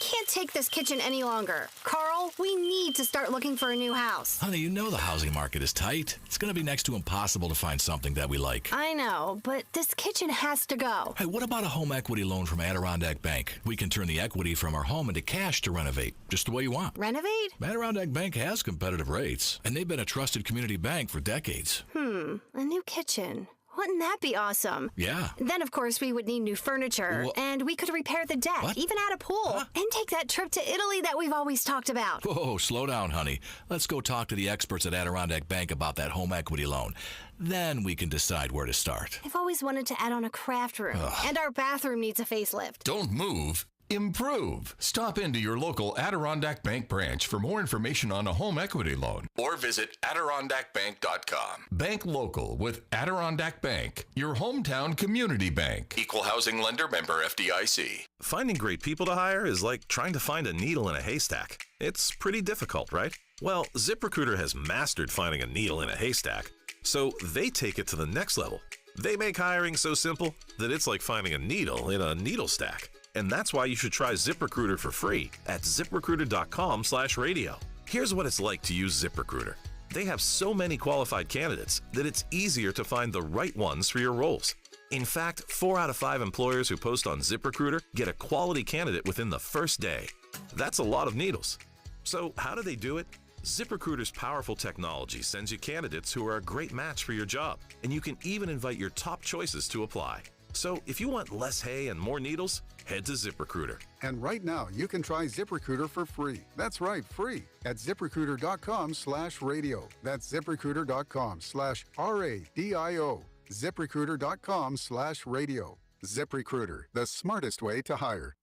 can't take this kitchen any longer. Carl, we need to start looking for a new house. Honey, you know the housing market is tight. It's going to be next to impossible to find something that we like. I know, but this kitchen has to go. Hey, what about a home equity loan from Adirondack Bank? We can turn the equity from our home into cash to renovate, just the way you want. Renovate? Adirondack Bank has competitive rates, and they've been a trusted community bank for decades. A new kitchen. Wouldn't that be awesome? Yeah. Then, of course, we would need new furniture, and we could repair the deck, even add a pool, and take that trip to Italy that we've always talked about. Whoa, slow down, honey. Let's go talk to the experts at Adirondack Bank about that home equity loan. Then we can decide where to start. I've always wanted to add on a craft room, and our bathroom needs a facelift. Don't move. Improve. Stop into your local Adirondack Bank branch for more information on a home equity loan or visit AdirondackBank.com. Bank local with Adirondack Bank, your hometown community bank. Equal housing lender, member FDIC. Finding great people to hire is like trying to find a needle in a haystack. It's pretty difficult, right? Well, ZipRecruiter has mastered finding a needle in a haystack, so they take it to the next level. They make hiring so simple that it's like finding a needle in a needle stack. And that's why you should try ZipRecruiter for free at ZipRecruiter.com/radio. Here's what it's like to use ZipRecruiter. They have so many qualified candidates that it's easier to find the right ones for your roles. In fact, 4 out of 5 employers who post on ZipRecruiter get a quality candidate within the first day. That's a lot of needles. So how do they do it? ZipRecruiter's powerful technology sends you candidates who are a great match for your job, and you can even invite your top choices to apply. So if you want less hay and more needles, head to ZipRecruiter. And right now, you can try ZipRecruiter for free. That's right, free at ZipRecruiter.com/radio. That's ZipRecruiter.com/RADIO. ZipRecruiter.com/radio. ZipRecruiter, the smartest way to hire.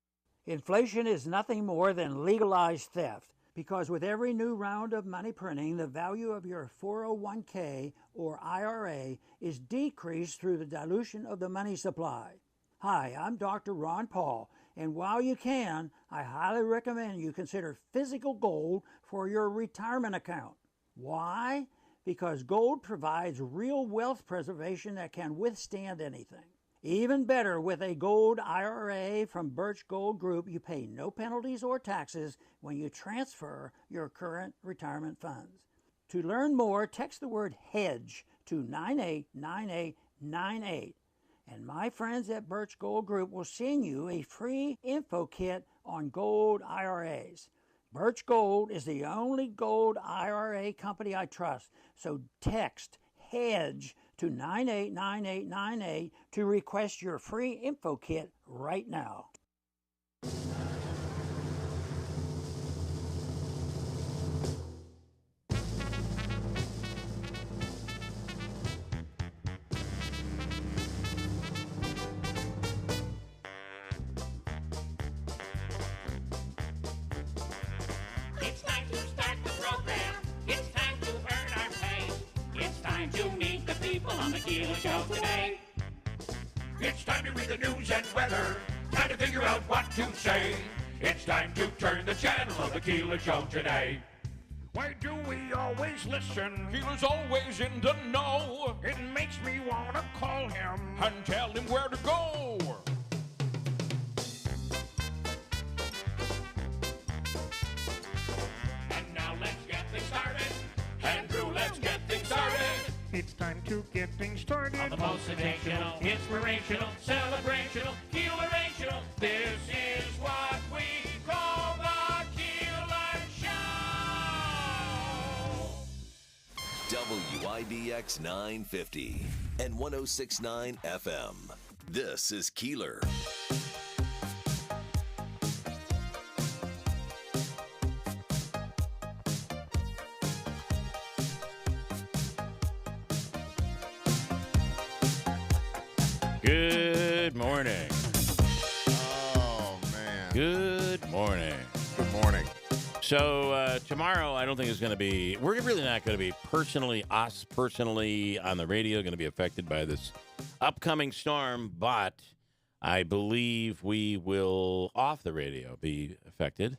Inflation is nothing more than legalized theft, because with every new round of money printing, the value of your 401k or IRA is decreased through the dilution of the money supply. Hi, I'm Dr. Ron Paul, and while you can, I highly recommend you consider physical gold for your retirement account. Why? Because gold provides real wealth preservation that can withstand anything. Even better, with a gold IRA from Birch Gold Group, you pay no penalties or taxes when you transfer your current retirement funds. To learn more, text the word HEDGE to 989898. And my friends at Birch Gold Group will send you a free info kit on gold IRAs. Birch Gold is the only gold IRA company I trust, so text HEDGE to 989898 to request your free info kit right now. It's time to start the program. It's time to earn our pay. It's time to meet the people on the Keeler Show today. It's time to read the news and weather. Time to figure out what to say. It's time to turn the channel of the Keeler Show today. Why do we always listen? Keeler's always in the know. It makes me want to call him and tell him where to go. And now let's get things started. Andrew, let's get things started. It's time to get things started. On the most sensational, inspirational, celebrational, Keelerational. This is what we call the Keeler Show. WIBX 950 and 106.9 FM. This is Keeler. Good morning. Oh, man. Good morning. Good morning. So tomorrow, I don't think it's going to be, we're really not going to be us personally on the radio, going to be affected by this upcoming storm, but I believe we will, off the radio, be affected.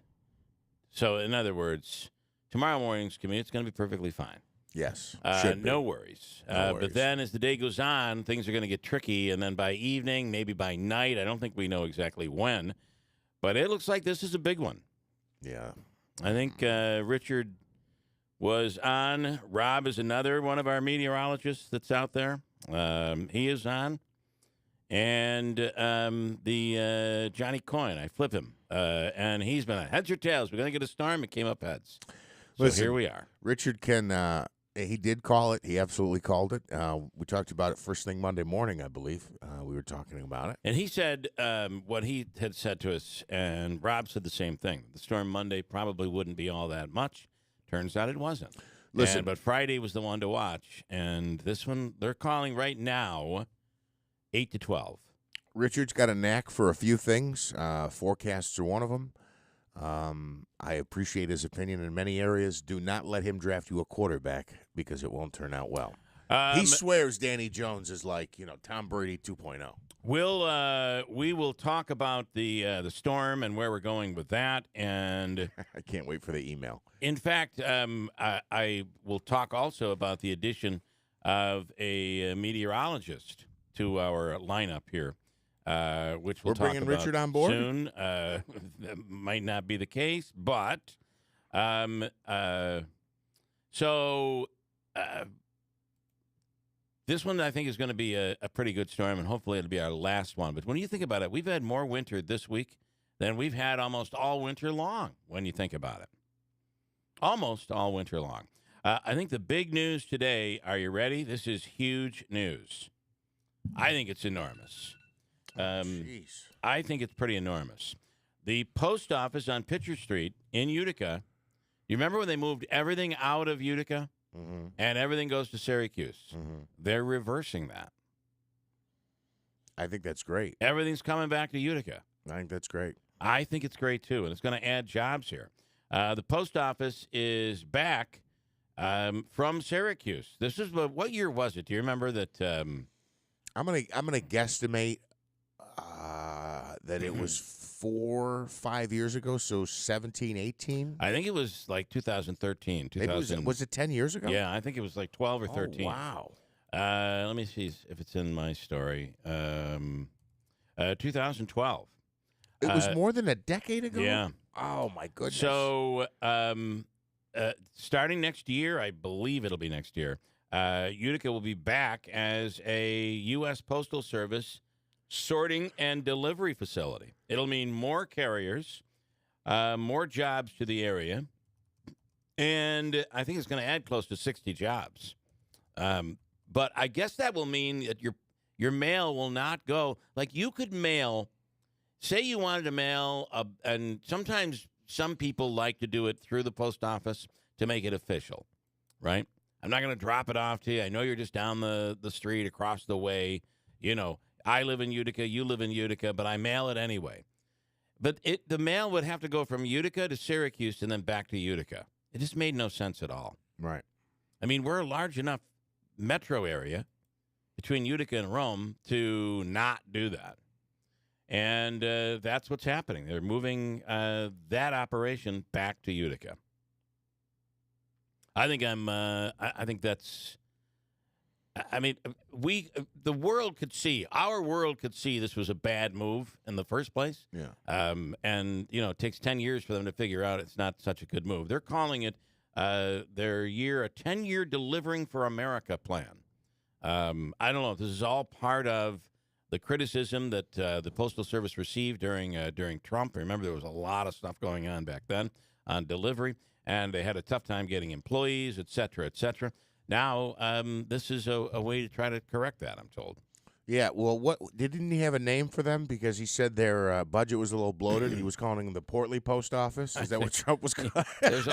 So in other words, tomorrow morning's commute is going to be perfectly fine. Yes. No worries. But then as the day goes on, things are going to get tricky. And then by evening, maybe by night, I don't think we know exactly when, But it looks like this is a big one. Yeah. I think Richard was on. Rob is another one of our meteorologists that's out there. He is on. And the Johnny Coyne, I flip him. And he's been on. Heads or tails? We're going to get a storm. It came up heads. So Listen, here we are. Richard can, he did call it. He absolutely called it. We talked about it first thing Monday morning, I believe. We were talking about it. And he said what he had said to us, and Rob said the same thing. The storm Monday probably wouldn't be all that much. Turns out it wasn't. Listen. But Friday was the one to watch. And this one, they're calling right now 8 to 12. Richard's got a knack for a few things. Forecasts are one of them. I appreciate his opinion in many areas. Do not let him draft you a quarterback because it won't turn out well. He swears Danny Jones is like, Tom Brady 2.0. We will talk about the storm and where we're going with that. And I can't wait for the email. In fact, I will talk also about the addition of a meteorologist to our lineup here, which we'll We're talk bringing about Richard on board soon. That might not be the case, but this one I think is going to be a pretty good storm, and hopefully it'll be our last one. But when you think about it, we've had more winter this week than we've had almost all winter long. When you think about it, almost all winter long. I think the big news today. Are you ready? This is huge news. I think it's enormous. I think it's pretty enormous. The post office on Pitcher Street in Utica, you remember when they moved everything out of Utica and everything goes to Syracuse? They're reversing that. I think that's great. Everything's coming back to Utica. I think that's great. I think it's great, too, and it's going to add jobs here. The post office is back from Syracuse. This is what year was it? Do you remember that? I'm gonna guesstimate that it was 4 or 5 years ago, so 17, 18? I think it was like 2013. Was it 10 years ago? Yeah, I think it was like 12 or 13. Oh, wow. Let me see if it's in my story. 2012. It was more than a decade ago? Yeah. Oh, my goodness. So starting next year, I believe it'll be next year, Utica will be back as a U.S. Postal Service sorting and delivery facility. It'll mean more carriers, more jobs to the area, and I think it's going to add close to 60 jobs. But I guess that will mean that your mail will not go. Like you could mail, say you wanted to mail, and sometimes some people like to do it through the post office to make it official, right? I'm not going to drop it off to you. I know you're just down the street across the way. I live in Utica, you live in Utica, but I mail it anyway. But the mail would have to go from Utica to Syracuse and then back to Utica. It just made no sense at all. Right. I mean, we're a large enough metro area between Utica and Rome to not do that. And that's what's happening. They're moving that operation back to Utica. I think that's. I mean, the world could see. Our world could see this was a bad move in the first place. Yeah. And it takes 10 years for them to figure out it's not such a good move. They're calling it a 10-year Delivering for America plan. I don't know if this is all part of the criticism that the Postal Service received during Trump. Remember, there was a lot of stuff going on back then on delivery, and they had a tough time getting employees, et cetera, et cetera. Now, this is a way to try to correct that, I'm told. Yeah, well, didn't he have a name for them? Because he said their budget was a little bloated. He was calling them the Portly Post Office. Is that what Trump was calling? There's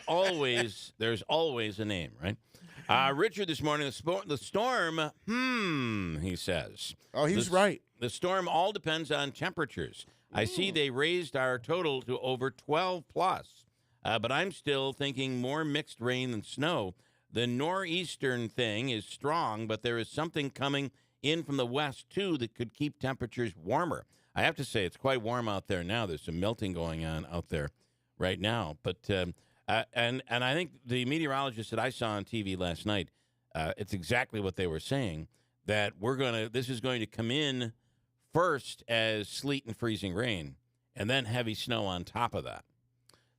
always a name, right? Richard, this morning, the storm, he says. Oh, he's right. The storm all depends on temperatures. I see they raised our total to over 12 plus, but I'm still thinking more mixed rain than snow. The nor'eastern thing is strong, but there is something coming in from the west, too, that could keep temperatures warmer. I have to say, it's quite warm out there now. There's some melting going on out there right now. But and I think the meteorologist that I saw on TV last night, it's exactly what they were saying, that this is going to come in first as sleet and freezing rain, and then heavy snow on top of that.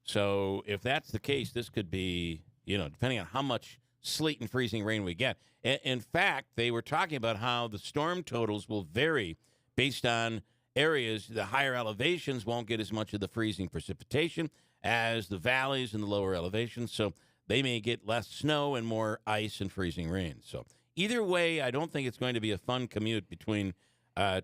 So if that's the case, this could be, depending on how much sleet and freezing rain we get. In fact, they were talking about how the storm totals will vary based on areas. The higher elevations won't get as much of the freezing precipitation as the valleys and the lower elevations. So they may get less snow and more ice and freezing rain. So either way, I don't think it's going to be a fun commute between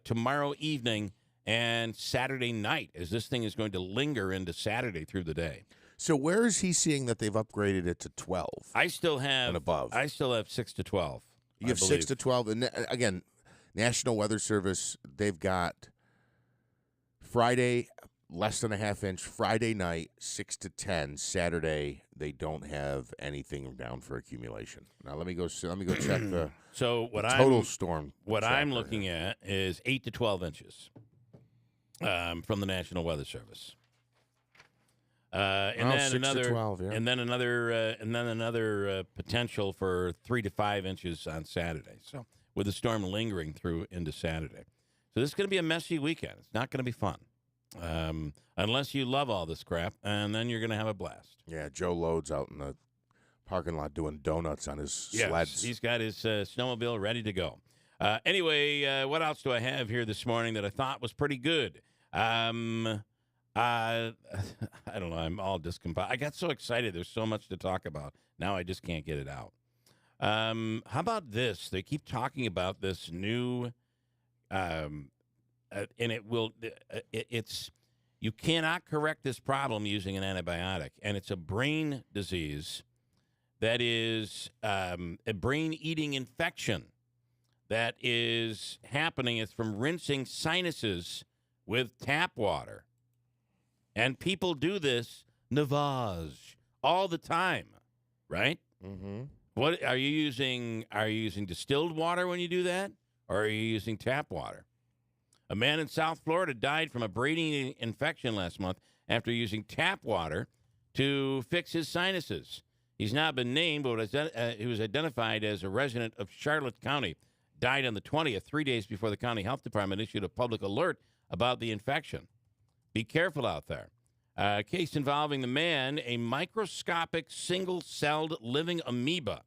tomorrow evening and Saturday night, as this thing is going to linger into Saturday through the day. So where is he seeing that they've upgraded it to 12? I still have and above. I still have 6 to 12. You have 6 to 12, and again, National Weather Service, they've got Friday less than a half inch. Friday night 6 to 10. Saturday they don't have anything down for accumulation. Now let me go check the total storm. What I'm looking at is 8 to 12 inches from the National Weather Service. And then 6 another to 12, yeah. and then another potential for 3 to 5 inches on Saturday. So with the storm lingering through into Saturday. So this is going to be a messy weekend. It's not going to be fun. Unless you love all this crap, and then you're going to have a blast. Yeah, Joe Lode's out in the parking lot doing donuts on his sleds. He's got his snowmobile ready to go. Anyway, what else do I have here this morning that I thought was pretty good? I don't know. I'm all discombobulated. I got so excited. There's so much to talk about. Now I just can't get it out. How about this? They keep talking about this new, and it's you cannot correct this problem using an antibiotic, and it's a brain disease that is a brain-eating infection that is happening. It's from rinsing sinuses with tap water. And people do this navage all the time, right? Mm-hmm. What are you using? Are you using distilled water when you do that, or are you using tap water? A man in South Florida died from a brain infection last month after using tap water to fix his sinuses. He's not been named, but he was identified as a resident of Charlotte County. Died on the 20th, 3 days before the county health department issued a public alert about the infection. Be careful out there. A case involving the man, a microscopic single-celled living amoeba,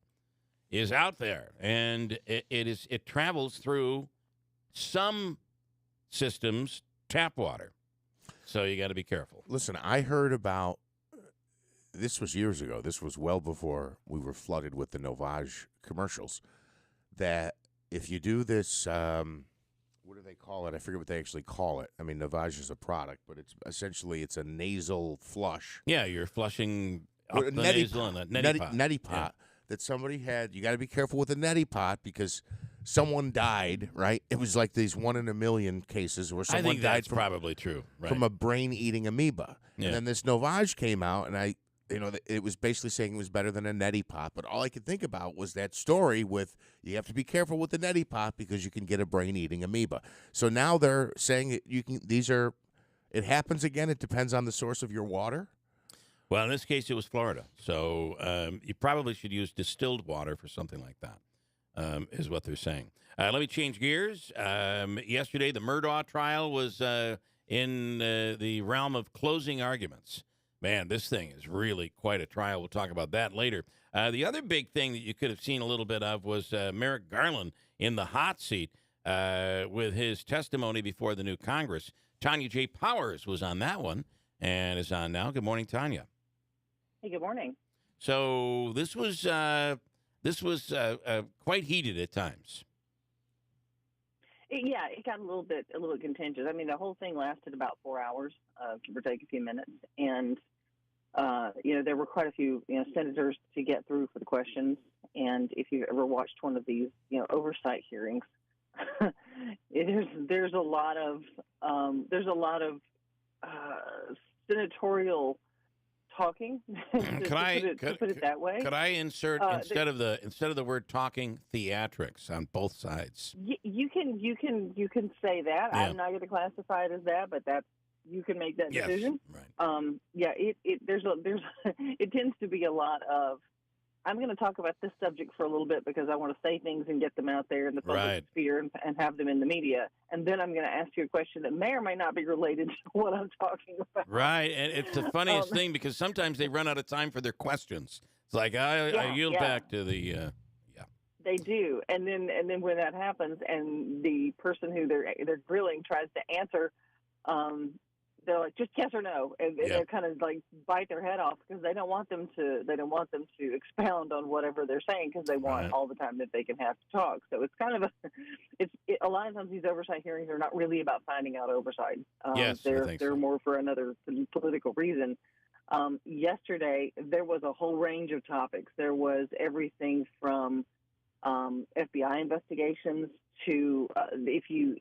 is out there, and it travels through some systems, tap water. So you got to be careful. Listen, I heard about this was years ago. This was well before we were flooded with the Novage commercials. That if you do this. What do they call it? I forget what they actually call it. I mean, Novage is a product, but it's essentially a nasal flush. Yeah, you're flushing up the nasal in a neti pot. That somebody had. You got to be careful with a neti pot because someone died, right? It was like these 1 in a million cases where someone I think died that's from, probably true, right? From a brain-eating amoeba. Yeah. And then this Novage came out, and it was basically saying it was better than a neti pot. But all I could think about was that story with you have to be careful with the neti pot because you can get a brain-eating amoeba. So now they're saying you can. It happens again. It depends on the source of your water. Well, in this case, it was Florida. So you probably should use distilled water for something like that, is what they're saying. Let me change gears. Yesterday, the Murdaugh trial was in the realm of closing arguments. Man, this thing is really quite a trial. We'll talk about that later. The other big thing that you could have seen a little bit of was Merrick Garland in the hot seat with his testimony before the new Congress. Tanya J. Powers was on that one and is on now. Good morning, Tanya. Hey, good morning. So this was quite heated at times. Yeah, it got a little bit contentious. I mean, the whole thing lasted about 4 hours, give or take a few minutes, and there were quite a few senators to get through for the questions. And if you've ever watched one of these oversight hearings, there's a lot of senatorial talking. to put it that way. Could I insert instead of the word talking, theatrics on both sides? You can say that. Yeah. I'm not going to classify it as that, but you can make that decision. Right. It tends to be a lot of I'm going to talk about this subject for a little bit because I want to say things and get them out there in the public sphere and have them in the media. And then I'm going to ask you a question that may or may not be related to what I'm talking about. Right, and it's the funniest thing because sometimes they run out of time for their questions. It's like I yield back to the. They do, and then when that happens, and the person who they're grilling tries to answer, they're like, just yes or no, and they kind of like bite their head off because they don't want them to expound on whatever they're saying because they want all the time that they can have to talk. So it's kind of a lot of times these oversight hearings are not really about finding out oversight. They're more for another political reason. Yesterday there was a whole range of topics. There was everything from FBI investigations to if you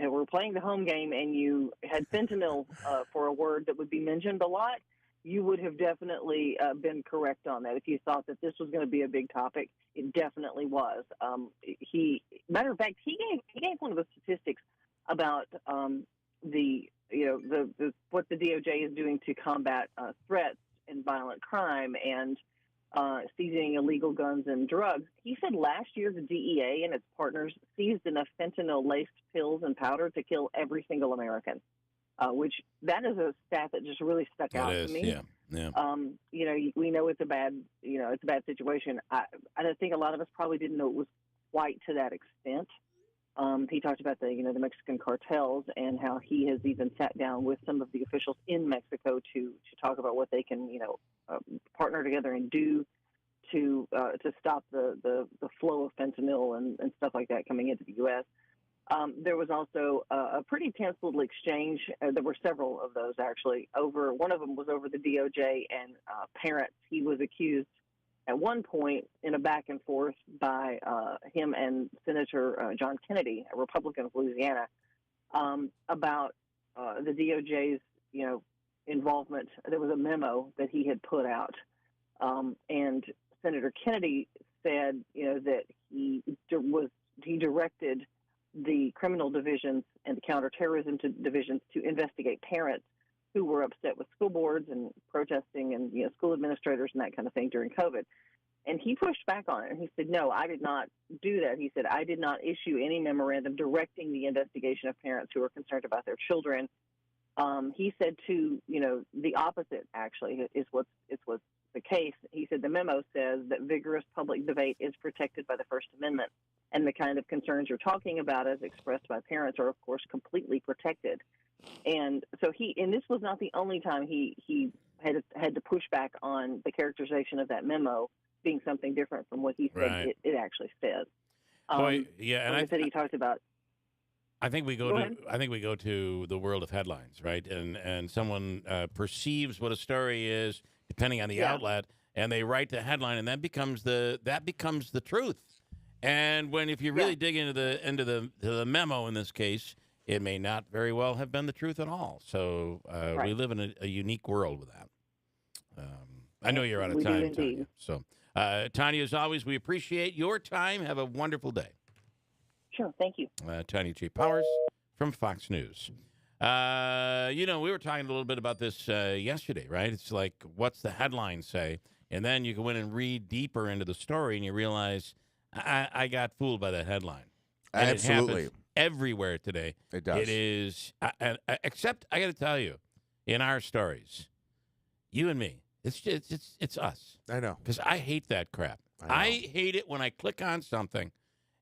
were playing the home game and you had fentanyl for a word that would be mentioned a lot, you would have definitely been correct on that. If you thought that this was going to be a big topic, it definitely was. Matter of fact, he gave one of the statistics about what the DOJ is doing to combat threats and violent crime and seizing illegal guns and drugs. He said last year the DEA and its partners seized enough fentanyl-laced pills and powder to kill every single American, which that is a stat that just really stuck out to me. We know it's a bad situation. I think a lot of us probably didn't know it was quite to that extent. He talked about the Mexican cartels and how he has even sat down with some of the officials in Mexico to talk about what they can partner together and do to stop the flow of fentanyl and stuff like that coming into the U.S. There was also a pretty tense little exchange. There were several of those actually. One of them was over the DOJ and parents. He was accused at one point in a back and forth by him and Senator John Kennedy, a Republican of Louisiana, about the DOJ's involvement. There was a memo that he had put out, and Senator Kennedy said that he directed the criminal divisions and the counterterrorism divisions to investigate parents who were upset with school boards and protesting and school administrators and that kind of thing during COVID. And he pushed back on it, and he said, no, I did not do that. He said, I did not issue any memorandum directing the investigation of parents who are concerned about their children. He said the opposite, actually, is what's the case. He said the memo says that vigorous public debate is protected by the First Amendment, and the kind of concerns you're talking about as expressed by parents are, of course, completely protected. And so this was not the only time he had to push back on the characterization of that memo being something different from what he said it actually says. And I said he talked about. I think we go to the world of headlines, right? And someone perceives what a story is depending on the outlet, and they write the headline, and that becomes the truth. And if you really dig into the memo in this case, it may not very well have been the truth at all. So we live in a unique world with that. I know you're out of time, Tanya. So, Tanya, as always, we appreciate your time. Have a wonderful day. Sure, thank you. Tanya J. Powers from Fox News. We were talking a little bit about this yesterday, right? It's like, what's the headline say? And then you go in and read deeper into the story, and you realize, I got fooled by that headline. And absolutely. It happens everywhere today. It does. It is, except I got to tell you, in our stories, you and me, it's us. I know. Because I hate that crap. I hate it when I click on something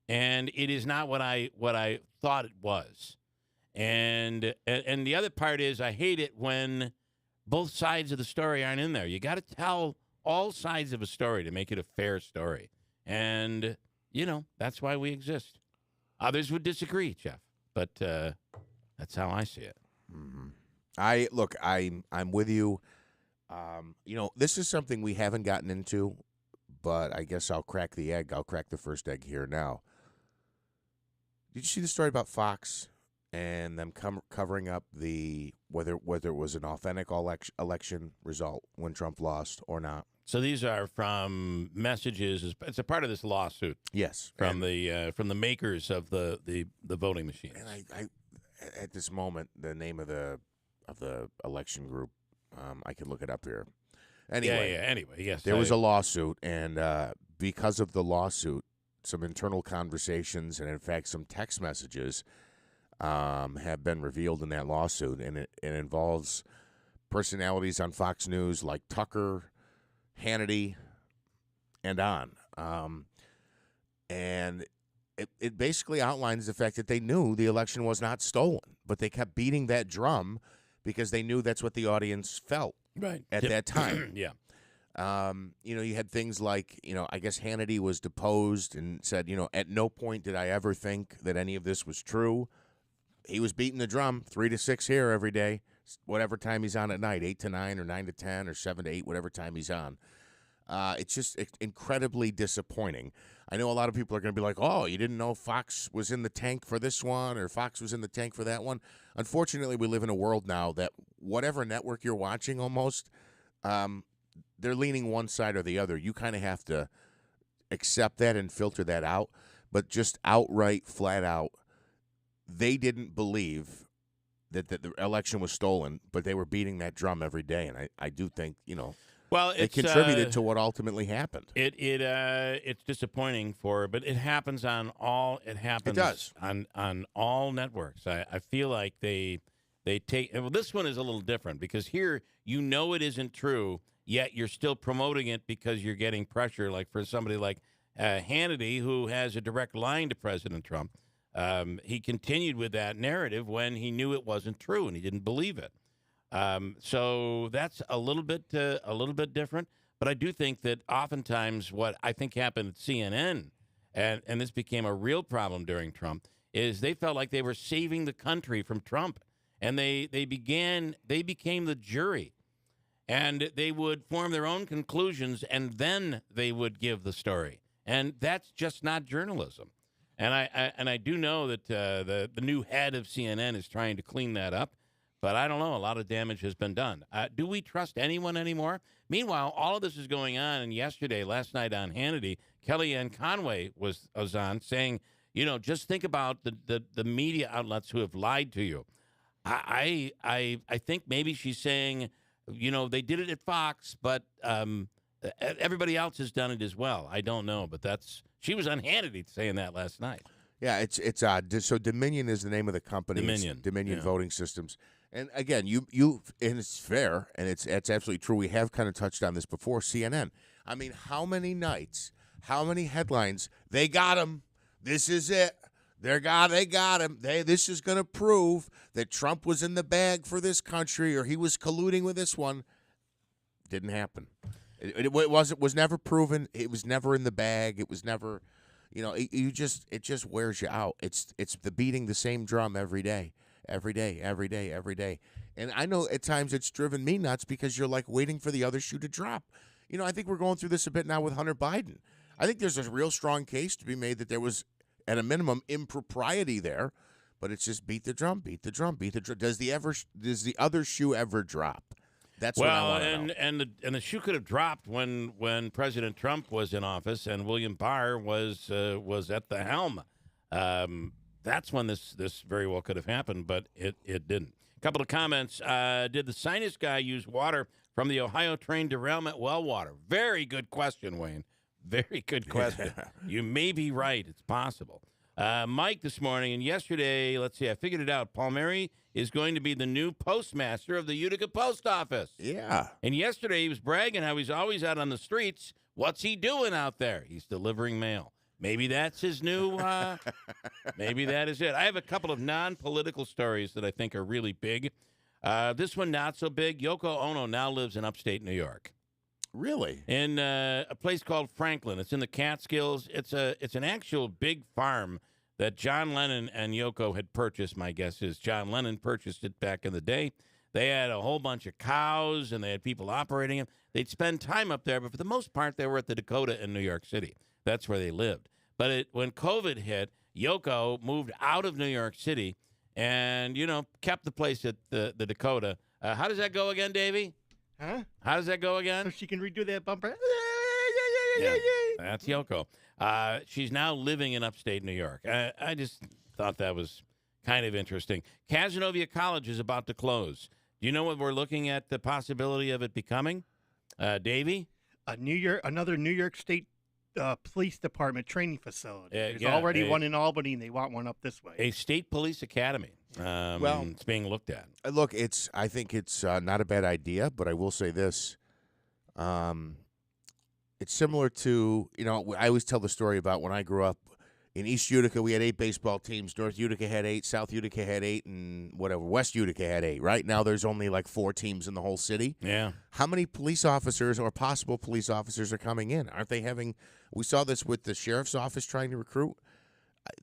and it is not what I thought it was. And the other part is I hate it when both sides of the story aren't in there. You got to tell all sides of a story to make it a fair story. And, that's why we exist. Others would disagree, Jeff, but that's how I see it. Mm-hmm. I'm with you. This is something we haven't gotten into, but I guess I'll crack the egg. I'll crack the first egg here now. Did you see the story about Fox and them covering up whether it was an authentic election result when Trump lost or not? So these are from messages. It's a part of this lawsuit. Yes, from the makers of the voting machines. And I at this moment, the name of the election group, I can look it up here. Anyway, Anyway, yes. There was a lawsuit, and because of the lawsuit, some internal conversations and, in fact, some text messages have been revealed in that lawsuit, and it involves personalities on Fox News like Tucker, Hannity, and on. And it basically outlines the fact that they knew the election was not stolen, but they kept beating that drum because they knew that's what the audience felt at that time. Yeah. You had things like, I guess Hannity was deposed and said, at no point did I ever think that any of this was true. He was beating the drum 3 to 6 here every day, whatever time he's on at night, 8 to 9 or 9 to 10 or 7 to 8, whatever time he's on. It's just incredibly disappointing. I know a lot of people are going to be like, oh, you didn't know Fox was in the tank for this one or Fox was in the tank for that one. Unfortunately, we live in a world now that whatever network you're watching almost, they're leaning one side or the other. You kind of have to accept that and filter that out. But just outright, flat out, they didn't believe that the election was stolen, but they were beating that drum every day. And I do think, well, it contributed to what ultimately happened. It's disappointing but it happens on all. It happens. It does on all networks. I feel like they take. Well, this one is a little different because here it isn't true, yet you're still promoting it because you're getting pressure. Like for somebody like Hannity, who has a direct line to President Trump, he continued with that narrative when he knew it wasn't true and he didn't believe it. So that's a little bit different. But I do think that oftentimes what I think happened at CNN, and this became a real problem during Trump, is they felt like they were saving the country from Trump, and they became the jury, and they would form their own conclusions, and then they would give the story, and that's just not journalism. And I do know that the new head of CNN is trying to clean that up. But I don't know. A lot of damage has been done. Do we trust anyone anymore? Meanwhile, all of this is going on. And last night on Hannity, Kellyanne Conway was on saying, just think about the media outlets who have lied to you. I think maybe she's saying, they did it at Fox, but everybody else has done it as well. I don't know. But she was on Hannity saying that last night. Yeah, it's odd. So Dominion is the name of the company. Dominion Voting Systems. And again, and it's fair, and it's absolutely true. We have kind of touched on this before. CNN. I mean, how many nights, how many headlines? They got him. This is it. They got him. This is going to prove that Trump was in the bag for this country, or he was colluding with this one. Didn't happen. It was never proven. It was never in the bag. It was never. It just wears you out. It's the beating the same drum every day. Every day. And I know at times it's driven me nuts because you're like waiting for the other shoe to drop. I think we're going through this a bit now with Hunter Biden. I think there's a real strong case to be made that there was, at a minimum, impropriety there, but it's just beat the drum. Does the other shoe ever drop? That's what I want to know. And the shoe could have dropped when President Trump was in office and William Barr was at the helm. That's when this very well could have happened, but it didn't. A couple of comments. Did the sinus guy use water from the Ohio train derailment well water? Very good question, Wayne. Very good question. You may be right. It's possible. Mike this morning and yesterday, let's see, I figured it out. Palmieri is going to be the new postmaster of the Utica Post Office. Yeah. And yesterday he was bragging how he's always out on the streets. What's he doing out there? He's delivering mail. Maybe that's his new, maybe that is it. I have a couple of non-political stories that I think are really big. This one not so big. Yoko Ono now lives in upstate New York. Really? In a place called Franklin. It's in the Catskills. It's an actual big farm that John Lennon and Yoko had purchased. My guess is John Lennon purchased it back in the day. They had a whole bunch of cows, and they had people operating them. They'd spend time up there, but for the most part, they were at the Dakota in New York City. That's where they lived. But when COVID hit, Yoko moved out of New York City and, kept the place at the Dakota. How does that go again, Davey? Huh? How does that go again? So she can redo that bumper. Yeah, that's Yoko. She's now living in upstate New York. I just thought that was kind of interesting. Cazenovia College is about to close. Do you know what we're looking at the possibility of it becoming? Davey? Another New York State Police Department training facility. There's already one in Albany, and they want one up this way. A state police academy. It's being looked at. Look, I think it's not a bad idea, but I will say this. It's similar to, I always tell the story about when I grew up. In East Utica, we had 8 baseball teams. North Utica had 8. South Utica had 8. And West Utica had 8. Right now, there's only like 4 teams in the whole city. Yeah. How many police officers or possible police officers are coming in? Aren't they having – we saw this with the sheriff's office trying to recruit.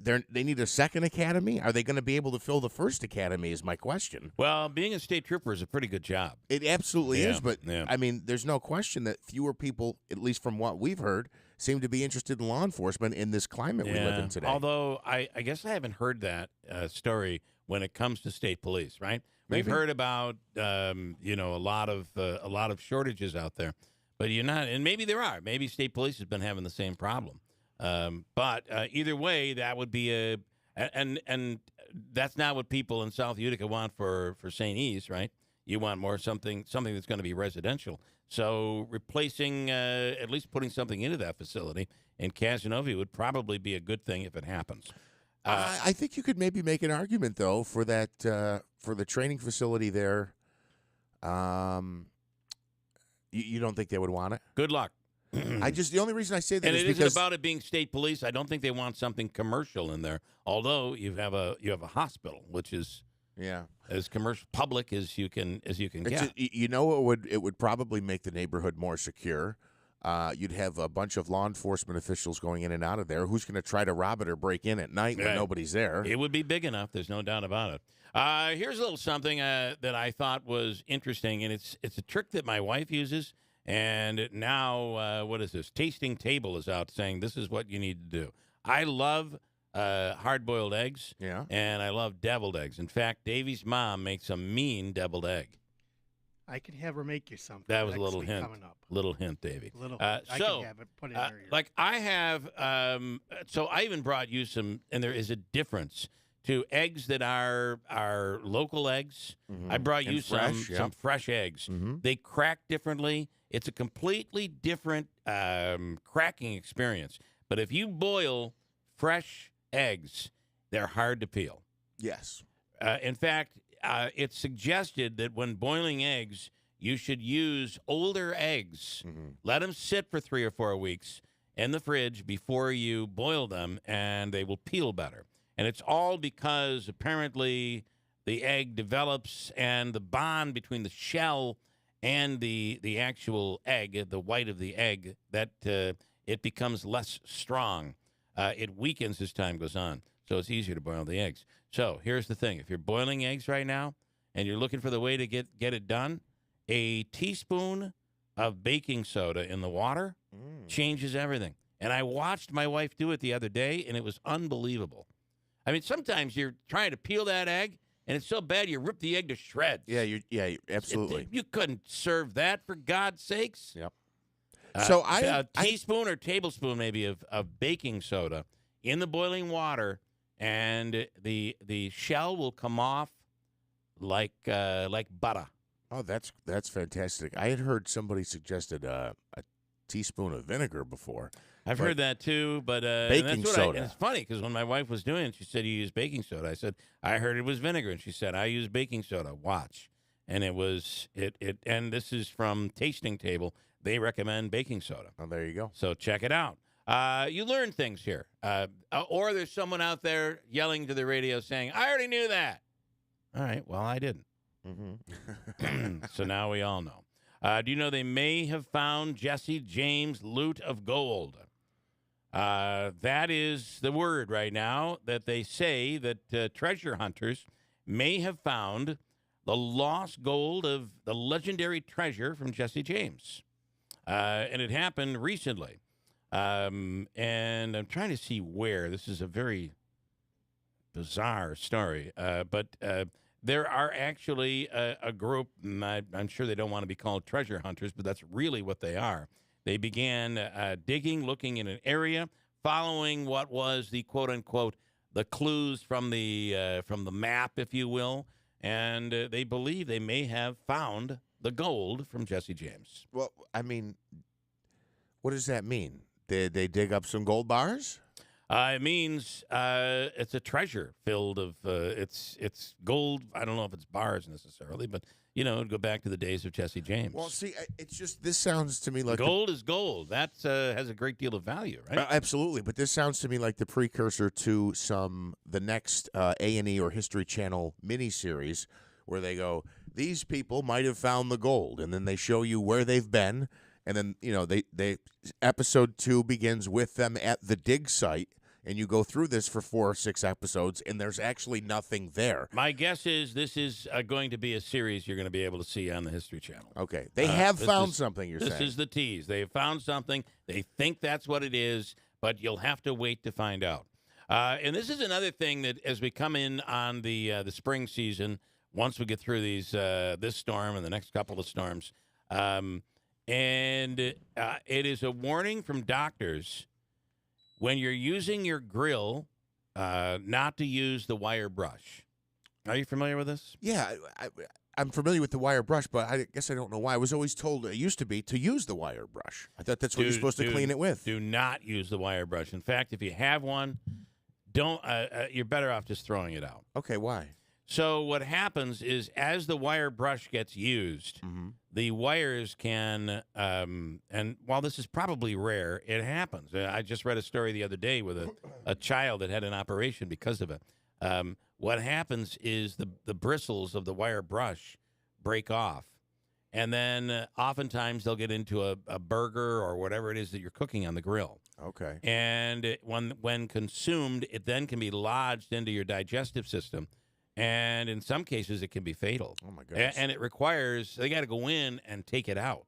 They need a second academy? Are they going to be able to fill the first academy is my question. Well, being a state trooper is a pretty good job. It absolutely is. But, I mean, there's no question that fewer people, at least from what we've heard, seem to be interested in law enforcement in this climate we live in today. Although I guess I haven't heard that story when it comes to state police, right? Maybe. We've heard about a lot of shortages out there, but you're not, and maybe there are. Maybe state police has been having the same problem. But either way, that would be and that's not what people in South Utica want for St. E's, right? You want more something that's going to be residential. So replacing, at least putting something into that facility in Casanova would probably be a good thing if it happens. I think you could maybe make an argument, though, for that for the training facility there. You don't think they would want it? Good luck. The only reason I say that and is it because isn't about it being state police. I don't think they want something commercial in there. Although you have a hospital, which is as commercial public as you can get. It would probably make the neighborhood more secure. You'd have a bunch of law enforcement officials going in and out of there. Who's going to try to rob it or break in at night when nobody's there? It would be big enough. There's no doubt about it. Here's a little something that I thought was interesting, and it's a trick that my wife uses. And now, what is this? Tasting Table is out saying this is what you need to do. I love hard-boiled eggs, and I love deviled eggs. In fact, Davey's mom makes a mean deviled egg. I can have her make you something. That was a little next week hint. coming up. Little hint, Davey. I can have it put in there. Like I have, so I even brought you some, and there is a difference to eggs that are local eggs. Mm-hmm. I brought you some fresh eggs. Mm-hmm. They crack differently. It's a completely different cracking experience. But if you boil fresh eggs, they're hard to peel. Yes. In fact, it's suggested that when boiling eggs, you should use older eggs. Mm-hmm. Let them sit for 3 or 4 weeks in the fridge before you boil them, and they will peel better. And it's all because apparently the egg develops, and the bond between the shell and the actual egg, the white of the egg, that it becomes less strong. It weakens as time goes on, so it's easier to boil the eggs. So here's the thing. If you're boiling eggs right now and you're looking for the way to get it done, a teaspoon of baking soda in the water changes everything. And I watched my wife do it the other day, and it was unbelievable. I mean, sometimes you're trying to peel that egg, and it's so bad you rip the egg to shreds. Yeah, absolutely. You couldn't serve that, for God's sakes. Yep. So a teaspoon or tablespoon maybe of baking soda in the boiling water, and the shell will come off like butter. Oh, that's fantastic. I had heard somebody suggested a teaspoon of vinegar before. I've heard that too, but baking soda. And it's funny because when my wife was doing it, she said, "You use baking soda." I said, "I heard it was vinegar," and she said, "I use baking soda." Watch, and it was it. And this is from Tasting Table. They recommend baking soda. Oh, there you go. So check it out. You learn things here, or there's someone out there yelling to the radio saying, "I already knew that." All right, well, I didn't. Mm-hmm. So now we all know. Do you know they may have found Jesse James' loot of gold? That is the word right now, that they say that treasure hunters may have found the lost gold of the legendary treasure from Jesse James. And it happened recently. And I'm trying to see where. This is a very bizarre story. But there are actually a group, and I'm sure they don't want to be called treasure hunters, but that's really what they are. They began digging, looking in an area, following what was the quote-unquote the clues from the map, if you will, and they believe they may have found the gold from Jesse James. Well, I mean, what does that mean? Did they dig up some gold bars? It means it's a treasure filled of it's gold. I don't know if it's bars necessarily, but it'd go back to the days of Jesse James. Well, see, it's just this sounds to me like gold is gold. That has a great deal of value, right? Absolutely, but this sounds to me like the precursor to the next A&E or History Channel miniseries where they go, these people might have found the gold, and then they show you where they've been, and then they episode 2 begins with them at the dig site. And you go through this for 4 or 6 episodes, and there's actually nothing there. My guess is this is going to be a series you're going to be able to see on the History Channel. Okay. They have found something, you're saying. This is the tease. They have found something. They think that's what it is, but you'll have to wait to find out. And this is another thing that as we come in on the spring season, once we get through this storm and the next couple of storms, and it is a warning from doctors when you're using your grill, not to use the wire brush. Are you familiar with this? Yeah, I'm familiar with the wire brush, but I guess I don't know why. I was always told it used to be to use the wire brush. I thought that's what you're supposed to clean it with. Do not use the wire brush. In fact, if you have one, you're better off just throwing it out. Okay, why? So what happens is as the wire brush gets used, the wires can, and while this is probably rare, it happens. I just read a story the other day with a child that had an operation because of it. What happens is the bristles of the wire brush break off, and then oftentimes they'll get into a burger or whatever it is that you're cooking on the grill. Okay. And when consumed, it then can be lodged into your digestive system. And in some cases, it can be fatal. Oh, my goodness. And it requires, they got to go in and take it out.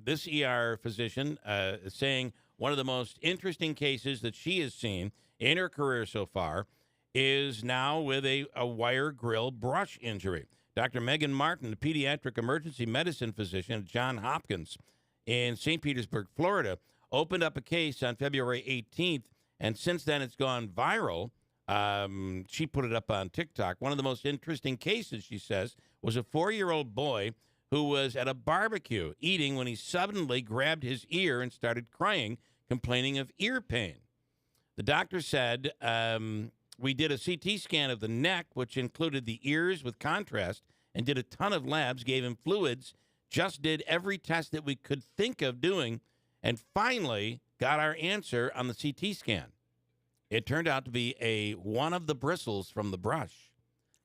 This ER physician is saying one of the most interesting cases that she has seen in her career so far is now with a wire grill brush injury. Dr. Megan Martin, the pediatric emergency medicine physician at Johns Hopkins in St. Petersburg, Florida, opened up a case on February 18th, and since then it's gone viral. She put it up on TikTok. One of the most interesting cases, she says, was a 4-year-old boy who was at a barbecue eating when he suddenly grabbed his ear and started crying, complaining of ear pain. The doctor said, we did a CT scan of the neck, which included the ears with contrast, and did a ton of labs, gave him fluids, just did every test that we could think of doing, and finally got our answer on the CT scan. It turned out to be one of the bristles from the brush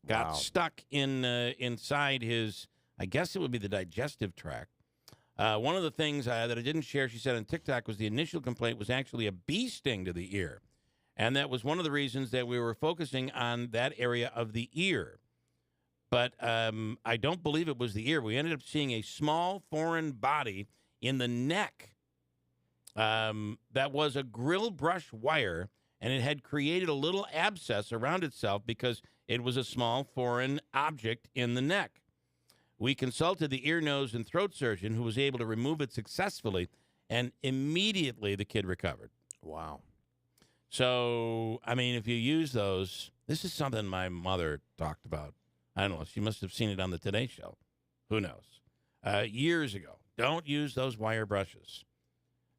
got stuck inside his, I guess it would be the digestive tract. One of the things that I didn't share, she said on TikTok, was the initial complaint was actually a bee sting to the ear. And that was one of the reasons that we were focusing on that area of the ear. But I don't believe it was the ear. We ended up seeing a small foreign body in the neck that was a grill brush wire, and it had created a little abscess around itself because it was a small foreign object in the neck. We consulted the ear, nose, and throat surgeon who was able to remove it successfully, and immediately the kid recovered. Wow. So, I mean, if you use those, this is something my mother talked about. I don't know. She must have seen it on the Today Show. Who knows? Years ago. Don't use those wire brushes.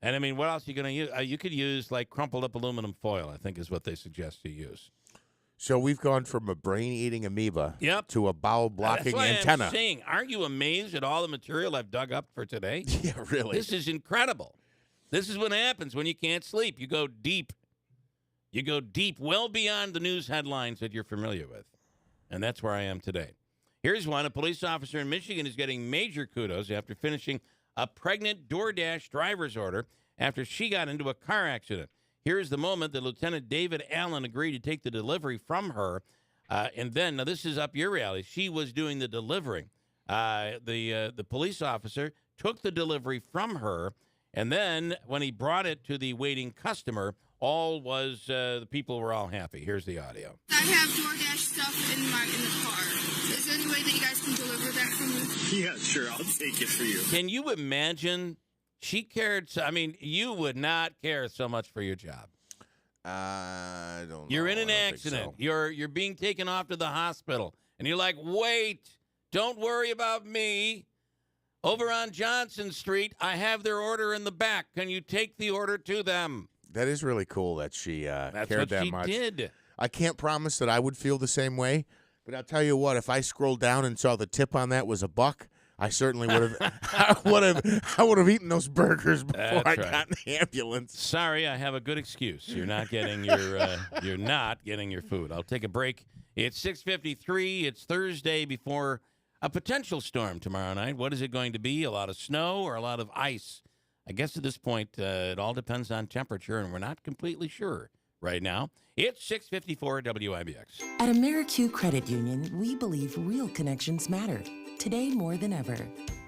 And, I mean, what else are you going to use? You could use, like, crumpled up aluminum foil, I think is what they suggest you use. So we've gone from a brain-eating amoeba to a bowel-blocking antenna. That's what I'm saying. Aren't you amazed at all the material I've dug up for today? Yeah, really. This is incredible. This is what happens when you can't sleep. You go deep. You go deep, well beyond the news headlines that you're familiar with. And that's where I am today. Here's one. A police officer in Michigan is getting major kudos after finishing a pregnant DoorDash driver's order after she got into a car accident. Here's the moment that Lieutenant David Allen agreed to take the delivery from her. And then, now this is up your alley, she was doing the delivering. The police officer took the delivery from her, and then when he brought it to the waiting customer, the people were all happy. Here's the audio. I have DoorDash stuff in the car. Is there any way that you guys can deliver that for me? Yeah, sure. I'll take it for you. Can you imagine? She cared. I mean, you would not care so much for your job. I don't know. You're in an accident. So. You're being taken off to the hospital. And you're like, wait, don't worry about me. Over on Johnson Street, I have their order in the back. Can you take the order to them? That is really cool that she cared what that she much. did. I can't promise that I would feel the same way, but I'll tell you what, if I scrolled down and saw the tip on that was $1, I certainly would have I would have eaten those burgers before I got in the ambulance. Sorry, I have a good excuse. You're not getting your food. I'll take a break. It's 6:53. It's Thursday before a potential storm tomorrow night. What is it going to be? A lot of snow or a lot of ice? I guess at this point, it all depends on temperature, and we're not completely sure right now. It's 6:54 WIBX. At AmeriQ Credit Union, we believe real connections matter, today more than ever.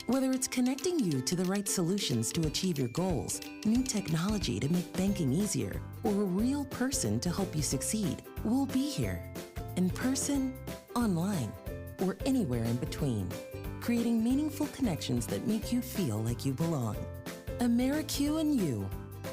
Whether it's connecting you to the right solutions to achieve your goals, new technology to make banking easier, or a real person to help you succeed, we'll be here. In person, online, or anywhere in between, creating meaningful connections that make you feel like you belong. AmeriQ and you.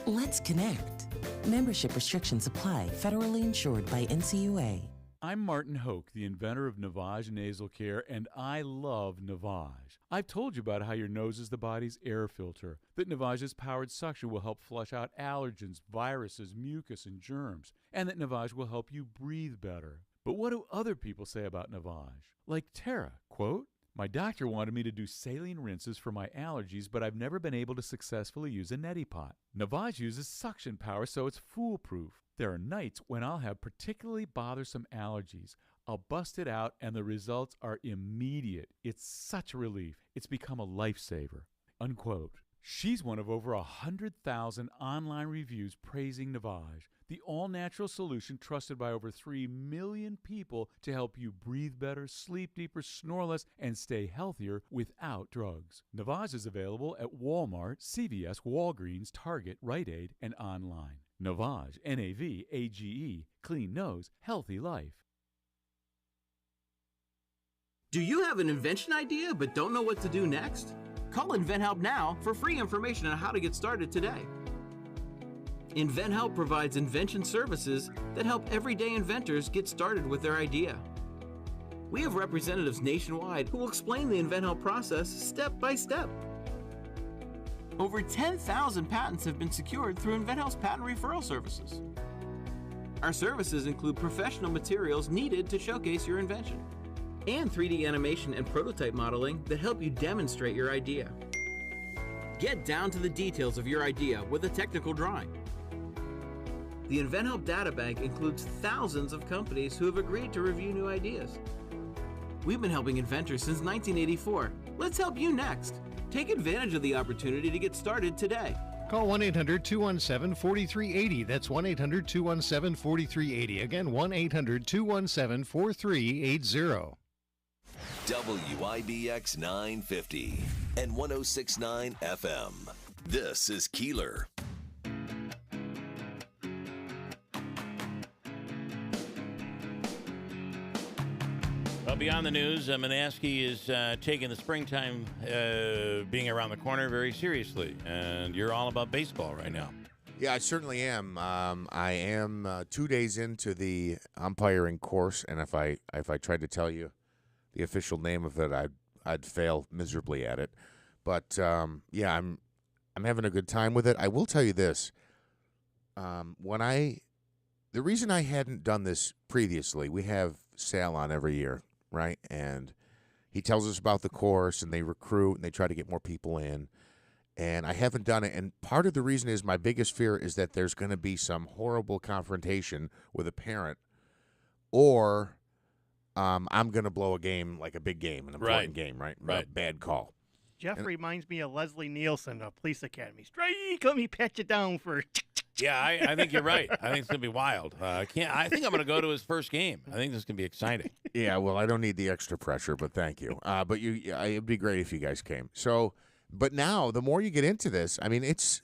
Let's connect. Membership restrictions apply. Federally insured by NCUA. I'm Martin Hoke, the inventor of Navage Nasal Care, and I love Navage. I've told you about how your nose is the body's air filter, that Navage's powered suction will help flush out allergens, viruses, mucus, and germs, and that Navage will help you breathe better. But what do other people say about Navage? Like Tara, quote, "My doctor wanted me to do saline rinses for my allergies, but I've never been able to successfully use a neti pot. Navage uses suction power, so it's foolproof. There are nights when I'll have particularly bothersome allergies. I'll bust it out, and the results are immediate. It's such a relief. It's become a lifesaver," unquote. She's one of over 100,000 online reviews praising Navage, the all-natural solution trusted by over 3 million people to help you breathe better, sleep deeper, snore less, and stay healthier without drugs. Navage is available at Walmart, CVS, Walgreens, Target, Rite Aid, and online. Navage, Navage, clean nose, healthy life. Do you have an invention idea but don't know what to do next? Call InventHelp now for free information on how to get started today. InventHelp provides invention services that help everyday inventors get started with their idea. We have representatives nationwide who will explain the InventHelp process step by step. Over 10,000 patents have been secured through InventHelp's patent referral services. Our services include professional materials needed to showcase your invention, and 3D animation and prototype modeling that help you demonstrate your idea. Get down to the details of your idea with a technical drawing. The InventHelp Data Bank includes thousands of companies who have agreed to review new ideas. We've been helping inventors since 1984. Let's help you next. Take advantage of the opportunity to get started today. Call 1-800-217-4380. That's 1-800-217-4380. Again, 1-800-217-4380. WIBX 950 and 106.9 FM. This is Keeler. Well, beyond the news, Manaski is taking the springtime being around the corner very seriously, and you're all about baseball right now. Yeah, I certainly am. I am 2 days into the umpiring course, and if I tried to tell you the official name of it, I'd fail miserably at it. But yeah, I'm having a good time with it. I will tell you this: the reason I hadn't done this previously, we have Sal on every year, right? And he tells us about the course, and they recruit, and they try to get more people in. And I haven't done it. And part of the reason is my biggest fear is that there's going to be some horrible confrontation with a parent, or I'm going to blow a game, like a big game, an important game, right? A bad call. Jeff reminds me of Leslie Nielsen of Police Academy. Strike, let me pat you down for. Yeah, I think you're right. I think it's going to be wild. I think I'm going to go to his first game. I think this is going to be exciting. Yeah, well, I don't need the extra pressure, but thank you. But it'd be great if you guys came. So, but now the more you get into this, I mean, it's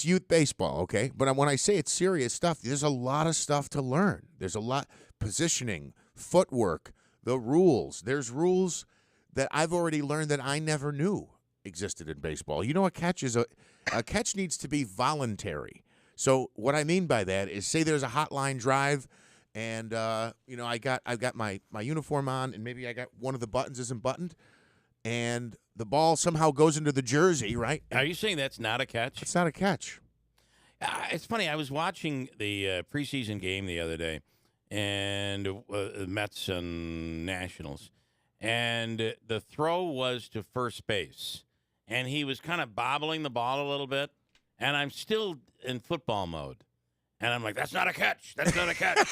youth baseball, okay? But when I say it's serious stuff, there's a lot of stuff to learn. There's a lot positioning, footwork, the rules. There's rules that I've already learned that I never knew existed in baseball. You know, a catch needs to be voluntary. So what I mean by that is, say there's a hotline drive and I've got my uniform on, and maybe I got one of the buttons isn't buttoned, and the ball somehow goes into the jersey, right? Are you saying that's not a catch? It's not a catch. It's funny. I was watching the preseason game the other day, and Mets and Nationals, and the throw was to first base, and he was kind of bobbling the ball a little bit, and I'm still in football mode, and I'm like, that's not a catch. That's not a catch.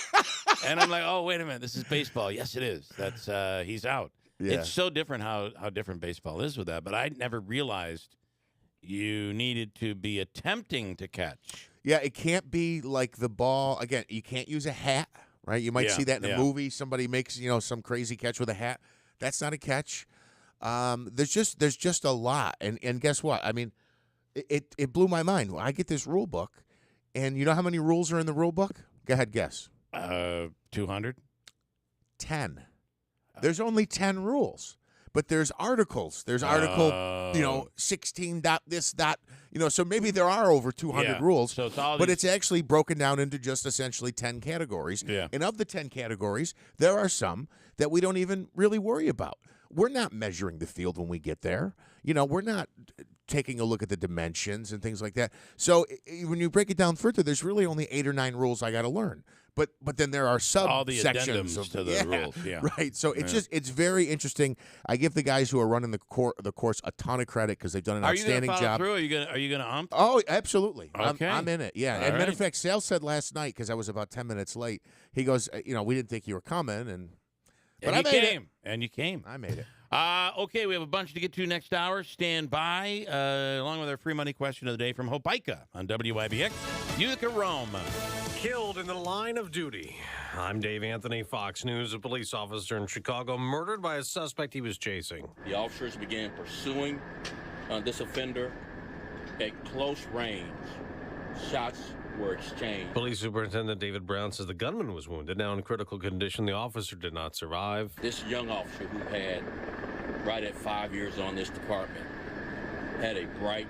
And I'm like, oh, wait a minute. This is baseball. Yes, it is. That's he's out. Yeah. It's so different how different baseball is with that, but I never realized you needed to be attempting to catch. Yeah, it can't be like the ball. Again, you can't use a hat, right? You might see that in a movie. Somebody makes, some crazy catch with a hat. That's not a catch. There's just a lot. And guess what? I mean, it blew my mind. I get this rule book, and you know how many rules are in the rule book? Go ahead, guess. 200? 10. There's only 10 rules. But there's articles. There's article, 16 dot this dot, so maybe there are over 200 rules. So it's all but it's actually broken down into just essentially 10 categories. Yeah. And of the 10 categories, there are some that we don't even really worry about. We're not measuring the field when we get there. We're not taking a look at the dimensions and things like that. So when you break it down further, there's really only 8 or 9 rules I got to learn. But then there are all the subsections addendums to the rules. Yeah. Right. So it's very interesting. I give the guys who are running the course a ton of credit because they've done an outstanding job. Are you gonna ump? Oh, absolutely. Okay. I'm in it. Yeah. All matter of fact, Sal said last night, because I was about 10 minutes late, he goes, we didn't think you were coming, but I made it. And you came. I made it. Okay, we have a bunch to get to next hour. Stand by, along with our free money question of the day from Hopica on WIBX, Utica, Rome. Killed in the line of duty. I'm Dave Anthony, Fox News. A police officer in Chicago murdered by a suspect he was chasing. The officers began pursuing this offender at close range. Shots were exchanged. Police Superintendent David Brown says the gunman was wounded. Now in critical condition, the officer did not survive. This young officer, who had right at 5 years on this department, had a bright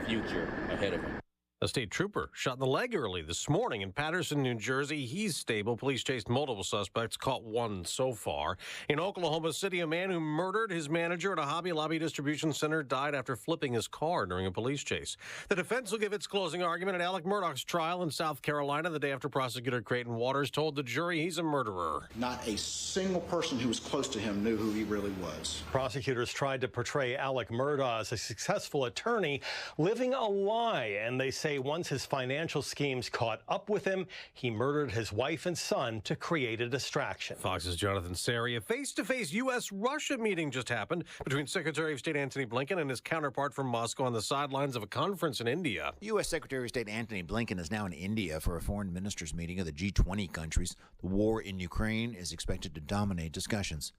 future ahead of him. A state trooper shot in the leg early this morning in Patterson, New Jersey. He's stable. Police chased multiple suspects, caught one so far. In Oklahoma City, a man who murdered his manager at a Hobby Lobby distribution center died after flipping his car during a police chase. The defense will give its closing argument at Alec Murdaugh's trial in South Carolina the day after prosecutor Creighton Waters told the jury he's a murderer. Not a single person who was close to him knew who he really was. Prosecutors tried to portray Alec Murdaugh as a successful attorney living a lie, and they say once his financial schemes caught up with him, he murdered his wife and son to create a distraction. Fox's Jonathan Sari. A face-to-face U.S.-Russia meeting just happened between Secretary of State Antony Blinken and his counterpart from Moscow on the sidelines of a conference in India. U.S. Secretary of State Antony Blinken is now in India for a foreign ministers meeting of the G20 countries. The war in Ukraine is expected to dominate discussions.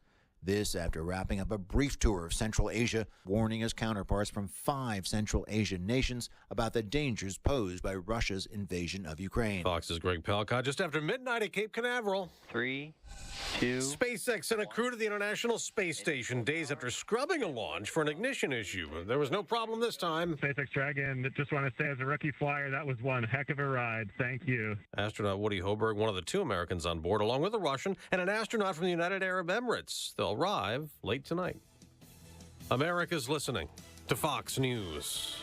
This after wrapping up a brief tour of Central Asia, warning his counterparts from 5 Central Asian nations about the dangers posed by Russia's invasion of Ukraine. Fox's Greg Palcott just after midnight at Cape Canaveral. 3, 2. SpaceX sent a crew to the International Space Station days after scrubbing a launch for an ignition issue. There was no problem this time. SpaceX Dragon, just want to say as a rookie flyer, that was one heck of a ride. Thank you. Astronaut Woody Hoberg, one of the 2 Americans on board, along with a Russian and an astronaut from the United Arab Emirates. They'll arrive late tonight. America's listening to Fox News.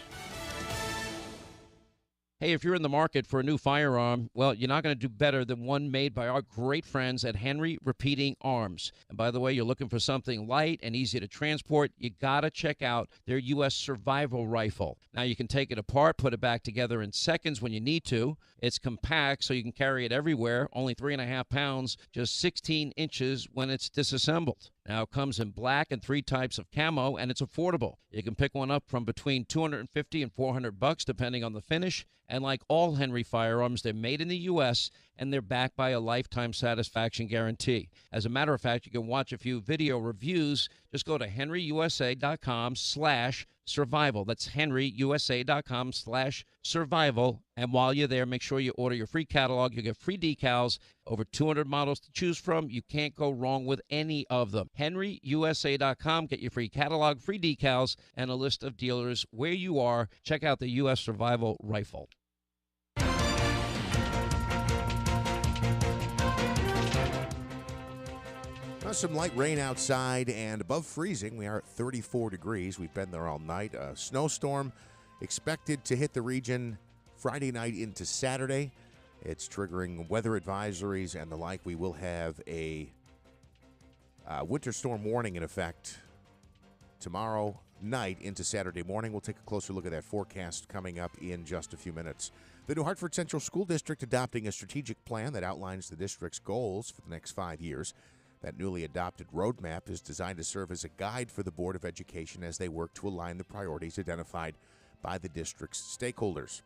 Hey, if you're in the market for a new firearm, well, you're not going to do better than one made by our great friends at Henry Repeating Arms. And by the way, you're looking for something light and easy to transport, you got to check out their U.S. Survival Rifle. Now, you can take it apart, put it back together in seconds when you need to. It's compact, so you can carry it everywhere, only 3.5 pounds, just 16 inches when it's disassembled. Now, it comes in black and 3 types of camo, and it's affordable. You can pick one up from between $250 and $400, depending on the finish. And like all Henry firearms, they're made in the U.S., and they're backed by a lifetime satisfaction guarantee. As a matter of fact, you can watch a few video reviews. Just go to henryusa.com/survival. That's henryusa.com/survival. And while you're there, make sure you order your free catalog. You get free decals, over 200 models to choose from. You can't go wrong with any of them. henryusa.com. Get your free catalog, free decals, and a list of dealers where you are. Check out the U.S. Survival Rifle. Some light rain outside and above freezing. We are at 34 degrees. We've been there all night. A snowstorm expected to hit the region Friday night into Saturday. It's triggering weather advisories and the like. We will have a winter storm warning in effect tomorrow night into Saturday morning. We'll take a closer look at that forecast coming up in just a few minutes. The New Hartford Central School District adopting a strategic plan that outlines the district's goals for the next 5 years. That newly adopted roadmap is designed to serve as a guide for the Board of Education as they work to align the priorities identified by the district's stakeholders.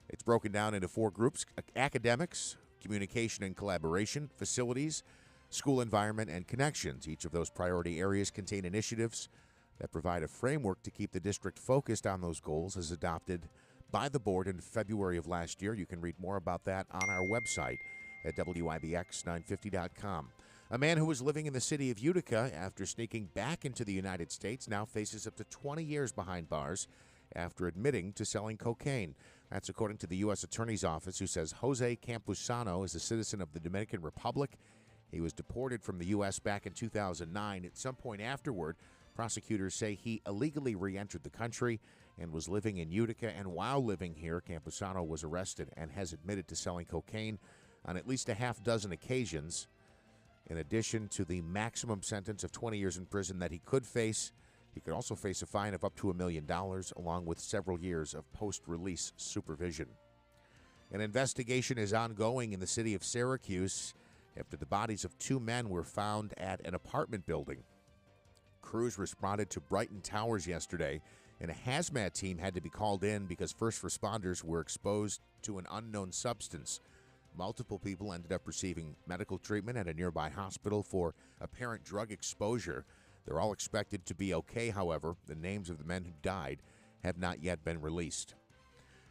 It's broken down into 4 groups: academics, communication and collaboration, facilities, school environment, and connections. Each of those priority areas contain initiatives that provide a framework to keep the district focused on those goals as adopted by the board in February of last year. You can read more about that on our website at WIBX950.com. A man who was living in the city of Utica after sneaking back into the United States now faces up to 20 years behind bars after admitting to selling cocaine. That's according to the U.S. Attorney's Office, who says Jose Campuzano is a citizen of the Dominican Republic. He was deported from the U.S. back in 2009. At some point afterward, prosecutors say he illegally re-entered the country and was living in Utica. And while living here, Campuzano was arrested and has admitted to selling cocaine on at least a half dozen occasions. In addition to the maximum sentence of 20 years in prison that he could face, he could also face a fine of up to $1 million, along with several years of post-release supervision. An investigation is ongoing in the city of Syracuse after the bodies of 2 men were found at an apartment building. Crews responded to Brighton Towers yesterday, and a hazmat team had to be called in because first responders were exposed to an unknown substance. Multiple people ended up receiving medical treatment at a nearby hospital for apparent drug exposure. They're all expected to be okay, however. The names of the men who died have not yet been released.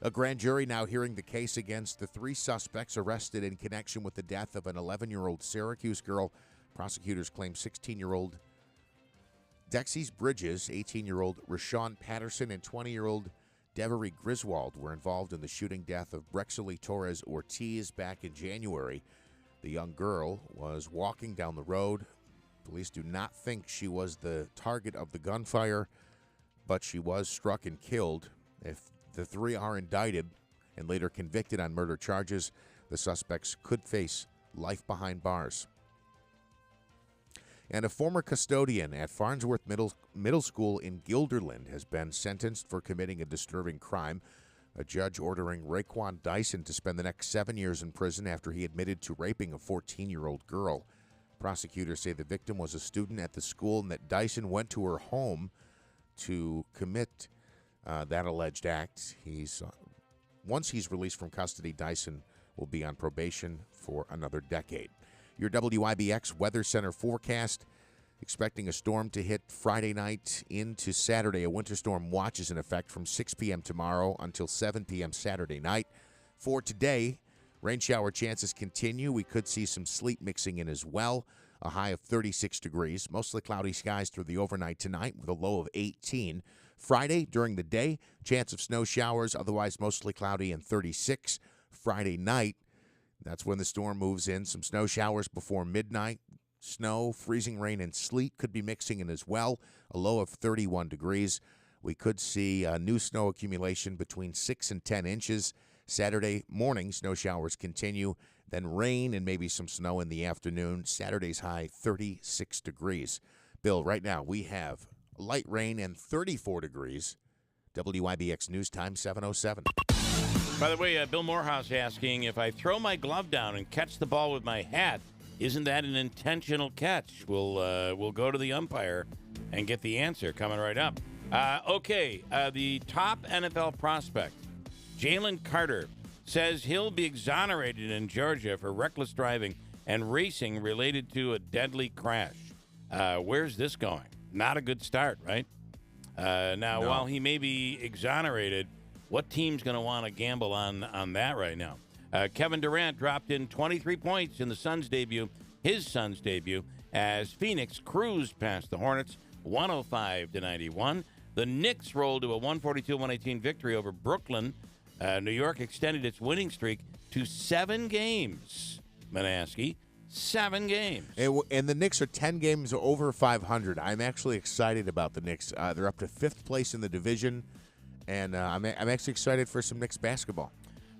A grand jury now hearing the case against the 3 suspects arrested in connection with the death of an 11-year-old Syracuse girl. Prosecutors claim 16-year-old Dexys Bridges, 18-year-old Rashawn Patterson, and 20-year-old Devery Griswold were involved in the shooting death of Brexley Torres Ortiz back in January. The young girl was walking down the road. Police do not think she was the target of the gunfire, but she was struck and killed. If the 3 are indicted and later convicted on murder charges, the suspects could face life behind bars. And a former custodian at Farnsworth Middle School in Guilderland has been sentenced for committing a disturbing crime. A judge ordering Raekwon Dyson to spend the next 7 years in prison after he admitted to raping a 14-year-old girl. Prosecutors say the victim was a student at the school and that Dyson went to her home to commit that alleged act. Once he's released from custody, Dyson will be on probation for another decade. Your WIBX Weather Center forecast, expecting a storm to hit Friday night into Saturday. A winter storm watch is in effect from 6 p.m. tomorrow until 7 p.m. Saturday night. For today, rain shower chances continue. We could see some sleet mixing in as well. A high of 36 degrees. Mostly cloudy skies through the overnight tonight with a low of 18. Friday, during the day, chance of snow showers, otherwise mostly cloudy and 36. Friday night, that's when the storm moves in. Some snow showers before midnight. Snow, freezing rain, and sleet could be mixing in as well. A low of 31 degrees. We could see new snow accumulation between 6 and 10 inches. Saturday morning, snow showers continue. Then rain and maybe some snow in the afternoon. Saturday's high, 36 degrees. Bill, right now we have light rain and 34 degrees. WIBX News Time 7:07. By the way, Bill Morehouse asking, if I throw my glove down and catch the ball with my hat, isn't that an intentional catch? We'll go to the umpire and get the answer coming right up. The top NFL prospect, Jalen Carter, says he'll be exonerated in Georgia for reckless driving and racing related to a deadly crash. Where's this going? Not a good start, right? No. While he may be exonerated, what team's going to want to gamble on that right now? Kevin Durant dropped in 23 points in his son's debut, as Phoenix cruised past the Hornets 105-91. The Knicks rolled to a 142-118 victory over Brooklyn. New York extended its winning streak to 7 games. Manaski. 7 games. And the Knicks are 10 games over 500. I'm actually excited about the Knicks. They're up to 5th place in the division, and I'm actually excited for some Knicks basketball.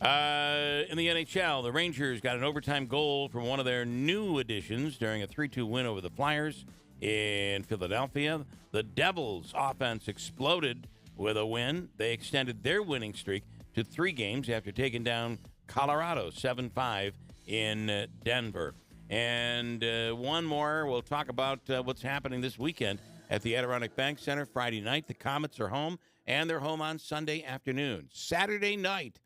In the NHL, the Rangers got an overtime goal from one of their new additions during a 3-2 win over the Flyers in Philadelphia. The Devils' offense exploded with a win. They extended their winning streak to 3 games after taking down Colorado 7-5 in Denver. And one more, we'll talk about what's happening this weekend at the Adirondack Bank Center. Friday night, the Comets are home, and they're home on Sunday afternoon. Saturday night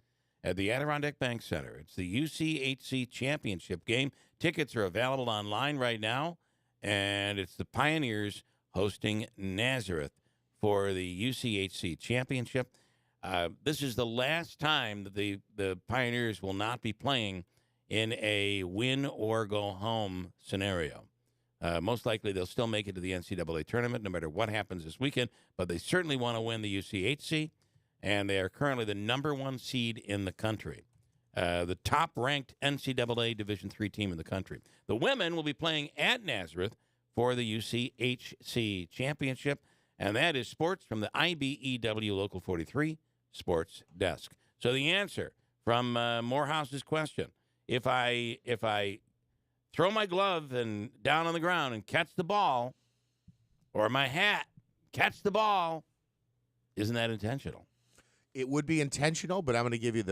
at the Adirondack Bank Center, it's the UCHC Championship game. Tickets are available online right now, and it's the Pioneers hosting Nazareth for the UCHC Championship. This is the last time that the Pioneers will not be playing in a win-or-go-home scenario. Most likely they'll still make it to the NCAA tournament no matter what happens this weekend, but they certainly want to win the UCHC, and they are currently the number 1 seed in the country, the top-ranked NCAA Division III team in the country. The women will be playing at Nazareth for the UCHC Championship, and that is sports from the IBEW Local 43 Sports Desk. So the answer from Morehouse's question, if I throw my glove and down on the ground and catch the ball, or my hat, catch the ball, isn't that intentional? It would be intentional, but I'm going to give you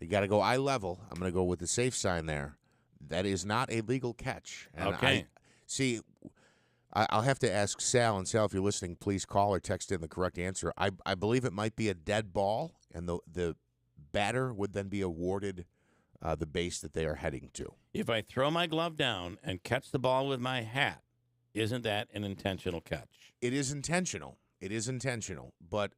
you got to go eye level. I'm going to go with the safe sign there. That is not a legal catch. And okay. I'll have to ask Sal, and Sal, if you're listening, please call or text in the correct answer. I believe it might be a dead ball, and the batter would then be awarded the base that they are heading to. If I throw my glove down and catch the ball with my hat, isn't that an intentional catch? It is intentional. It is intentional. But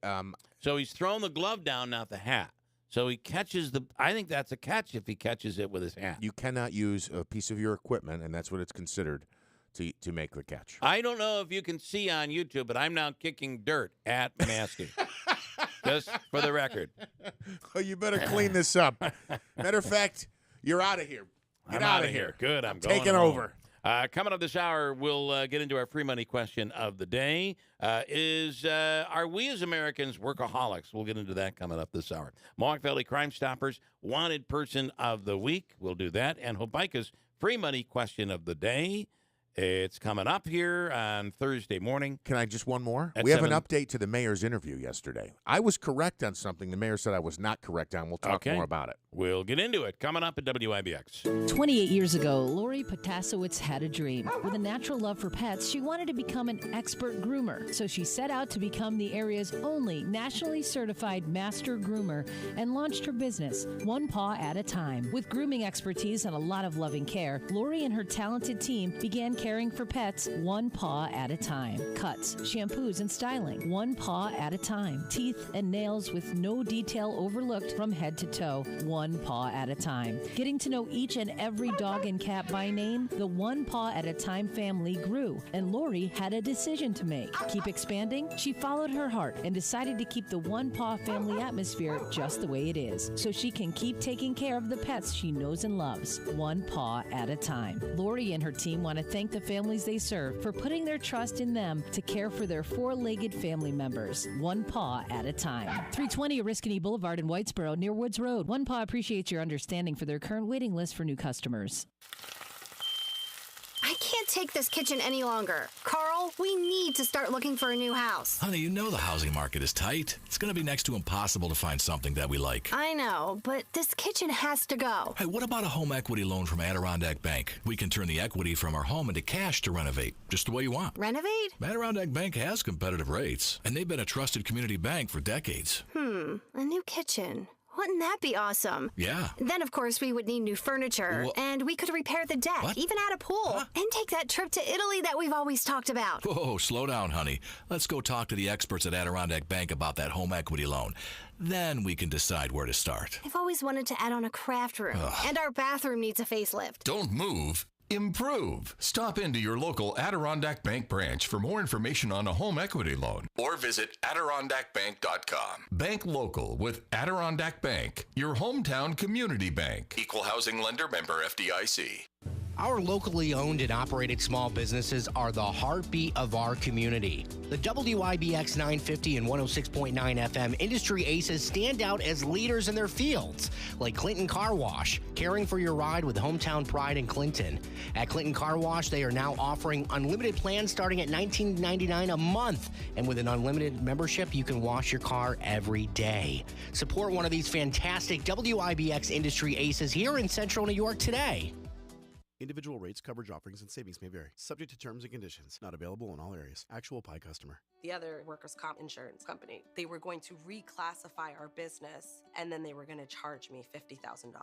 so he's thrown the glove down, not the hat. So he catches I think that's a catch if he catches it with his hat. You cannot use a piece of your equipment, and that's what it's considered, to make the catch. I don't know if you can see on YouTube, but I'm now kicking dirt at Maskey. Just for the record. Oh, you better clean this up. Matter of fact, you're out of here. Get out of here. Good. I'm taking going over. Coming up this hour, we'll get into our free money question of the day. Are we as Americans workaholics? We'll get into that coming up this hour. Mohawk Valley Crime Stoppers Wanted Person of the Week. We'll do that. And Hobica's free money question of the day. It's coming up here on Thursday morning. Can I just one more? We have an update to the mayor's interview yesterday. I was correct on something the mayor said I was not correct on. We'll talk more about it. We'll get into it. Coming up at WIBX. 28 years ago, Lori Potasowicz had a dream. With a natural love for pets, she wanted to become an expert groomer. So she set out to become the area's only nationally certified master groomer and launched her business, one paw at a time. With grooming expertise and a lot of loving care, Lori and her talented team began caring for pets one paw at a time. Cuts, shampoos, and styling, one paw at a time. Teeth and nails with no detail overlooked from head to toe, one paw at a time. Getting to know each and every dog and cat by name, the one paw at a time family grew, and Lori had a decision to make. Keep expanding? She followed her heart and decided to keep the one paw family atmosphere just the way it is, so she can keep taking care of the pets she knows and loves, one paw at a time. Lori and her team want to thank the families they serve for putting their trust in them to care for their four-legged family members, one paw at a time. 320 Oriskany Boulevard in Whitesboro near Woods Road. One Paw appreciates your understanding for their current waiting list for new customers. I can't take this kitchen any longer. Carl, we need to start looking for a new house. Honey, you know the housing market is tight. It's going to be next to impossible to find something that we like. I know, but this kitchen has to go. Hey, what about a home equity loan from Adirondack Bank? We can turn the equity from our home into cash to renovate, just the way you want. Renovate? Adirondack Bank has competitive rates, and they've been a trusted community bank for decades. A new kitchen. Wouldn't that be awesome? Yeah. Then, of course, we would need new furniture, and we could repair the deck, even add a pool, and take that trip to Italy that we've always talked about. Whoa, slow down, honey. Let's go talk to the experts at Adirondack Bank about that home equity loan. Then we can decide where to start. I've always wanted to add on a craft room, and our bathroom needs a facelift. Don't move. Improve. Stop into your local Adirondack Bank branch for more information on a home equity loan or visit AdirondackBank.com. Bank local with Adirondack Bank, your hometown community bank. Equal housing lender, member FDIC. Our locally owned and operated small businesses are the heartbeat of our community. The WIBX 950 and 106.9 FM industry aces stand out as leaders in their fields, like Clinton Car Wash, caring for your ride with hometown pride in Clinton. At Clinton Car Wash, they are now offering unlimited plans starting at $19.99 a month. And with an unlimited membership, you can wash your car every day. Support one of these fantastic WIBX industry aces here in Central New York today. Individual rates, coverage offerings, and savings may vary. Subject to terms and conditions. Not available in all areas. Actual Pi customer. The other workers' comp insurance company, they were going to reclassify our business, and then they were going to charge me $50,000.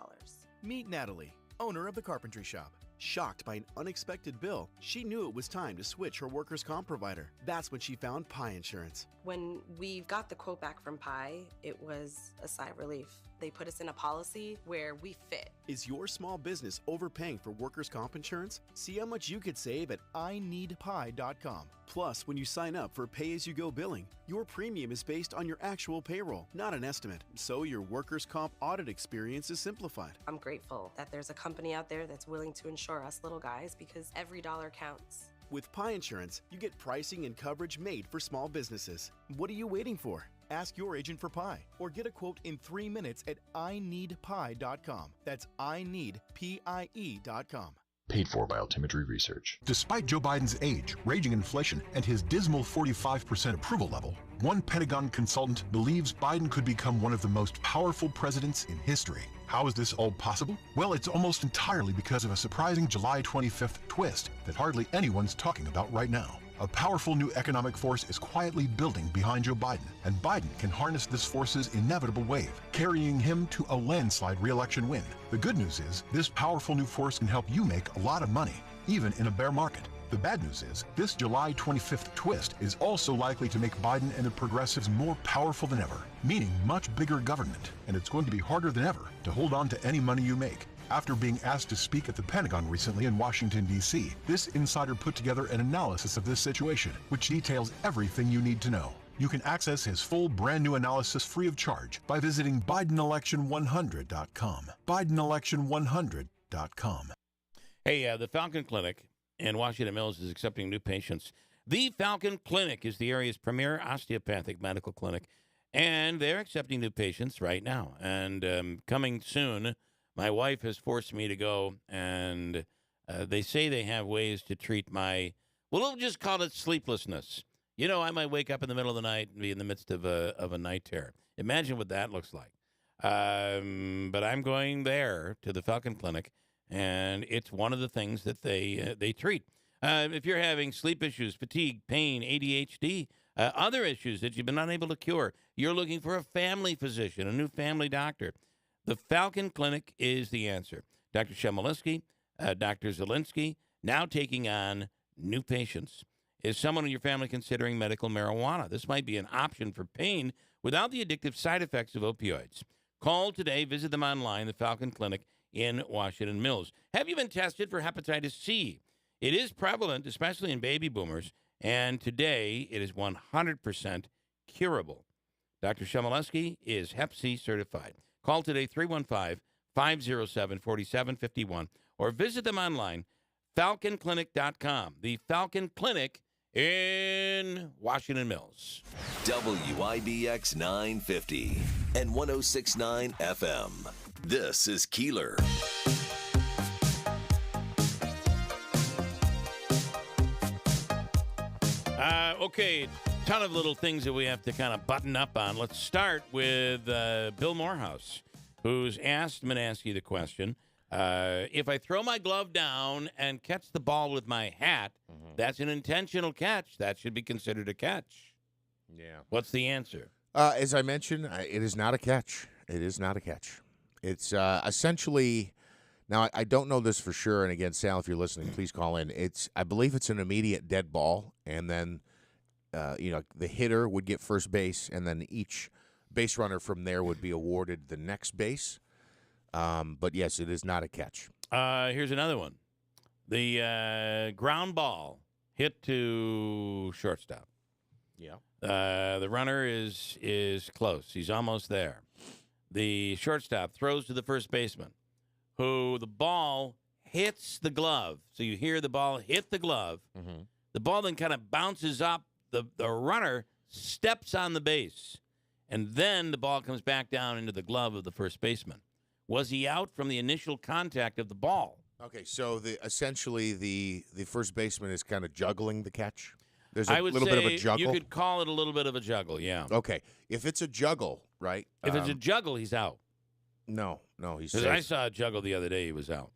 Meet Natalie, owner of the carpentry shop. Shocked by an unexpected bill, she knew it was time to switch her workers' comp provider. That's when she found Pi Insurance. When we got the quote back from Pi, it was a sigh of relief. They put us in a policy where we fit. Is your small business overpaying for workers' comp insurance? See how much you could save at ineedpi.com. Plus, when you sign up for pay-as-you-go billing, your premium is based on your actual payroll, not an estimate. So your workers' comp audit experience is simplified. I'm grateful that there's a company out there that's willing to insure us little guys because every dollar counts. With Pi Insurance, you get pricing and coverage made for small businesses. What are you waiting for? Ask your agent for Pi or get a quote in 3 minutes at ineedpi.com. That's ineedpie.com. Paid for by Altimetry Research. Despite Joe Biden's age, raging inflation, and his dismal 45% approval level, one Pentagon consultant believes Biden could become one of the most powerful presidents in history. How is this all possible? Well, it's almost entirely because of a surprising July 25th twist that hardly anyone's talking about right now. A powerful new economic force is quietly building behind Joe Biden, and Biden can harness this force's inevitable wave, carrying him to a landslide re-election win. The good news is, this powerful new force can help you make a lot of money, even in a bear market. The bad news is, this July 25th twist is also likely to make Biden and the progressives more powerful than ever, meaning much bigger government, and it's going to be harder than ever to hold on to any money you make. After being asked to speak at the Pentagon recently in Washington, D.C., this insider put together an analysis of this situation, which details everything you need to know. You can access his full brand new analysis free of charge by visiting BidenElection100.com. BidenElection100.com. Hey, the Falcon Clinic in Washington Mills is accepting new patients. The Falcon Clinic is the area's premier osteopathic medical clinic, and they're accepting new patients right now. And coming soon, my wife has forced me to go, and they say they have ways to treat my, well, we'll just call it sleeplessness. You know, I might wake up in the middle of the night and be in the midst of a night terror. Imagine what that looks like. But I'm going there to the Falcon Clinic, and it's one of the things that they treat. If you're having sleep issues, fatigue, pain, ADHD, other issues that you've been unable to cure, you're looking for a family physician, a new family doctor. The Falcon Clinic is the answer. Dr. Shemolinsky, Dr. Zielinski, now taking on new patients. Is someone in your family considering medical marijuana? This might be an option for pain without the addictive side effects of opioids. Call today. Visit them online, the Falcon Clinic in Washington Mills. Have you been tested for hepatitis C? It is prevalent, especially in baby boomers, and today it is 100% curable. Dr. Shemolinsky is Hep C certified. Call today, 315-507-4751, or visit them online, falconclinic.com. The Falcon Clinic in Washington Mills. WIBX 950 and 106.9 FM. This is Keeler. Okay, ton of little things that we have to kind of button up on. Let's start with Bill Morehouse, who's asked Manansky the question, if I throw my glove down and catch the ball with my hat, that's an intentional catch. That should be considered a catch. Yeah. What's the answer? As I mentioned, it is not a catch. It is not a catch. It's essentially, now I don't know this for sure, and again, Sal, if you're listening, please call in. I believe it's an immediate dead ball, and then the hitter would get first base, and then each base runner from there would be awarded the next base. But yes, it is not a catch. Here's another one. The ground ball hit to shortstop. Yeah. The runner is close. He's almost there. The shortstop throws to the first baseman, who the ball hits the glove. So you hear the ball hit the glove. Mm-hmm. The ball then kind of bounces up. The runner steps on the base, and then the ball comes back down into the glove of the first baseman. Was he out from the initial contact of the ball? Okay, so essentially the first baseman is kind of juggling the catch. There's I a would little say bit of a juggle. You could call it a little bit of a juggle, yeah. Okay, if it's a juggle, right? If it's a juggle, he's out. No, he's Because safe. I saw a juggle the other day, he was out.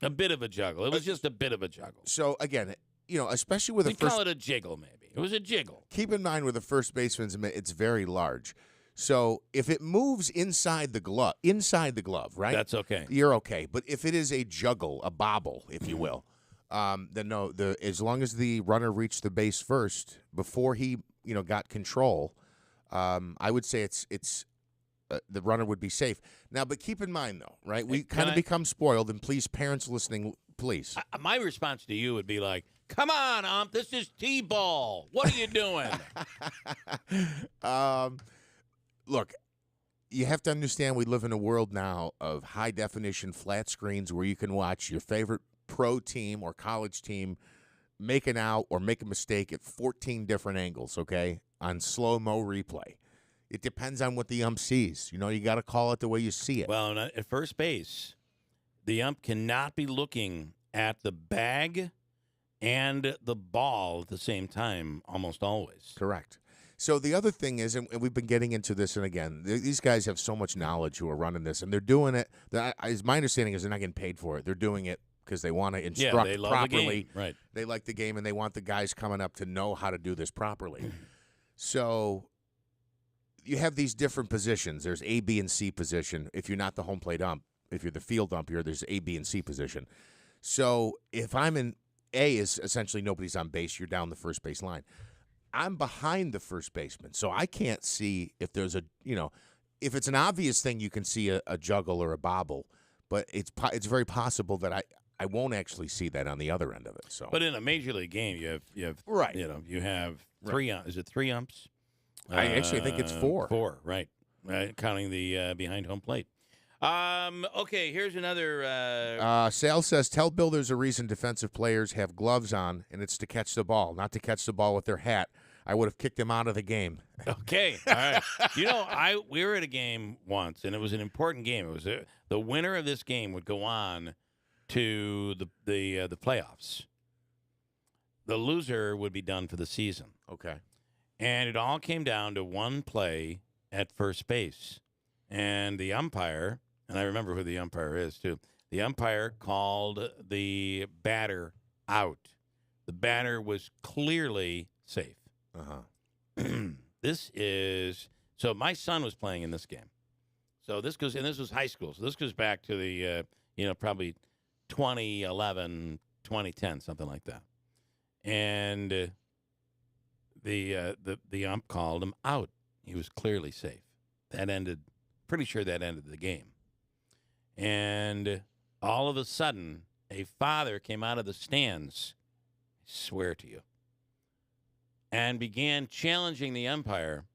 A bit of a juggle. It was just a bit of a juggle. So again, especially with We the first, call it a jiggle, maybe. It was a jiggle. keep in mind with the first baseman's mitt, it's very large. So if it moves inside the glove, right? That's okay. You're okay. But if it is a juggle, a bobble, if you will, then no. As long as the runner reached the base first before he got control, I would say it's the runner would be safe. Now, but keep in mind though, right? We kind of become spoiled, and please, parents listening, please. My response to you would be like, come on, Ump, this is T-ball. What are you doing? Look, you have to understand we live in a world now of high-definition flat screens where you can watch your favorite pro team or college team make an out or make a mistake at 14 different angles, okay, on slow-mo replay. It depends on what the ump sees. You got to call it the way you see it. Well, at first base, the ump cannot be looking at the bag and the ball at the same time almost always. Correct. So the other thing is, and we've been getting into this, and again, these guys have so much knowledge who are running this, and they're doing it. My understanding is they're not getting paid for it. They're doing it because they want to instruct they love properly. the game. Right. They like the game, and they want the guys coming up to know how to do this properly. So you have these different positions. There's A, B, and C position. If you're not the home plate ump, if you're the field ump here, there's A, B, and C position. So if I'm in A, is essentially nobody's on base. You're down the first base line. I'm behind the first baseman, so I can't see if there's if it's an obvious thing, you can see a juggle or a bobble, but it's very possible that I won't actually see that on the other end of it. So, but in a major league game, you have right. You have three. Is it three umps? I actually think it's four. Four, right? Counting the behind home plate. Okay, here's another. Sal says, tell builders a reason defensive players have gloves on, and it's to catch the ball, not to catch the ball with their hat. I would have kicked him out of the game. Okay, all right. We were at a game once, and it was an important game. It was the winner of this game would go on to the playoffs. The loser would be done for the season. Okay. And it all came down to one play at first base. And the umpire, and I remember who the umpire is, too. The umpire called the batter out. The batter was clearly safe. This is – so my son was playing in this game. So this goes – and this was high school. So this goes back to the, probably 2011, 2010, something like that. And the ump called him out. He was clearly safe. That ended – pretty sure that ended the game. And all of a sudden, a father came out of the stands, I swear to you, and began challenging the umpire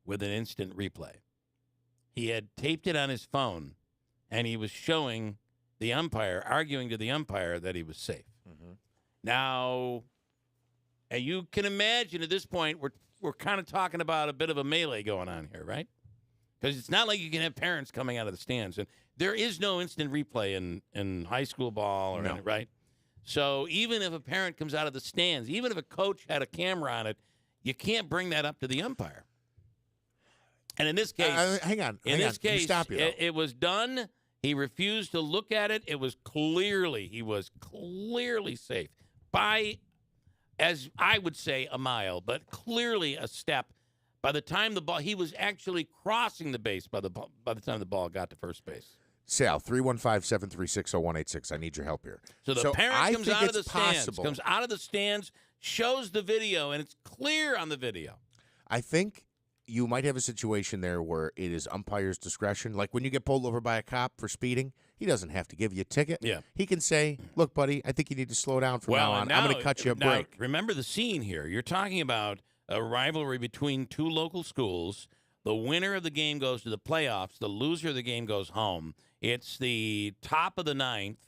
with an instant replay. He had taped it on his phone, and he was showing the umpire, arguing to the umpire that he was safe. Mm-hmm. Now, you can imagine at this point, we're kind of talking about a bit of a melee going on here, right? Because it's not like you can have parents coming out of the stands. And there is no instant replay in high school ball, or anything, right? So even if a parent comes out of the stands, even if a coach had a camera on it, you can't bring that up to the umpire. And in this case, hang on. In this case, stop you, it was done. He refused to look at it. He was clearly safe by, as I would say, a mile, but clearly a step. By the time he was actually crossing the base by the time the ball got to first base. Sal, 315-736-0186. I need your help here. So the parent comes out of the stands, shows the video, and it's clear on the video. I think you might have a situation there where it is umpire's discretion. Like when you get pulled over by a cop for speeding, he doesn't have to give you a ticket. Yeah. He can say, look, buddy, I think you need to slow down from now on. I'm going to cut you a break. Remember the scene here. You're talking about a rivalry between two local schools. The winner of the game goes to the playoffs. The loser of the game goes home. It's the top of the ninth.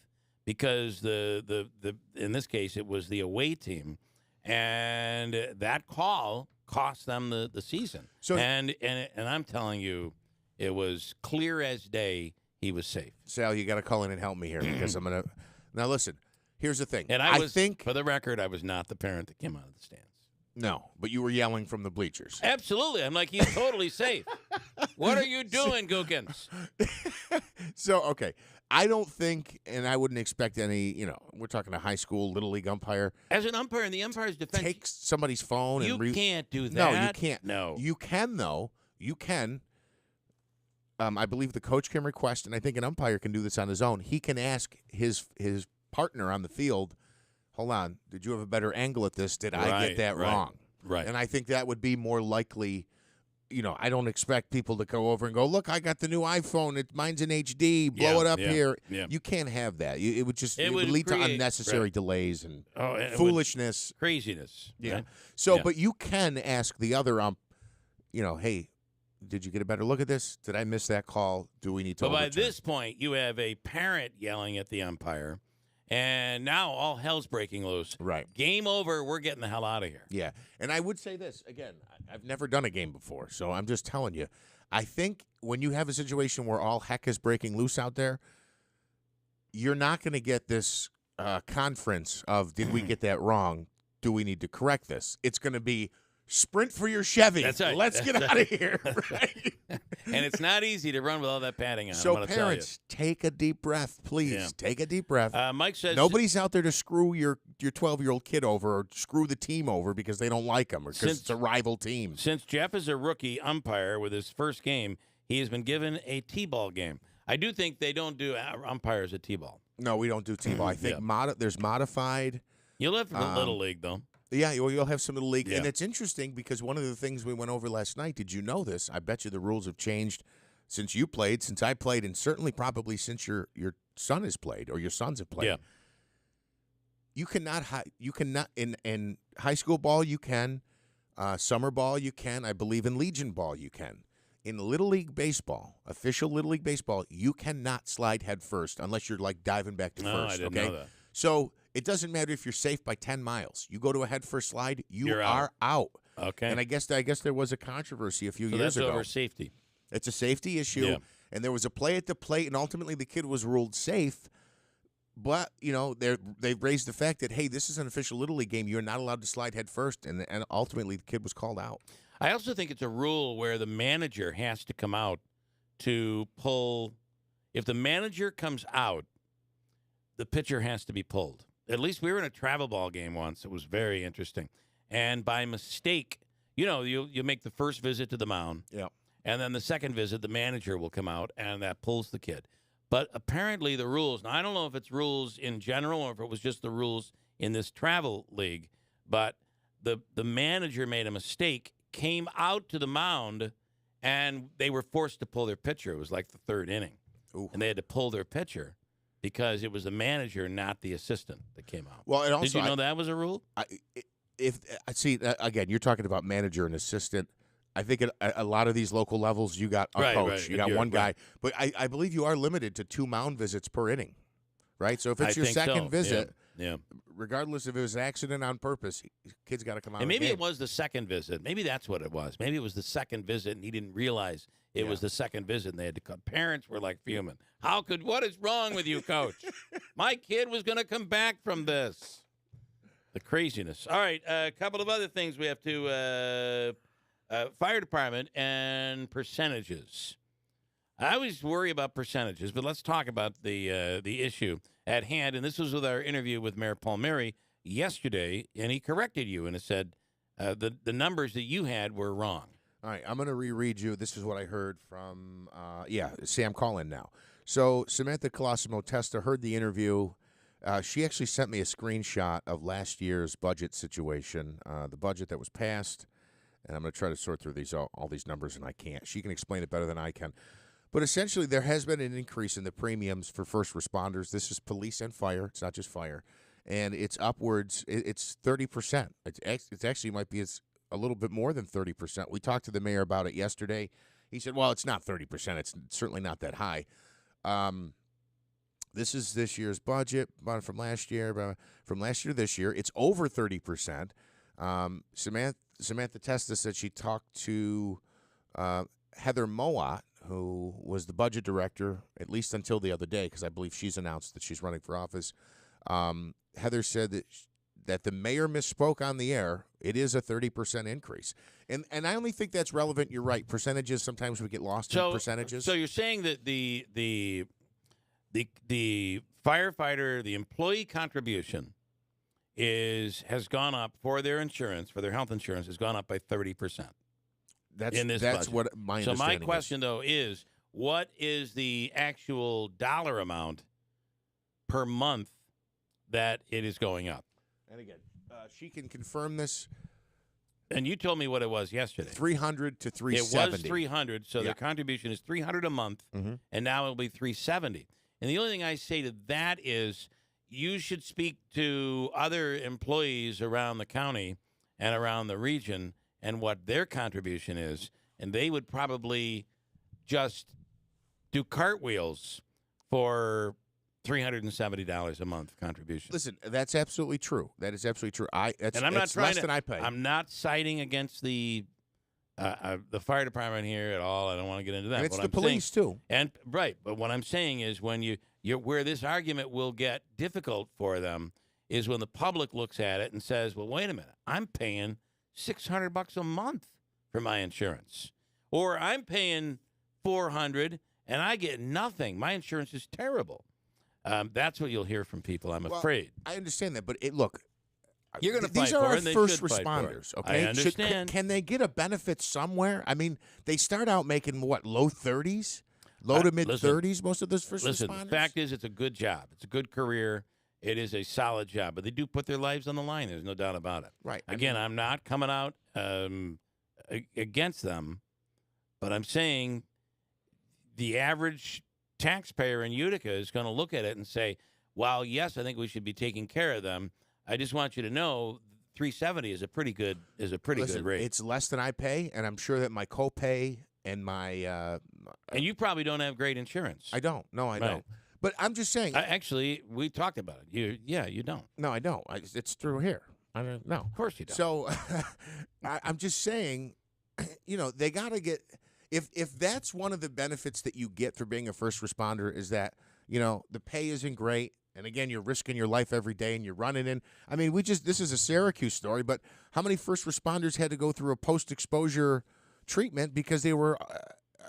because the in this case it was the away team, and that call cost them the season. So and I'm telling you, it was clear as day he was safe. Sal, you got to call in and help me here because I'm gonna. Now listen, here's the thing. And I think, for the record, I was not the parent that came out of the stands. No, but you were yelling from the bleachers. Absolutely. I'm like, he's totally safe. What are you doing, Gookins? So, okay. I don't think, and I wouldn't expect any, we're talking a high school, little league umpire. As an umpire in the umpire's defense. Take somebody's phone you and can't do that. No, you can't. No. You can, though. You can. I believe the coach can request, and I think an umpire can do this on his own. He can ask his partner on the field, hold on, did you have a better angle at this? Did I get that wrong? Right. And I think that would be more likely. I don't expect people to go over and go, look, I got the new iPhone. Mine's in HD. Blow it up here. Yeah. You can't have that. It would just It would would lead to create- unnecessary delays and it foolishness. Craziness. Yeah. Right? So, Yeah. but you can ask the other hey, did you get a better look at this? Did I miss that call? Do we need to But by overturn? this point, you have a parent yelling at the umpire, and now all hell's breaking loose. Right. Game over. We're getting the hell out of here. Yeah. And I would say this, again, I've never done a game before, so I'm just telling you. I think when you have a situation where all heck is breaking loose out there, you're not going to get this conference of, did we get that wrong? Do we need to correct this? It's going to be sprint for your Chevy. That's right. Let's get out of here. Right? And it's not easy to run with all that padding on. So I'm gonna tell you. parents, take a deep breath, please. Yeah. Take a deep breath. Mike says nobody's out there to screw your 12-year-old kid over or screw the team over because they don't like them or because it's a rival team. Since Jeff is a rookie umpire with his first game, he has been given a T-ball game. I do think they don't do umpires at T-ball. No, we don't do T-ball. I think there's modified. You'll have the Little League, though. Yeah, you'll have some Little League. Yeah. And it's interesting because one of the things we went over last night, did you know this? I bet you the rules have changed since you played, since I played, and certainly probably since your son has played or your sons have played. Yeah. You cannot in high school ball you can, summer ball you can, I believe in Legion ball you can. In Little League Baseball, official Little League Baseball, you cannot slide head first unless you're like diving back to first. I didn't okay? know that. So it doesn't matter if you're safe by 10 miles. You go to a head first slide, You're are out. Okay. And I guess there was a controversy a few So years that's ago. over safety. It's a safety issue, Yeah. and there was a play at the plate, and ultimately the kid was ruled safe. But they've raised the fact that, hey, this is an official Little League game. You're not allowed to slide head first, and ultimately the kid was called out. I also think it's a rule where the manager has to come out to pull. If the manager comes out, the pitcher has to be pulled. At least we were in a travel ball game once. It was very interesting. And by mistake, you make the first visit to the mound. Yeah. And then the second visit, the manager will come out, and that pulls the kid. But apparently the rules, now I don't know if it's rules in general or if it was just the rules in this travel league, but the manager made a mistake, came out to the mound, and they were forced to pull their pitcher. It was like the third inning. Ooh. And they had to pull their pitcher because it was the manager, not the assistant, that came out. Well, and also, did you know that was a rule? Again, you're talking about manager and assistant. I think at a lot of these local levels, you got a coach, you got one guy. But I believe you are limited to 2 mound visits per inning, right? So if it's your second visit, yeah. regardless if it was an accident on purpose, kid's got to come out. And maybe it was the second visit. Maybe that's what it was. Maybe it was the second visit, and he didn't realize it was the second visit, and they had to come. Parents were like fuming. What is wrong with you, coach? My kid was going to come back from this. The craziness. All right, a couple of other things we have to fire department and percentages. I always worry about percentages, but let's talk about the issue at hand. And this was with our interview with Mayor Palmieri yesterday, and he corrected you and it said the numbers that you had were wrong. All right, I'm going to reread you. This is what I heard from, Sam Collin now. So Samantha Colosimo Testa heard the interview. She actually sent me a screenshot of last year's budget situation, the budget that was passed. And I'm going to try to sort through all these numbers, and I can't. She can explain it better than I can. But essentially, there has been an increase in the premiums for first responders. This is police and fire. It's not just fire. And it's upwards. It's 30%. It's actually might be a little bit more than 30%. We talked to the mayor about it yesterday. He said, well, it's not 30%. It's certainly not that high. This is this year's budget, but from last year to this year, it's over 30%. Samantha Testa said she talked to Heather Mowat, who was the budget director, at least until the other day, because I believe she's announced that she's running for office. Heather said that the mayor misspoke on the air. It is a 30% increase. And I only think that's relevant. You're right. Percentages, sometimes we get lost in percentages. So you're saying that the firefighter, the employee contribution has gone up for their insurance, for their health insurance, has gone up by 30%. That's budget. what my understanding is. So my question, though, is what is the actual dollar amount per month that it is going up? And again, she can confirm this. And you told me what it was yesterday. 300 to 370. It was 300, so their contribution is 300 a month, and now it'll be 370. And the only thing I say to that is you should speak to other employees around the county and around the region and what their contribution is, and they would probably just do cartwheels for $370 a month contribution. Listen, that's absolutely true. That is absolutely true. And I'm not it's trying less to, than I pay. I'm not citing against the fire department here at all. I don't want to get into that. And it's What the I'm police, saying, too. And right, but what I'm saying is when you're where this argument will get difficult for them is when the public looks at it and says, "Well, wait a minute, I'm paying $600 a month for my insurance, or I'm paying $400 and I get nothing. My insurance is terrible." That's what you'll hear from people, I'm afraid. I understand that, but look, you're going to fight these for are it, our and they first should fight for it. responders. Okay, I understand. Can they get a benefit somewhere? I mean, they start out making what, low 30s, low to mid 30s. Most of those first responders. The fact is, it's a good job. It's a good career. It is a solid job, but they do put their lives on the line. There's no doubt about it. Right. Again, I'm not coming out against them, but I'm saying the average taxpayer in Utica is going to look at it and say, "Well, yes, I think we should be taking care of them. I just want you to know, 370 is a pretty good good rate. It's less than I pay, and I'm sure that my copay and my and you probably don't have great insurance. I don't. No, I don't. But I'm just saying. Actually, we talked about it. You don't. No, I don't. It's through here. I don't know. Of course you don't. So I'm just saying, they got to get. If that's one of the benefits that you get for being a first responder is that, the pay isn't great. And again, you're risking your life every day and you're running in. I mean, this is a Syracuse story, but how many first responders had to go through a post-exposure treatment because they were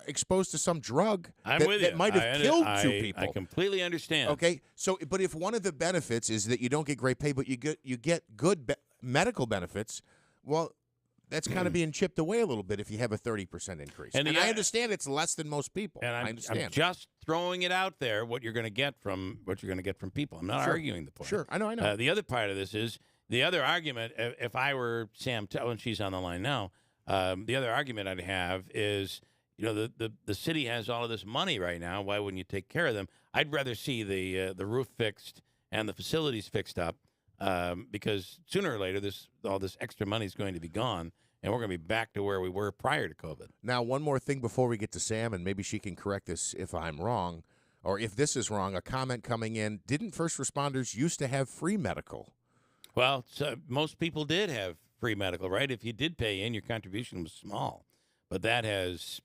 exposed to some drug that might have killed two people? I completely understand. Okay. So, but if one of the benefits is that you don't get great pay, but you get good medical benefits, well, that's kind of being chipped away a little bit if you have a 30% increase. And I understand it's less than most people. And I understand. I'm just throwing it out there what you're going to get from people. I'm not arguing the point. Sure, I know. The other part of this is the other argument. If I were Sam, and she's on the line now, the other argument I'd have is, the city has all of this money right now. Why wouldn't you take care of them? I'd rather see the roof fixed and the facilities fixed up. Because sooner or later, all this extra money is going to be gone, and we're going to be back to where we were prior to COVID. Now, one more thing before we get to Sam, and maybe she can correct this if I'm wrong, or if this is wrong, a comment coming in, didn't first responders used to have free medical? Well, most people did have free medical, right? If you did pay in, your contribution was small. But that has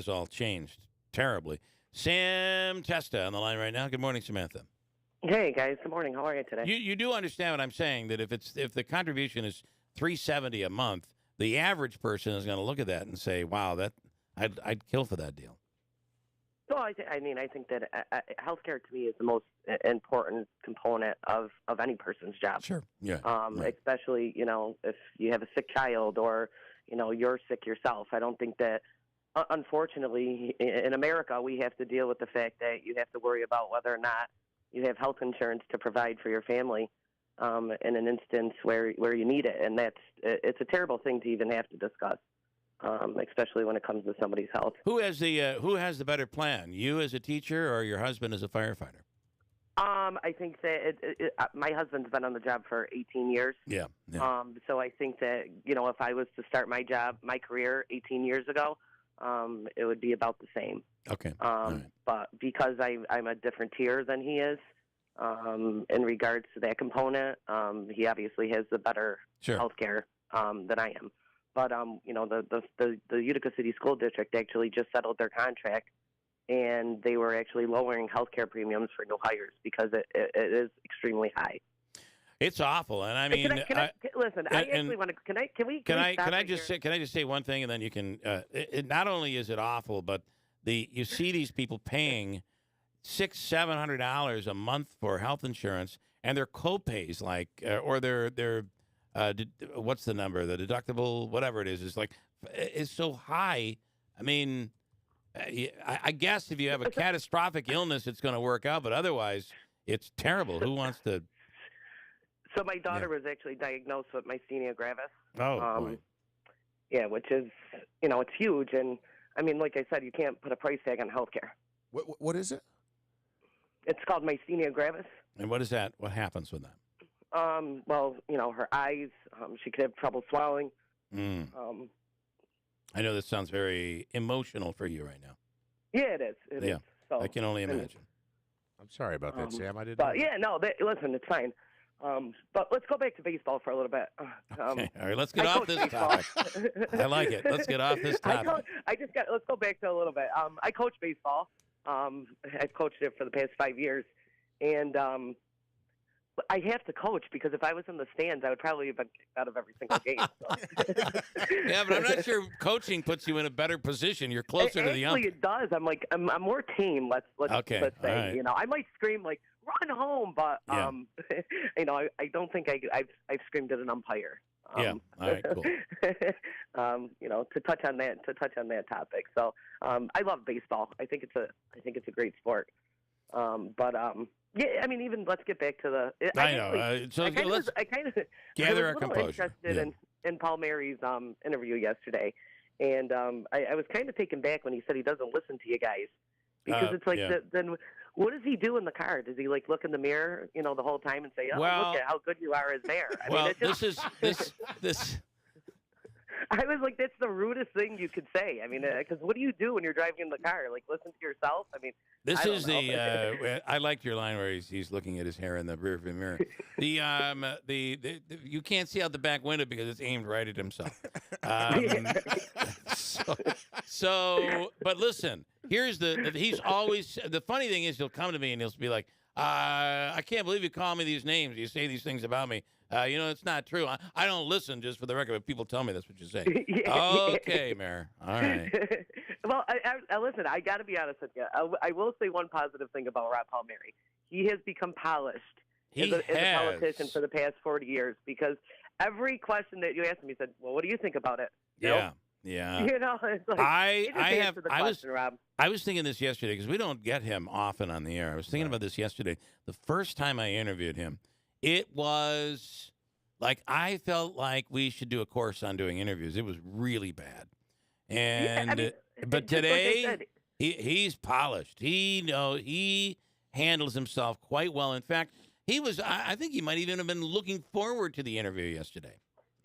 all changed terribly. Sam Testa on the line right now. Good morning, Samantha. Hey guys, good morning. How are you today? You do understand what I'm saying, that if the contribution is $370 a month, the average person is going to look at that and say, "Wow, I'd kill for that deal." Well, I think that healthcare to me is the most important component of any person's job. Sure. Yeah. Right. Especially if you have a sick child or you're sick yourself. I don't think that. Unfortunately, in America, we have to deal with the fact that you have to worry about whether or not you have health insurance to provide for your family in an instance where you need it, and it's a terrible thing to even have to discuss, especially when it comes to somebody's health. Who has the better plan? You as a teacher or your husband as a firefighter? I think that my husband's been on the job for 18 years. Yeah. So I think that if I was to start my career 18 years ago, it would be about the same. Okay. But because I'm a different tier than he is, in regards to that component, he obviously has the better health care than I am. But the Utica City School District actually just settled their contract, and they were actually lowering health care premiums for new hires because it is extremely high. It's awful, and I mean, listen. I actually want to. Can I just say one thing, and then you can. It not only is it awful, but you see these people paying $600-700 a month for health insurance, and their copays or their what's the number? The deductible, whatever it is so high. I mean, I guess if you have a catastrophic illness, it's going to work out, but otherwise, it's terrible. Who wants to? So my daughter was actually diagnosed with myasthenia gravis. Oh, boy. Yeah, which is, it's huge. And, I mean, like I said, you can't put a price tag on healthcare. What is it? It's called myasthenia gravis. And what is that? What happens with that? Well, her eyes, she could have trouble swallowing. I know this sounds very emotional for you right now. Yeah, it is. It is. So, I can only imagine. I'm sorry about that, Sam. I didn't. But yeah, no. Listen, it's fine. But let's go back to baseball for a little bit. Okay. All right, let's get off this topic. I like it. Let's get off this topic. Let's go back to a little bit. I coach baseball. I've coached it for the past 5 years, and I have to coach because if I was in the stands, I would probably have been kicked out of every single game. So. Yeah, but I'm not sure coaching puts you in a better position. You're closer to the ump. Actually, it does. I'm more tame. Let's okay. Let's say. Right. I might scream like run home, but I don't think I've screamed at an umpire. Yeah. All right. Cool. To touch on that topic. So I love baseball. I think it's a great sport. Yeah, I mean, even let's get back to the. I know. So let's gather our composure. Interested in Paul Mary's interview yesterday, and I was kind of taken back when he said he doesn't listen to you guys because it's like then what does he do in the car? Does he look in the mirror, the whole time and say, "Oh, look at how good you are as mayor"? I mean, this. I was like, that's the rudest thing you could say. I mean, because what do you do when you're driving in the car? Listen to yourself? I mean, this is I liked your line where he's looking at his hair in the rearview mirror. The you can't see out the back window because it's aimed right at himself. But listen, here's he's always the funny thing is he'll come to me and he'll be like, I can't believe you call me these names. You say these things about me. It's not true. I don't listen, just for the record, but people tell me that's what you say. Okay, Mayor. All right. Well, I listen, I got to be honest with you. I will say one positive thing about Rob Palmieri. He has become polished as a politician for the past 40 years because every question that you asked him, he said, well, what do you think about it? Yeah. It's like, I was thinking this yesterday because we don't get him often on the air. I was thinking about this yesterday. The first time I interviewed him, it was I felt like we should do a course on doing interviews. It was really bad. And but today he's polished. He handles himself quite well. In fact, I think he might even have been looking forward to the interview yesterday.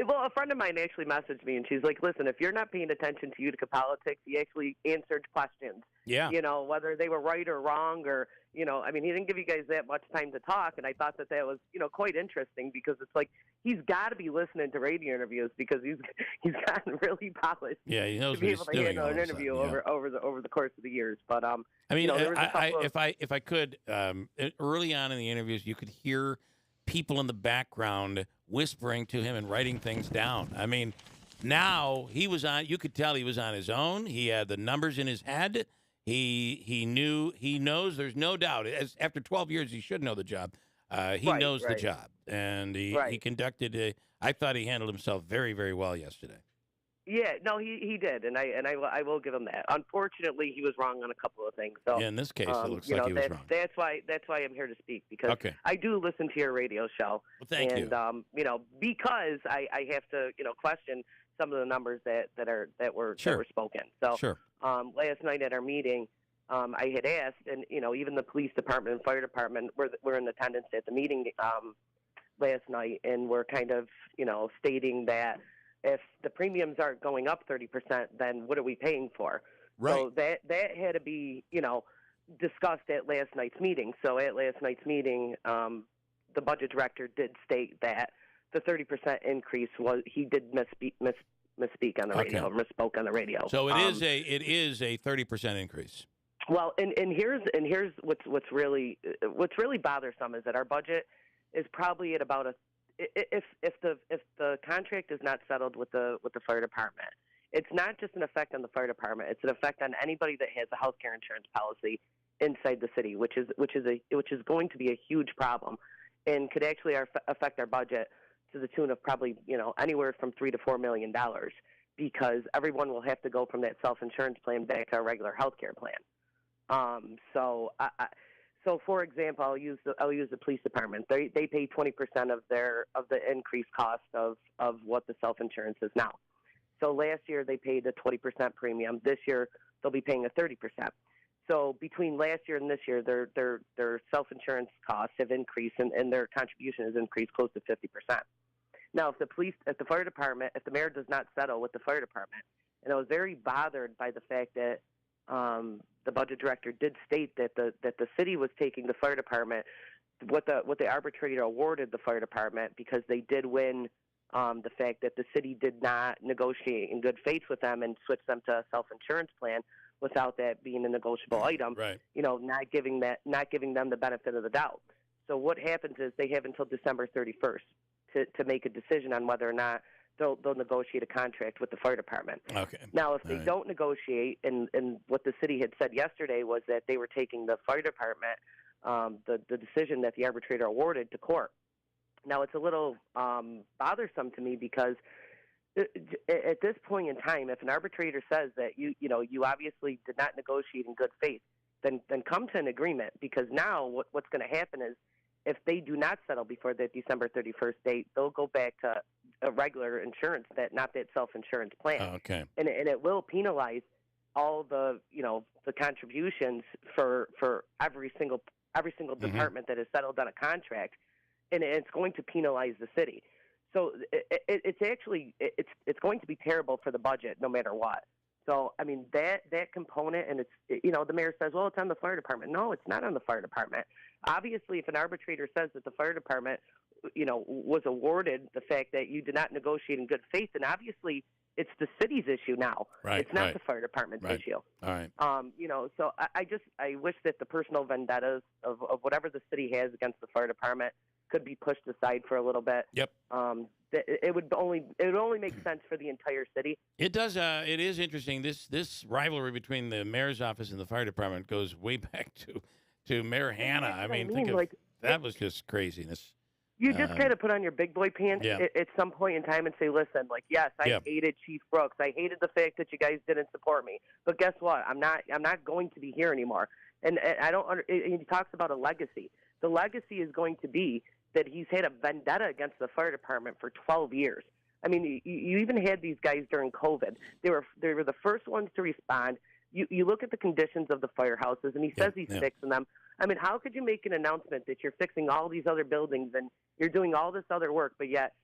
Well, a friend of mine actually messaged me, and she's like, listen, if you're not paying attention to Utica politics, he actually answered questions. Yeah. Whether they were right or wrong or, I mean, he didn't give you guys that much time to talk, and I thought that was, quite interesting because it's like he's got to be listening to radio interviews because he's gotten really polished. Yeah, he knows to be what able he's to doing handle an interview over the course of the years. But I mean, if I could, early on in the interviews, you could hear people in the background whispering to him and writing things down. I mean, now you could tell he was on his own. He had the numbers in his head. He knows, there's no doubt. After 12 years, he should know the job. He knows the job. And he conducted I thought he handled himself very, very well yesterday. Yeah, no, he did, and I will give him that. Unfortunately, he was wrong on a couple of things. So in this case, it looks like he was wrong. That's why I'm here to speak because I do listen to your radio show. Well, thank you. And because I have to question some of the numbers that were spoken. So last night at our meeting, I had asked, and even the police department and fire department were in attendance at the meeting last night, and we're kind of stating that if the premiums aren't going up 30%, then what are we paying for? Right. So that had to be, discussed at last night's meeting. So at last night's meeting, the budget director did state that the 30% increase was, he did misspeak on the radio, misspoke on the radio. So it is a 30% increase. Well, and here's what's really bothersome is that our budget is probably at about if the contract is not settled with the fire department, it's not just an effect on the fire department. It's an effect on anybody that has a health care insurance policy inside the city, which is going to be a huge problem, and could actually affect our budget to the tune of probably anywhere from $3 to $4 million, because everyone will have to go from that self-insurance plan back to a regular health care plan. So for example, I'll use the police department. They pay 20% of the increased cost of what the self-insurance is now. So last year they paid a 20% premium. This year they'll be paying a 30%. So between last year and this year, their self-insurance costs have increased, and their contribution has increased close to 50%. Now, if the fire department, if the mayor does not settle with the fire department, and I was very bothered by the fact that the budget director did state that the city was taking the fire department, what the arbitrator awarded the fire department, because they did win the fact that the city did not negotiate in good faith with them and switch them to a self-insurance plan without that being a negotiable item. Right. Not giving them the benefit of the doubt. So what happens is they have until December 31st to make a decision on whether or not they'll negotiate a contract with the fire department. Okay. Now, if they don't negotiate, and what the city had said yesterday was that they were taking the fire department, the decision that the arbitrator awarded, to court. Now, it's a little bothersome to me because at this point in time, if an arbitrator says that you obviously did not negotiate in good faith, then come to an agreement, because now what's going to happen is, if they do not settle before that December 31st date, they'll go back to a regular insurance, not that self-insurance plan. Okay. And it will penalize all the contributions for every single department that is settled on a contract, and it's going to penalize the city. So it's going to be terrible for the budget no matter what. So, I mean, that component, and the mayor says, well, it's on the fire department. No, it's not on the fire department. Obviously, if an arbitrator says that the fire department, was awarded the fact that you did not negotiate in good faith, then obviously it's the city's issue now. Right. It's not the fire department's issue. All right. So I wish that the personal vendettas of whatever the city has against the fire department could be pushed aside for a little bit. Yep. It would only make sense for the entire city. It does. It is interesting. This rivalry between the mayor's office and the fire department goes way back to Mayor Hanna. I mean, that was just craziness. You just kind of put on your big boy pants at some point in time and say, listen, yes, I hated Chief Brooks. I hated the fact that you guys didn't support me. But guess what? I'm not going to be here anymore. And I don't. He talks about a legacy. The legacy is going to be that he's had a vendetta against the fire department for 12 years. I mean, you even had these guys during COVID. They were the first ones to respond. You look at the conditions of the firehouses, and he says he's fixing them. I mean, how could you make an announcement that you're fixing all these other buildings and you're doing all this other work, but yet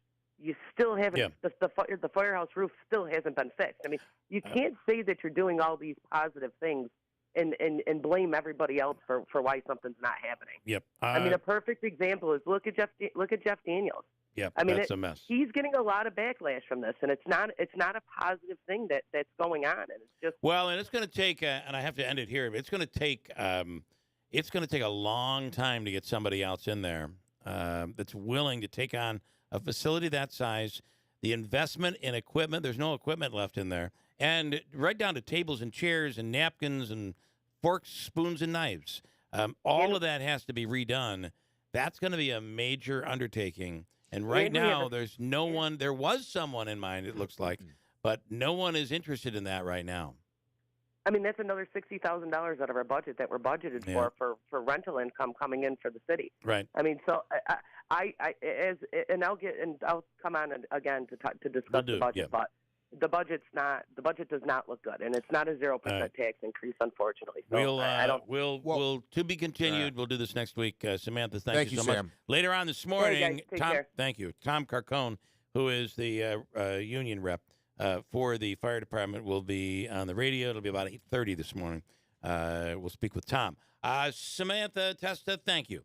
you still haven't, the firehouse roof still hasn't been fixed? I mean, you can't say that you're doing all these positive things and blame everybody else for why something's not happening. Yep. I mean, a perfect example is look at Jeff Daniels. Yep. I mean, that's a mess. He's getting a lot of backlash from this, and it's not a positive thing that's going on, and it's just and it's going to take, and I have to end it here. It's going to take a long time to get somebody else in there that's willing to take on a facility that size. The investment in equipment, there's no equipment left in there, and right down to tables and chairs and napkins and forks, spoons, and knives. All of that has to be redone. That's going to be a major undertaking. And right now, there's no one. There was someone in mind, it looks like, but no one is interested in that right now. I mean, that's another $60,000 out of our budget that we're budgeted for rental income coming in for the city. Right. I mean, so I'll come on again to discuss the budget, but the budget does not look good, and it's not a 0% tax increase, unfortunately. So we'll to be continued. We'll do this next week. Samantha, thank you so Sam. much. Later on this morning, Hey guys, take care. Thank you, Tom Carcone, who is the union rep for the fire department, will be on the radio. It'll be about 8:30 this morning. We'll speak with Tom. Samantha Testa, thank you.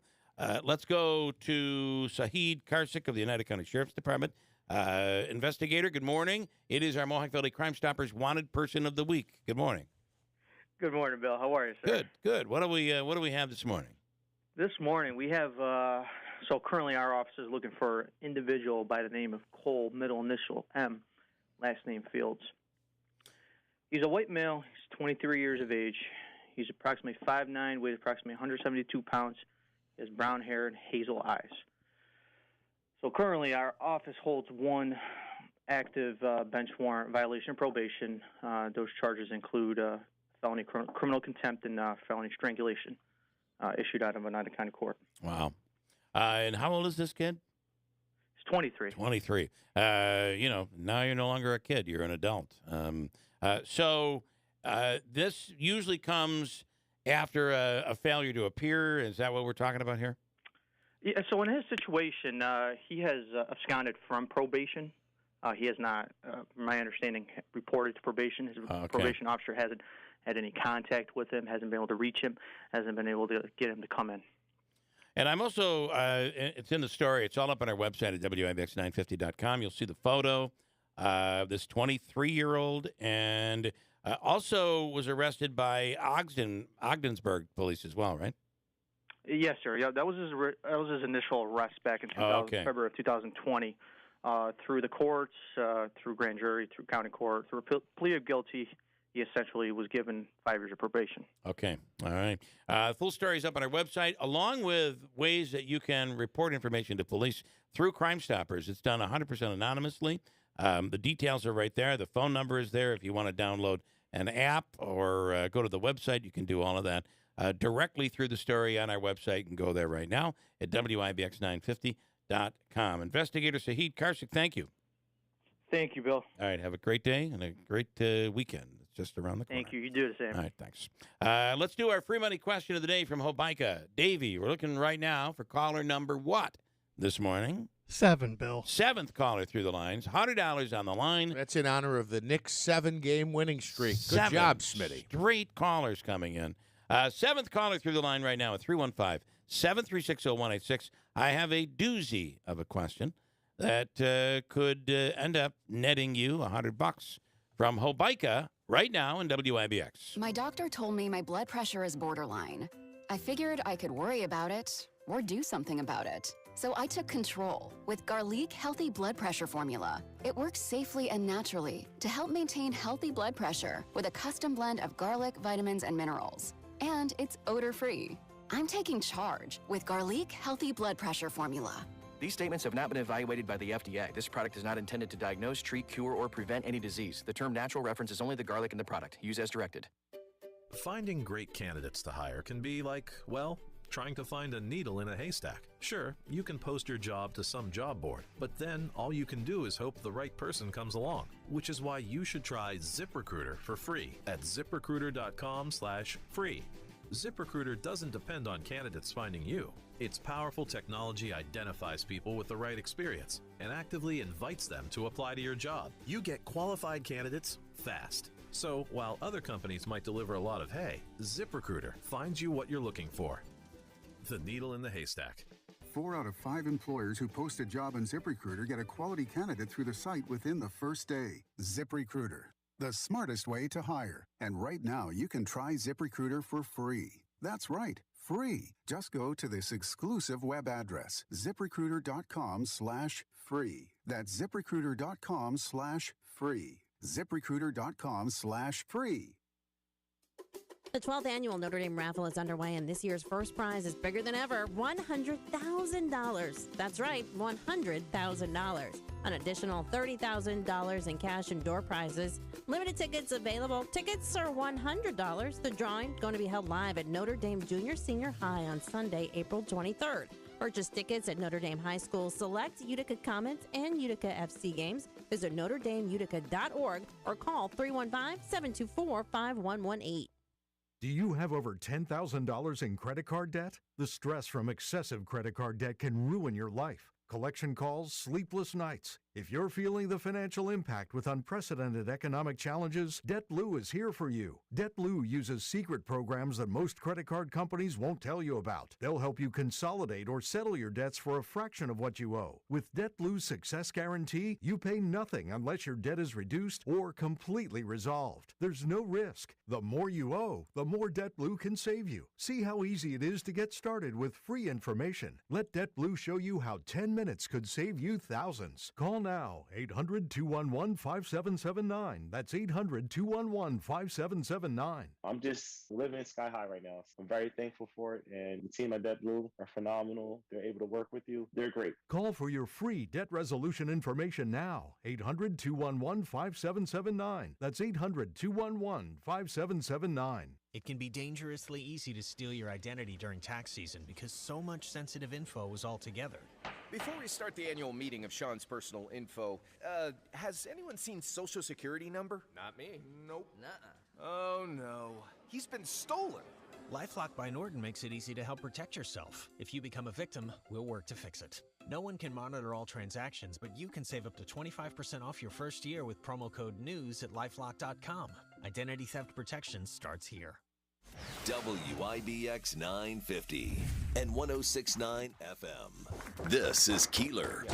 Let's go to Sahid Karsik of the United County Sheriff's Department. Investigator, good morning. It is our Mohawk Valley Crime Stoppers Wanted Person of the Week. Good morning. Good morning, Bill. How are you, sir? Good. What do we have this morning? This morning we have so currently our office is looking for an individual by the name of Cole, middle initial M, last name Fields. He's a white male. He's 23 years of age. He's approximately 5'9", weighs approximately 172 pounds. He has brown hair and hazel eyes. So currently our office holds one active bench warrant violation of probation. Those charges include felony criminal contempt and felony strangulation issued out of Oneida County Court. Wow. And how old is this kid? He's 23. 23. Now you're no longer a kid. You're an adult. So this usually comes after a failure to appear. Is that what we're talking about here? Yeah, so in his situation, he has absconded from probation. He has not, from my understanding, reported to probation. His probation officer hasn't had any contact with him, hasn't been able to reach him, hasn't been able to get him to come in. And I'm also, it's in the story, it's all up on our website at WIBX950.com. You'll see the photo of this 23-year-old, and also was arrested by Ogdensburg police as well, right? Yes, sir. Yeah, that was his initial arrest back in February of 2020. Through the courts, through grand jury, through county court, through a plea of guilty, he essentially was given 5 years of probation. Okay. All right. Full story is up on our website, along with ways that you can report information to police through Crime Stoppers. It's done 100% anonymously. The details are right there. The phone number is there. If you want to download an app or go to the website, you can do all of that directly through the story on our website. You can go there right now at WIBX950.com. Investigator Sahid Karsik, thank you. Thank you, Bill. All right, have a great day and a great weekend. It's just around the corner. Thank you. You do the same. All right, thanks. Let's do our free money question of the day from Hobica. Davey, we're looking right now for caller number what this morning? 7, Bill. 7th caller through the lines. $100 on the line. That's in honor of the Knicks' 7-game winning streak. Good job, Smitty. Straight callers coming in. 7th caller through the line right now at 315-736-0186. I have a doozy of a question that could end up netting you $100 from Hobica right now in WIBX. My doctor told me my blood pressure is borderline. I figured I could worry about it or do something about it. So I took control with Garlic Healthy Blood Pressure Formula. It works safely and naturally to help maintain healthy blood pressure with a custom blend of garlic, vitamins, and minerals. And it's odor-free. I'm taking charge with Garlic Healthy Blood Pressure Formula. These statements have not been evaluated by the FDA. This product is not intended to diagnose, treat, cure, or prevent any disease. The term natural references only the garlic in the product. Use as directed. Finding great candidates to hire can be like, well, trying to find a needle in a haystack. Sure, you can post your job to some job board, but then all you can do is hope the right person comes along, which is why you should try ZipRecruiter for free at ZipRecruiter.com/free. ZipRecruiter doesn't depend on candidates finding you. Its powerful technology identifies people with the right experience and actively invites them to apply to your job. You get qualified candidates fast. So while other companies might deliver a lot of hay, ZipRecruiter finds you what you're looking for. The needle in the haystack. 4 out of 5 employers who post a job on ZipRecruiter get a quality candidate through the site within the first day. ZipRecruiter, the smartest way to hire. And right now, you can try ZipRecruiter for free. That's right, free. Just go to this exclusive web address, ZipRecruiter.com/free. That's ZipRecruiter.com/free. ZipRecruiter.com/free. The 12th annual Notre Dame raffle is underway, and this year's first prize is bigger than ever, $100,000. That's right, $100,000. An additional $30,000 in cash and door prizes. Limited tickets available. Tickets are $100. The drawing going to be held live at Notre Dame Junior Senior High on Sunday, April 23rd. Purchase tickets at Notre Dame High School select Utica Comets and Utica FC games. Visit NotreDameUtica.org or call 315-724-5118. Do you have over $10,000 in credit card debt? The stress from excessive credit card debt can ruin your life. Collection calls, sleepless nights, If you're feeling the financial impact with unprecedented economic challenges, DebtBlue is here for you. DebtBlue uses secret programs that most credit card companies won't tell you about. They'll help you consolidate or settle your debts for a fraction of what you owe. With DebtBlue's Success Guarantee, you pay nothing unless your debt is reduced or completely resolved. There's no risk. The more you owe, the more DebtBlue can save you. See how easy it is to get started with free information. Let DebtBlue show you how 10 minutes could save you thousands. Call now, 800-211-5779. That's 800-211-5779. I'm just living sky high right now. I'm very thankful for it, and the team at DebtBlue are phenomenal. They're able to work with you. They're great. Call for your free debt resolution information now, 800-211-5779. That's 800-211-5779. It can be dangerously easy to steal your identity during tax season because so much sensitive info is all together. Before we start the annual meeting of Sean's personal info, has anyone seen Social Security number? Not me. Nope. Nuh-uh. Oh, no. He's been stolen. LifeLock by Norton makes it easy to help protect yourself. If you become a victim, we'll work to fix it. No one can monitor all transactions, but you can save up to 25% off your first year with promo code NEWS at LifeLock.com. Identity theft protection starts here. WIBX 950 and 106.9 FM. This is Keeler.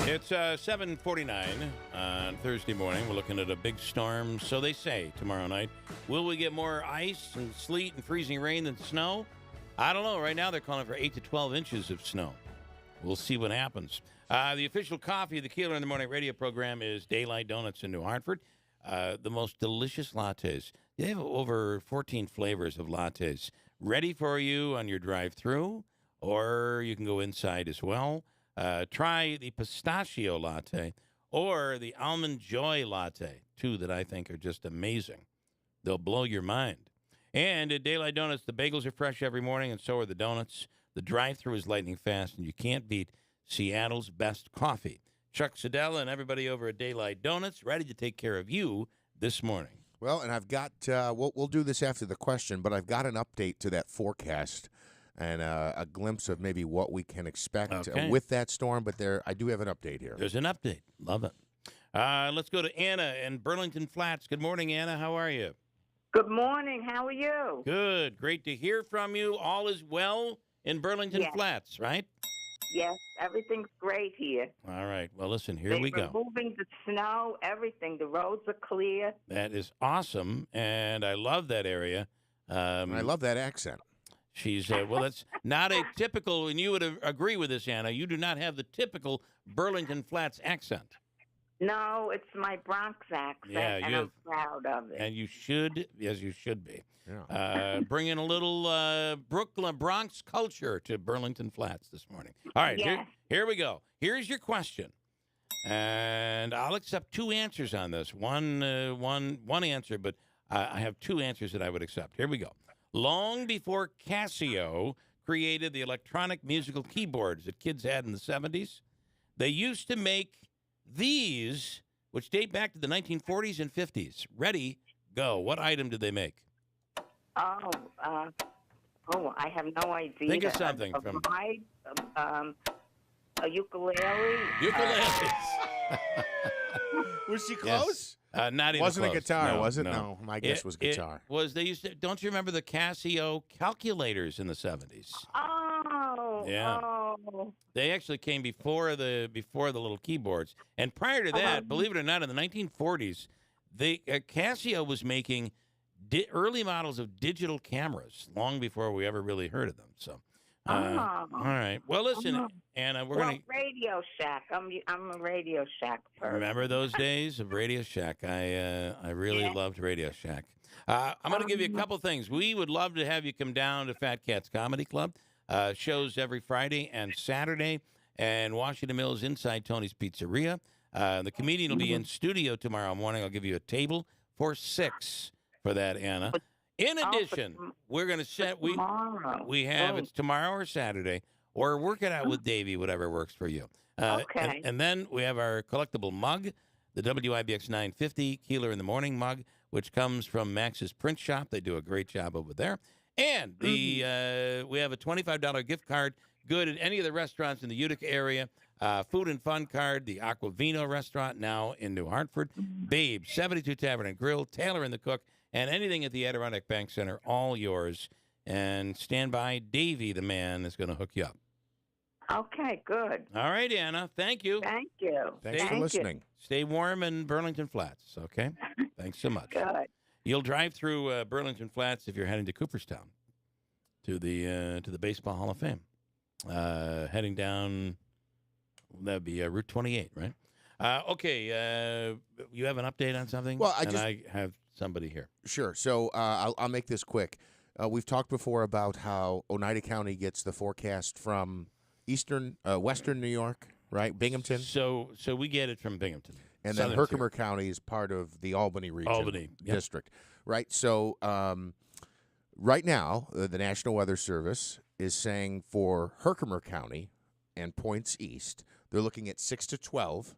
It's 7:49 on Thursday morning. We're looking at a big storm, so they say, tomorrow night. Will we get more ice and sleet and freezing rain than snow? I don't know. Right now they're calling for 8 to 12 inches of snow. We'll see what happens. The official coffee of the Keeler in the Morning radio program is Daylight Donuts in New Hartford. The most delicious lattes. They have over 14 flavors of lattes ready for you on your drive-thru, or you can go inside as well. Try the pistachio latte or the almond joy latte, two that I think are just amazing. They'll blow your mind. And at Daylight Donuts, the bagels are fresh every morning, and so are the donuts. The drive-thru is lightning fast, and you can't beat Seattle's best coffee. Chuck Sedella and everybody over at Daylight Donuts ready to take care of you this morning. Well, and I've got, we'll do this after the question, but I've got an update to that forecast and a glimpse of maybe what we can expect with that storm. But I do have an update here. There's an update. Love it. Let's go to Anna in Burlington Flats. Good morning, Anna. How are you? Good morning. How are you? Good. Great to hear from you. All is well in Burlington Flats, right? Yes, everything's great here. All right. Well, listen, here we go. Removing the snow, everything. The roads are clear. That is awesome, and I love that area. I love that accent. She's, well, that's not a typical, and you would agree with this, Anna, you do not have the typical Burlington Flats accent. No, it's my Bronx accent, and I'm proud of it. And you should, as you should be. Yeah. Bring in a little Bronx culture to Burlington Flats this morning. All right, here we go. Here's your question. And I'll accept two answers on this. One answer, but I have two answers that I would accept. Here we go. Long before Casio created the electronic musical keyboards that kids had in the 70s, they used to make these, which date back to the 1940s and 50s. Ready, go. What item did they make? I have no idea. Think of something from a ukulele. Ukuleles. Was she close? Not even Wasn't close. a guitar, no, was it? No, my guess was guitar. It was. They used to. Don't you remember the Casio calculators in the 70s? Oh, yeah. Oh. They actually came before the little keyboards, and prior to that, believe it or not, in the 1940s, Casio was making early models of digital cameras long before we ever really heard of them. So. All right. Well, listen, Anna, we're going to... Radio Shack. I'm a Radio Shack person. Remember those days of Radio Shack? I really loved Radio Shack. I'm going to give you a couple things. We would love to have you come down to Fat Cats Comedy Club. Shows every Friday and Saturday, and Washington Mills inside Tony's Pizzeria. The comedian will be in studio tomorrow morning. I'll give you a table for 6 for that, Anna. In addition, we're going to set, we have, it's tomorrow or Saturday, or work it out with Davey, whatever works for you. Okay. And then we have our collectible mug, the WIBX 950 Keeler in the Morning mug, which comes from Max's Print Shop. They do a great job over there. And we have a $25 gift card good at any of the restaurants in the Utica area. Food and Fun Card, the Aquavino restaurant now in New Hartford. Babe, 72 Tavern and Grill, Taylor and the Cook, and anything at the Adirondack Bank Center, all yours. And stand by. Davey, the man, is going to hook you up. Okay, good. All right, Anna. Thank you. Thank you. Thanks for listening. Stay warm in Burlington Flats, okay? Thanks so much. Good. You'll drive through Burlington Flats if you're heading to Cooperstown to the Baseball Hall of Fame. Heading down, that'd be Route 28, right? Okay, you have an update on something? Well, I have somebody here. Sure. So I'll make this quick. We've talked before about how Oneida County gets the forecast from western New York, right? Binghamton. So we get it from Binghamton. And then Herkimer County is part of the Albany region district, right? So right now, the National Weather Service is saying for Herkimer County and points east, they're looking at 6 to 12,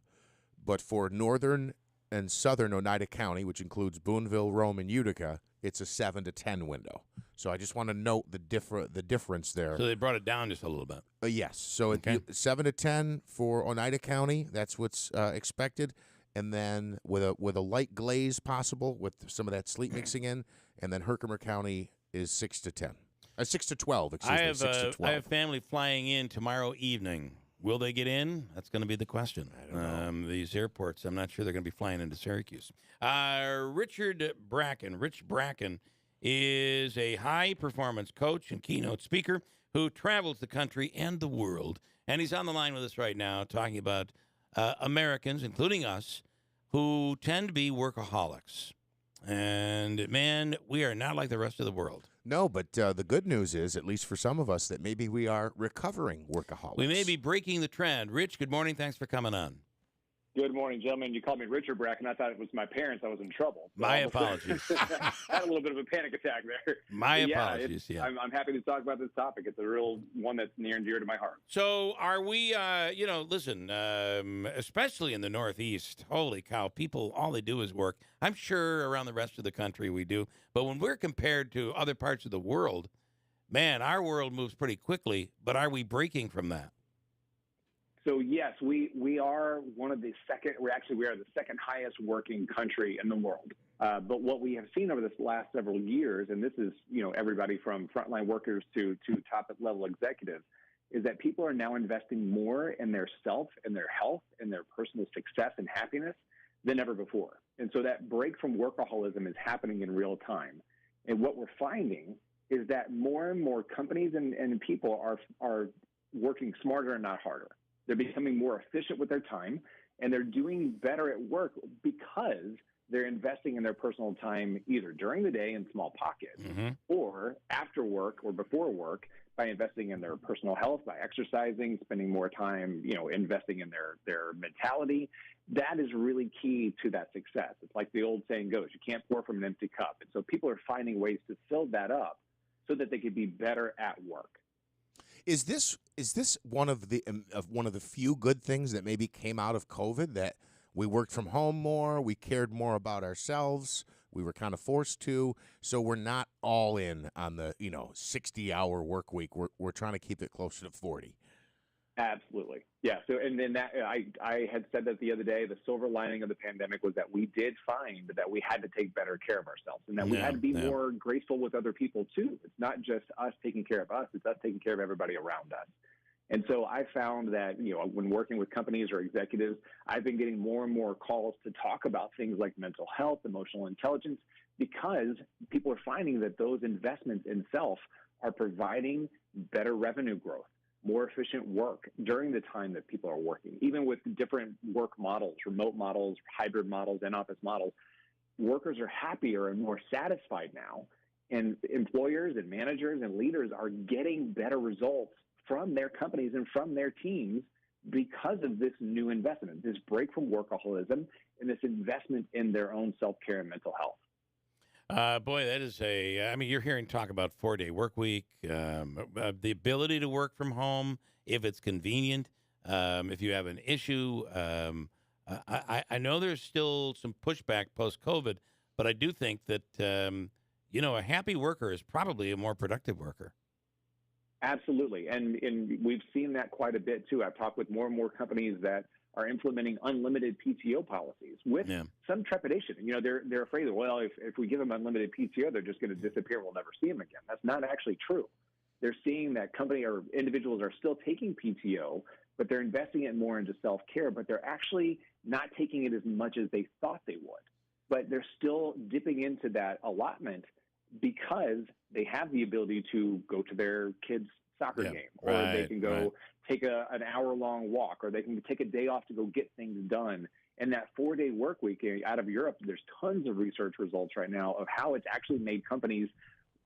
but for northern and southern Oneida County, which includes Boonville, Rome, and Utica, it's a 7 to 10 window. So I just want to note the difference there. So they brought it down just a little bit. Yes. So 7 to 10 for Oneida County. That's what's expected. And then with a light glaze possible with some of that sleet mixing in. And then Herkimer County is 6 to 10. 6 to 12, excuse me, 6 to 12. I have family flying in tomorrow evening. Will they get in? That's going to be the question. I don't know. These airports, I'm not sure they're going to be flying into Syracuse. Rich Bracken is a high-performance coach and keynote speaker who travels the country and the world. And he's on the line with us right now talking about Americans, including us, who tend to be workaholics. And, man, we are not like the rest of the world. No, but the good news is, at least for some of us, that maybe we are recovering workaholics. We may be breaking the trend. Rich, good morning. Thanks for coming on. Good morning, gentlemen. You called me Richard Bracken. I thought it was my parents. I was in trouble. So my apologies. I had a little bit of a panic attack there. My apologies. Yeah. I'm happy to talk about this topic. It's a real one that's near and dear to my heart. So are we, listen, especially in the Northeast, holy cow, people, all they do is work. I'm sure around the rest of the country we do. But when we're compared to other parts of the world, man, our world moves pretty quickly. But are we breaking from that? So yes, we are one of the second. We are the second highest working country in the world. But what we have seen over this last several years, and this is everybody from frontline workers to top level executives, is that people are now investing more in their self and their health and their personal success and happiness than ever before. And so that break from workaholism is happening in real time. And what we're finding is that more and more companies and people are working smarter and not harder. They're becoming more efficient with their time, and they're doing better at work because they're investing in their personal time either during the day in small pockets or after work or before work by investing in their personal health, by exercising, spending more time, investing in their mentality. That is really key to that success. It's like the old saying goes, you can't pour from an empty cup. And so people are finding ways to fill that up so that they could be better at work. Is this one of the few good things that maybe came out of COVID, that we worked from home more, we cared more about ourselves, we were kind of forced to, so we're not all in on the 60-hour work week. We're trying to keep it closer to 40. Absolutely. Yeah. So, and then that I had said that the other day, the silver lining of the pandemic was that we did find that we had to take better care of ourselves and that we had to be more graceful with other people too. It's not just us taking care of us, it's us taking care of everybody around us. And so I found that, when working with companies or executives, I've been getting more and more calls to talk about things like mental health, emotional intelligence, because people are finding that those investments in self are providing better revenue growth, more efficient work during the time that people are working. Even with different work models, remote models, hybrid models, in-office models, workers are happier and more satisfied now. And employers and managers and leaders are getting better results from their companies and from their teams because of this new investment, this break from workaholism and this investment in their own self-care and mental health. Boy, that is you're hearing talk about 4-day work week, the ability to work from home if it's convenient, if you have an issue. I know there's still some pushback post-COVID, but I do think that, a happy worker is probably a more productive worker. Absolutely. And we've seen that quite a bit, too. I've talked with more and more companies that are implementing unlimited PTO policies with some trepidation. You know, they're afraid that, well, if we give them unlimited PTO, they're just going to disappear. We'll never see them again. That's not actually true. They're seeing that company or individuals are still taking PTO, but they're investing it more into self-care, but they're actually not taking it as much as they thought they would. But they're still dipping into that allotment because they have the ability to go to their kids' soccer game, or they can go take an hour-long walk, or they can take a day off to go get things done. And that 4-day work week out of Europe, there's tons of research results right now of how it's actually made companies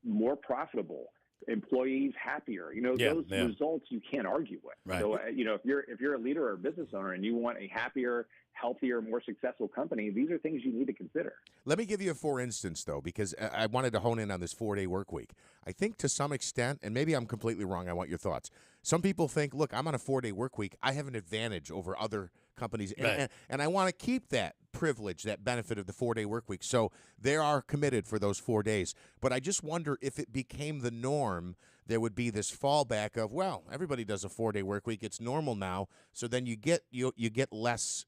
more profitable, employees happier. You know, those results you can't argue with. Right. So, you know, if you're a leader or a business owner and you want a happier, healthier, more successful company, these are things you need to consider. Let me give you a for instance, though, because I wanted to hone in on this 4-day work week. I think to some extent, and maybe I'm completely wrong, I want your thoughts. Some people think, look, I'm on a 4-day work week. I have an advantage over other companies, and I want to keep that privilege, that benefit of the 4-day work week. So they are committed for those 4 days. But I just wonder if it became the norm, there would be this fallback of, well, everybody does a 4-day work week. It's normal now. So then you get less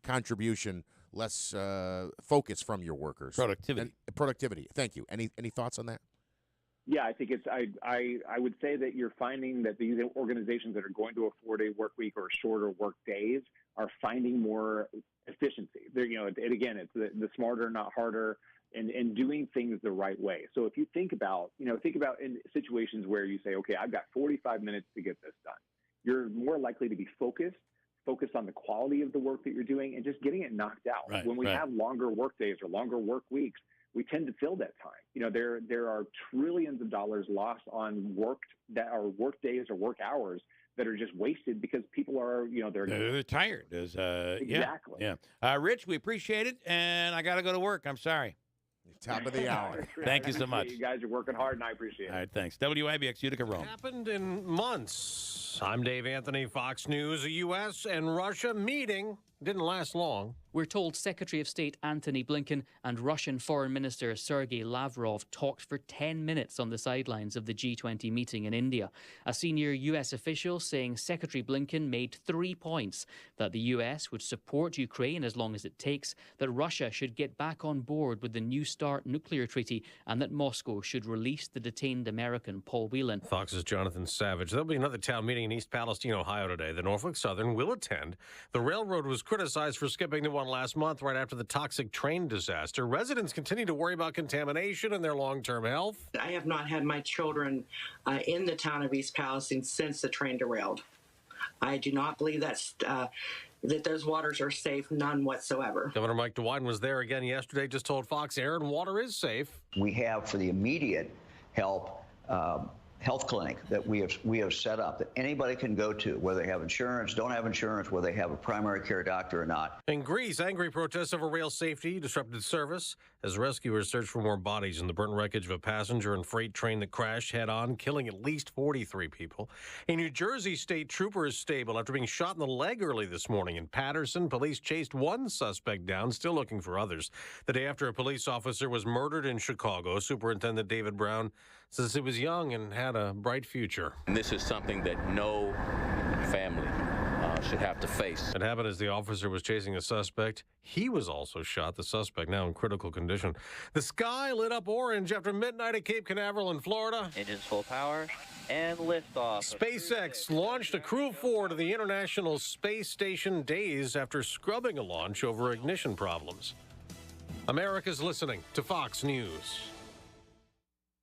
contribution, less focus from your workers. Productivity. Thank you. Any thoughts on that? Yeah, I think I would say that you're finding that these organizations that are going to a 4-day work week or shorter work days are finding more efficiency. They're, you know, and again, it's the smarter, not harder, and doing things the right way. So if you think about in situations where you say, okay, I've got 45 minutes to get this done, you're more likely to be focused on the quality of the work that you're doing and just getting it knocked out. Right, when we have longer work days or longer work weeks, we tend to fill that time. You know, there are trillions of dollars lost on work days or work hours that are just wasted because people are, you know, they're tired. Exactly. Yeah. Rich, we appreciate it, and I got to go to work. I'm sorry. Top of the hour. Thank you so much. You guys are working hard, and I appreciate it. All right, thanks. WIBX Utica Rome. Happened in months. I'm Dave Anthony, Fox News. A U.S. and Russia meeting didn't last long. We're told Secretary of State Antony Blinken and Russian Foreign Minister Sergei Lavrov talked for 10 minutes on the sidelines of the G20 meeting in India. A senior U.S. official saying Secretary Blinken made 3 points: that the U.S. would support Ukraine as long as it takes, that Russia should get back on board with the New START nuclear treaty, and that Moscow should release the detained American Paul Whelan. Fox's Jonathan Savage. There'll be another town meeting in East Palestine, Ohio today. The Norfolk Southern will attend. The railroad was criticized for skipping the one last month right after the toxic train disaster. Residents continue to worry about contamination and their long-term health. I have not had my children in the town of East Palestine since the train derailed. I do not believe that those waters are safe, none whatsoever. Governor Mike DeWine was there again yesterday, just told Fox air and water is safe. We have, for the immediate help, health clinic that we have set up that anybody can go to, whether they have insurance, don't have insurance, whether they have a primary care doctor or not. In Greece, angry protests over rail safety disrupted service as rescuers search for more bodies in the burnt wreckage of a passenger and freight train that crashed head-on, killing at least 43 people. A New Jersey state trooper is stable after being shot in the leg early this morning. In Patterson, police chased one suspect down, still looking for others. The day after a police officer was murdered in Chicago, Superintendent David Brown says he was young and had a bright future. And this is something that no family should have to face. It happened as the officer was chasing a suspect. He was also shot, the suspect now in critical condition. The sky lit up orange after midnight at Cape Canaveral in Florida. Engines full power and liftoff. SpaceX launched a Crew 4 to the International Space Station days after scrubbing a launch over ignition problems. America's listening to Fox News.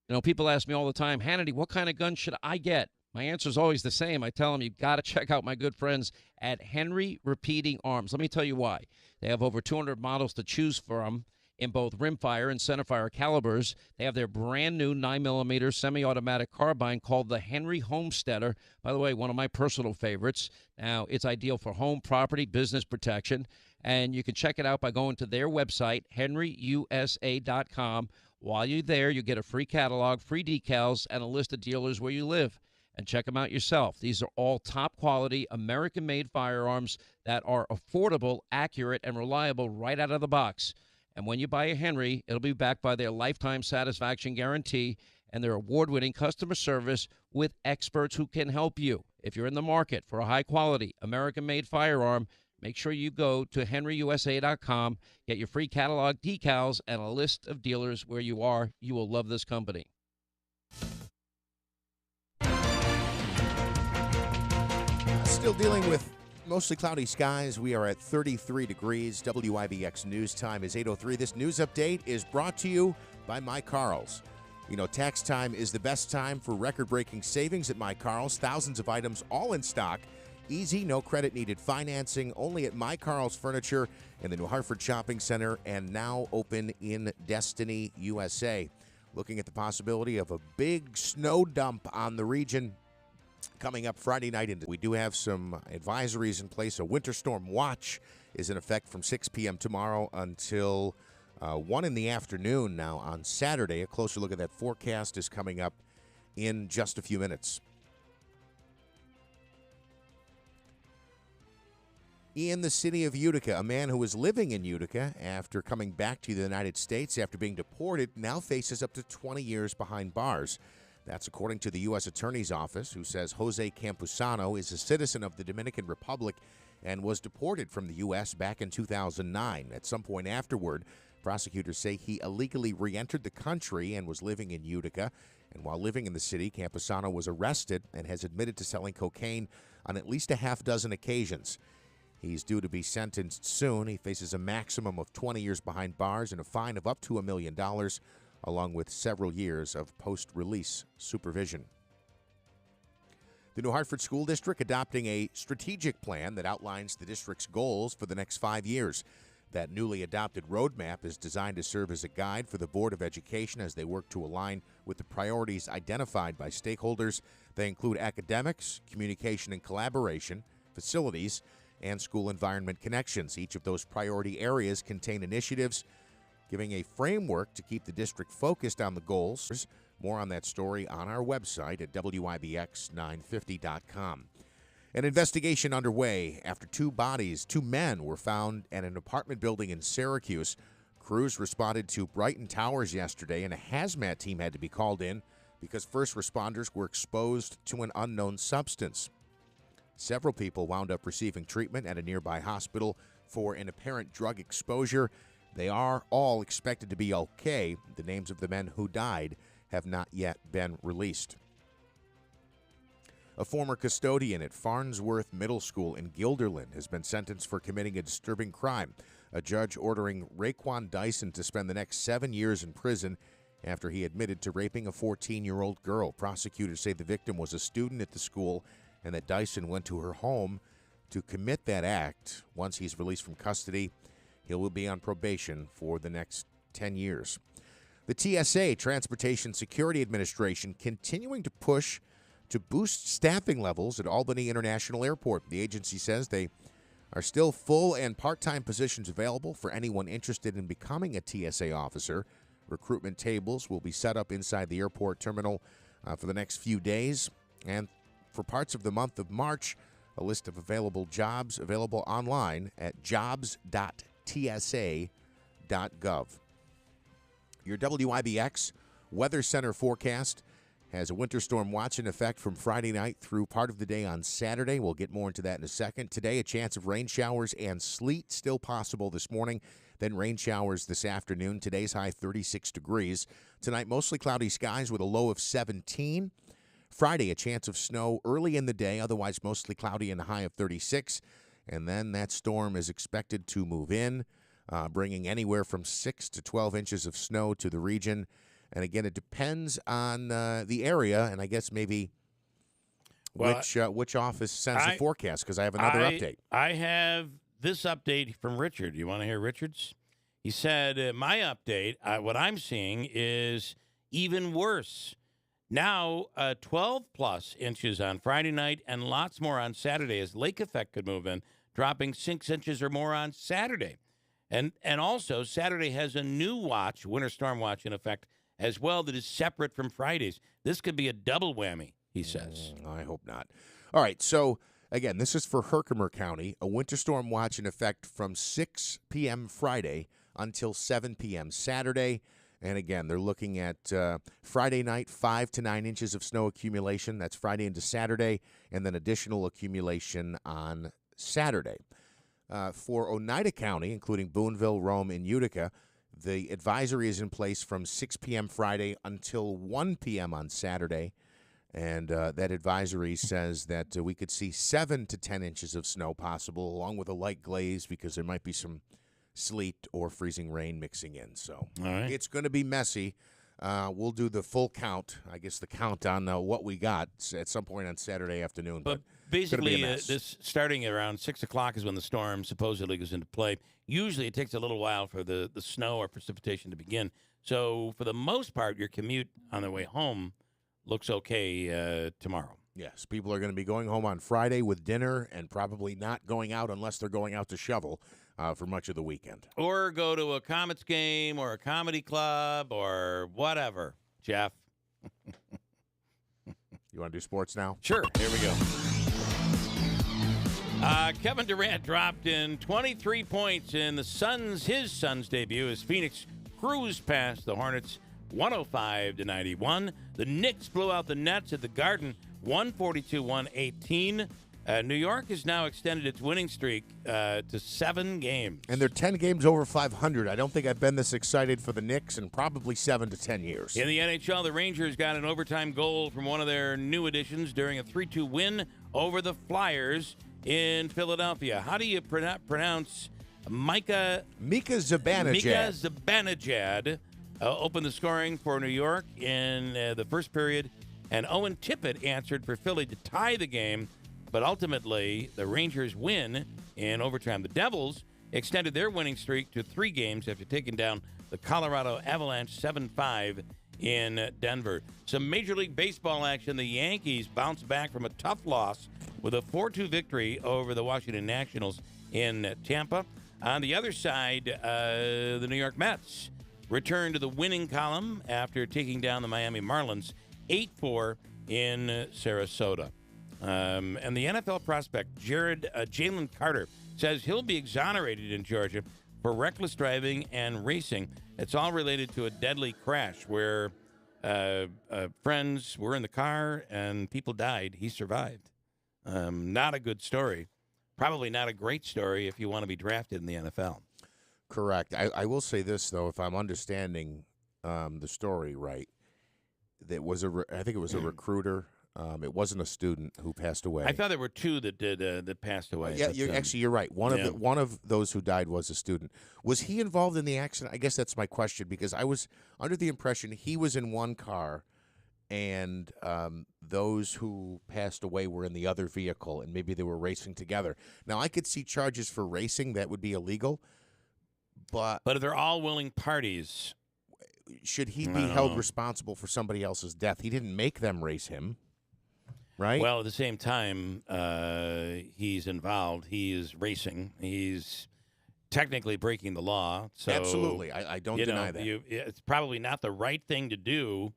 You know, people ask me all the time, Hannity, what kind of gun should I get? My answer is always the same. I tell them, you got to check out my good friends at Henry Repeating Arms. Let me tell you why. They have over 200 models to choose from in both rimfire and centerfire calibers. They have their brand new 9mm semi-automatic carbine called the Henry Homesteader. By the way, one of my personal favorites. Now, it's ideal for home, property, business protection. And you can check it out by going to their website, henryusa.com. While you're there, you get a free catalog, free decals, and a list of dealers where you live. And check them out yourself. These are all top-quality, American-made firearms that are affordable, accurate, and reliable right out of the box. And when you buy a Henry, it'll be backed by their lifetime satisfaction guarantee. and their award-winning customer service with experts who can help you. If you're in the market for a high-quality, American-made firearm, make sure you go to henryusa.com, get your free catalog decals, and a list of dealers where you are. You will love this company. Still dealing with mostly cloudy skies. We are at 33 degrees. WIBX News Time is 8:03. This news update is brought to you by My Carl's. You know, tax time is the best time for record-breaking savings at My Carl's. Thousands of items all in stock. Easy, no credit needed financing, only at My Carl's Furniture in the New Hartford Shopping Center and now open in Destiny, USA. Looking at the possibility of a big snow dump on the region coming up Friday night. We do have some advisories in place. A winter storm watch is in effect from 6 p.m. tomorrow until 1 in the afternoon now on Saturday. A closer look at that forecast is coming up in just a few minutes. In the city of Utica, a man who was living in Utica after coming back to the United States after being deported now faces up to 20 years behind bars. That's according to the U.S. Attorney's Office, who says Jose Campuzano is a citizen of the Dominican Republic and was deported from the U.S. back in 2009. At some point afterward, prosecutors say he illegally re-entered the country and was living in Utica. And while living in the city, Campuzano was arrested and has admitted to selling cocaine on at least a half dozen occasions. He's due to be sentenced soon. He faces a maximum of 20 years behind bars and a fine of up to $1 million, along with several years of post-release supervision. The New Hartford School District adopting a strategic plan that outlines the district's goals for the next 5 years. That newly adopted roadmap is designed to serve as a guide for the Board of Education as they work to align with the priorities identified by stakeholders. They include academics, communication and collaboration, facilities, and school environment connections. Each of those priority areas contain initiatives giving a framework to keep the district focused on the goals. More on that story on our website at WIBX950.com. An investigation underway after two men were found at an apartment building in Syracuse. Crews responded to Brighton Towers yesterday, and a hazmat team had to be called in because first responders were exposed to an unknown substance. Several people wound up receiving treatment at a nearby hospital for an apparent drug exposure. They are all expected to be okay. The names of the men who died have not yet been released. A former custodian at Farnsworth Middle School in Guilderland has been sentenced for committing a disturbing crime. A judge ordering Raekwon Dyson to spend the next 7 years in prison after he admitted to raping a 14-year-old girl. Prosecutors say the victim was a student at the school and that Dyson went to her home to commit that act. Once he's released from custody, he will be on probation for the next 10 years. The TSA, Transportation Security Administration, continuing to push to boost staffing levels at Albany International Airport. The agency says they are still full and part-time positions available for anyone interested in becoming a TSA officer. Recruitment tables will be set up inside the airport terminal for the next few days. And for parts of the month of March, a list of available jobs available online at jobs.tsa.gov. Your WIBX Weather Center forecast has a winter storm watch in effect from Friday night through part of the day on Saturday. We'll get more into that in a second. Today, a chance of rain showers and sleet still possible this morning. Then rain showers this afternoon. Today's high 36 degrees. Tonight, mostly cloudy skies with a low of 17. Friday, a chance of snow early in the day, otherwise mostly cloudy and a high of 36. And then that storm is expected to move in, bringing anywhere from 6 to 12 inches of snow to the region. And again, it depends on the area, and I guess maybe which office sends the forecast, because I have another update. I have this update from Richard. You want to hear Richard's? He said, my update, what I'm seeing is even worse. Now, 12-plus inches on Friday night and lots more on Saturday as lake effect could move in, dropping 6 inches or more on Saturday. And also, Saturday has a new watch, winter storm watch, in effect as well, that is separate from Fridays. This could be a double whammy, he says. I hope not. All right, so again, this is for Herkimer County, a winter storm watch in effect from 6 p.m. Friday until 7 p.m. Saturday. And again, they're looking at Friday night, 5 to 9 inches of snow accumulation. That's Friday into Saturday, and then additional accumulation on Saturday. For Oneida County, including Boonville, Rome, and Utica, the advisory is in place from 6 p.m. Friday until 1 p.m. on Saturday. And that advisory says that we could see 7 to 10 inches of snow possible, along with a light glaze because there might be some sleet or freezing rain mixing in. So it's going to be messy. We'll do the full count, I guess the count on what we got at some point on Saturday afternoon. But basically, this starting around 6 o'clock is when the storm supposedly goes into play. Usually it takes a little while for the snow or precipitation to begin. So for the most part, your commute on their way home looks okay tomorrow. Yes, people are going to be going home on Friday with dinner and probably not going out unless they're going out to shovel for much of the weekend. Or go to a Comets game or a comedy club or whatever, Jeff. You want to do sports now? Sure. Here we go. Kevin Durant dropped in 23 points in his Suns debut as Phoenix cruised past the Hornets 105-91. The Knicks blew out the Nets at the Garden 142-118. New York has now extended its winning streak to 7 games. And they're 10 games over 500. I don't think I've been this excited for the Knicks in probably 7 to 10 years. In the NHL, the Rangers got an overtime goal from one of their new additions during a 3-2 win over the Flyers in Philadelphia. How do you pronounce Mika Zibanejad? Mika Zibanejad opened the scoring for New York in the first period, and Owen Tippett answered for Philly to tie the game. But ultimately, the Rangers win in overtime. The Devils extended their winning streak to 3 games after taking down the Colorado Avalanche 7-5 in Denver. Some Major League Baseball action. The Yankees bounced back from a tough loss with a 4-2 victory over the Washington Nationals in Tampa. On the other side, the New York Mets returned to the winning column after taking down the Miami Marlins 8-4 in Sarasota. And the NFL prospect Jalen Carter says he'll be exonerated in Georgia for reckless driving and racing. It's all related to a deadly crash where friends were in the car and people died. He survived. Not a good story. Probably not a great story if you want to be drafted in the NFL. Correct. I will say this, though, if I'm understanding the story right, that was I think it was a recruiter. It wasn't a student who passed away. I thought there were 2 that did that passed away. Yeah, you're right. One of those who died was a student. Was he involved in the accident? I guess that's my question, because I was under the impression he was in one car, and those who passed away were in the other vehicle, and maybe they were racing together. Now, I could see charges for racing that would be illegal, but if they're all willing parties, should he be held responsible for somebody else's death? He didn't make them race him. Right? Well, at the same time, he's involved. He is racing. He's technically breaking the law. So absolutely. I don't deny that. It's probably not the right thing to do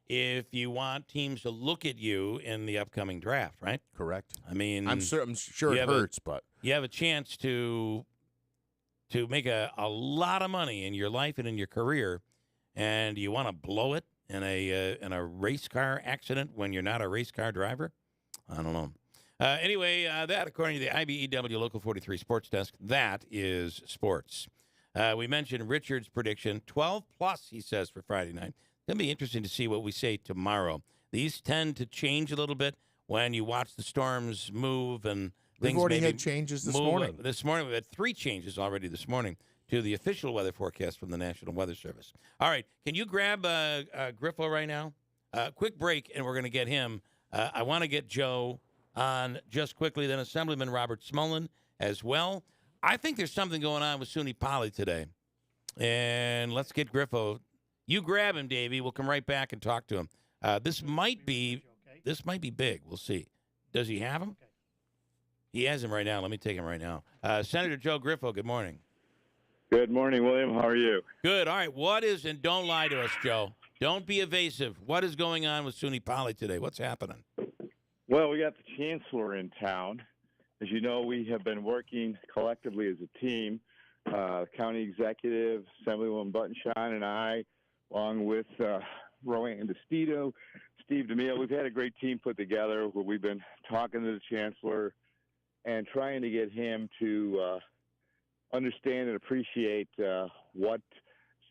if you want teams to look at you in the upcoming draft, right? Correct. I mean, I'm sure it hurts, but you have a chance to make a lot of money in your life and in your career, and you want to blow it in a race car accident when you're not a race car driver? I don't know. Anyway, that, according to the IBEW Local 43 Sports Desk, that is sports. We mentioned Richard's prediction, 12-plus, he says, for Friday night. It's going to be interesting to see what we say tomorrow. These tend to change a little bit when you watch the storms move and things. We've already had changes this morning. This morning, we've had 3 changes already this morning to the official weather forecast from the National Weather Service. All right, can you grab Griffo right now? Quick break, and we're going to get him. I want to get Joe on just quickly, then Assemblyman Robert Smolin as well. I think there's something going on with SUNY Poly today, and let's get Griffo. You grab him, Davey. We'll come right back and talk to him. This might be big. We'll see. Does he have him? He has him right now. Let me take him right now. Senator Joe Griffo, good morning. Good morning, William. How are you? Good. All right. What is, and don't lie to us, Joe. Don't be evasive. What is going on with SUNY Poly today? What's happening? Well, we got the chancellor in town. As you know, we have been working collectively as a team, county executive, Assemblywoman Buttonshine, and I, along with Roanne DeStito, Steve DeMille. We've had a great team put together where we've been talking to the chancellor and trying to get him to understand and appreciate what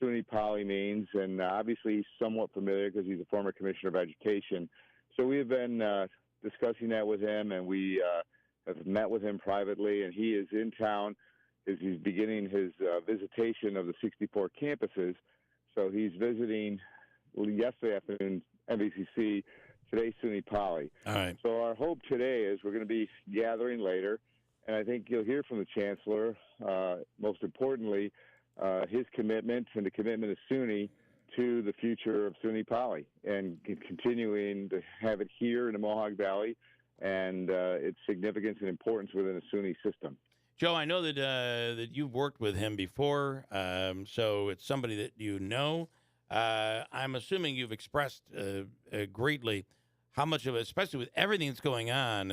SUNY Poly means. And obviously he's somewhat familiar because he's a former commissioner of education. So we have been discussing that with him, and we have met with him privately, and he is in town as he's beginning his visitation of the 64 campuses. So he's visiting yesterday afternoon MVCC, today SUNY Poly. All right. So our hope today is we're going to be gathering later, and I think you'll hear from the chancellor, most importantly, his commitment and the commitment of SUNY to the future of SUNY Poly and continuing to have it here in the Mohawk Valley and its significance and importance within the SUNY system. Joe, I know that that you've worked with him before, so it's somebody that you know. I'm assuming you've expressed greatly how much of it, especially with everything that's going on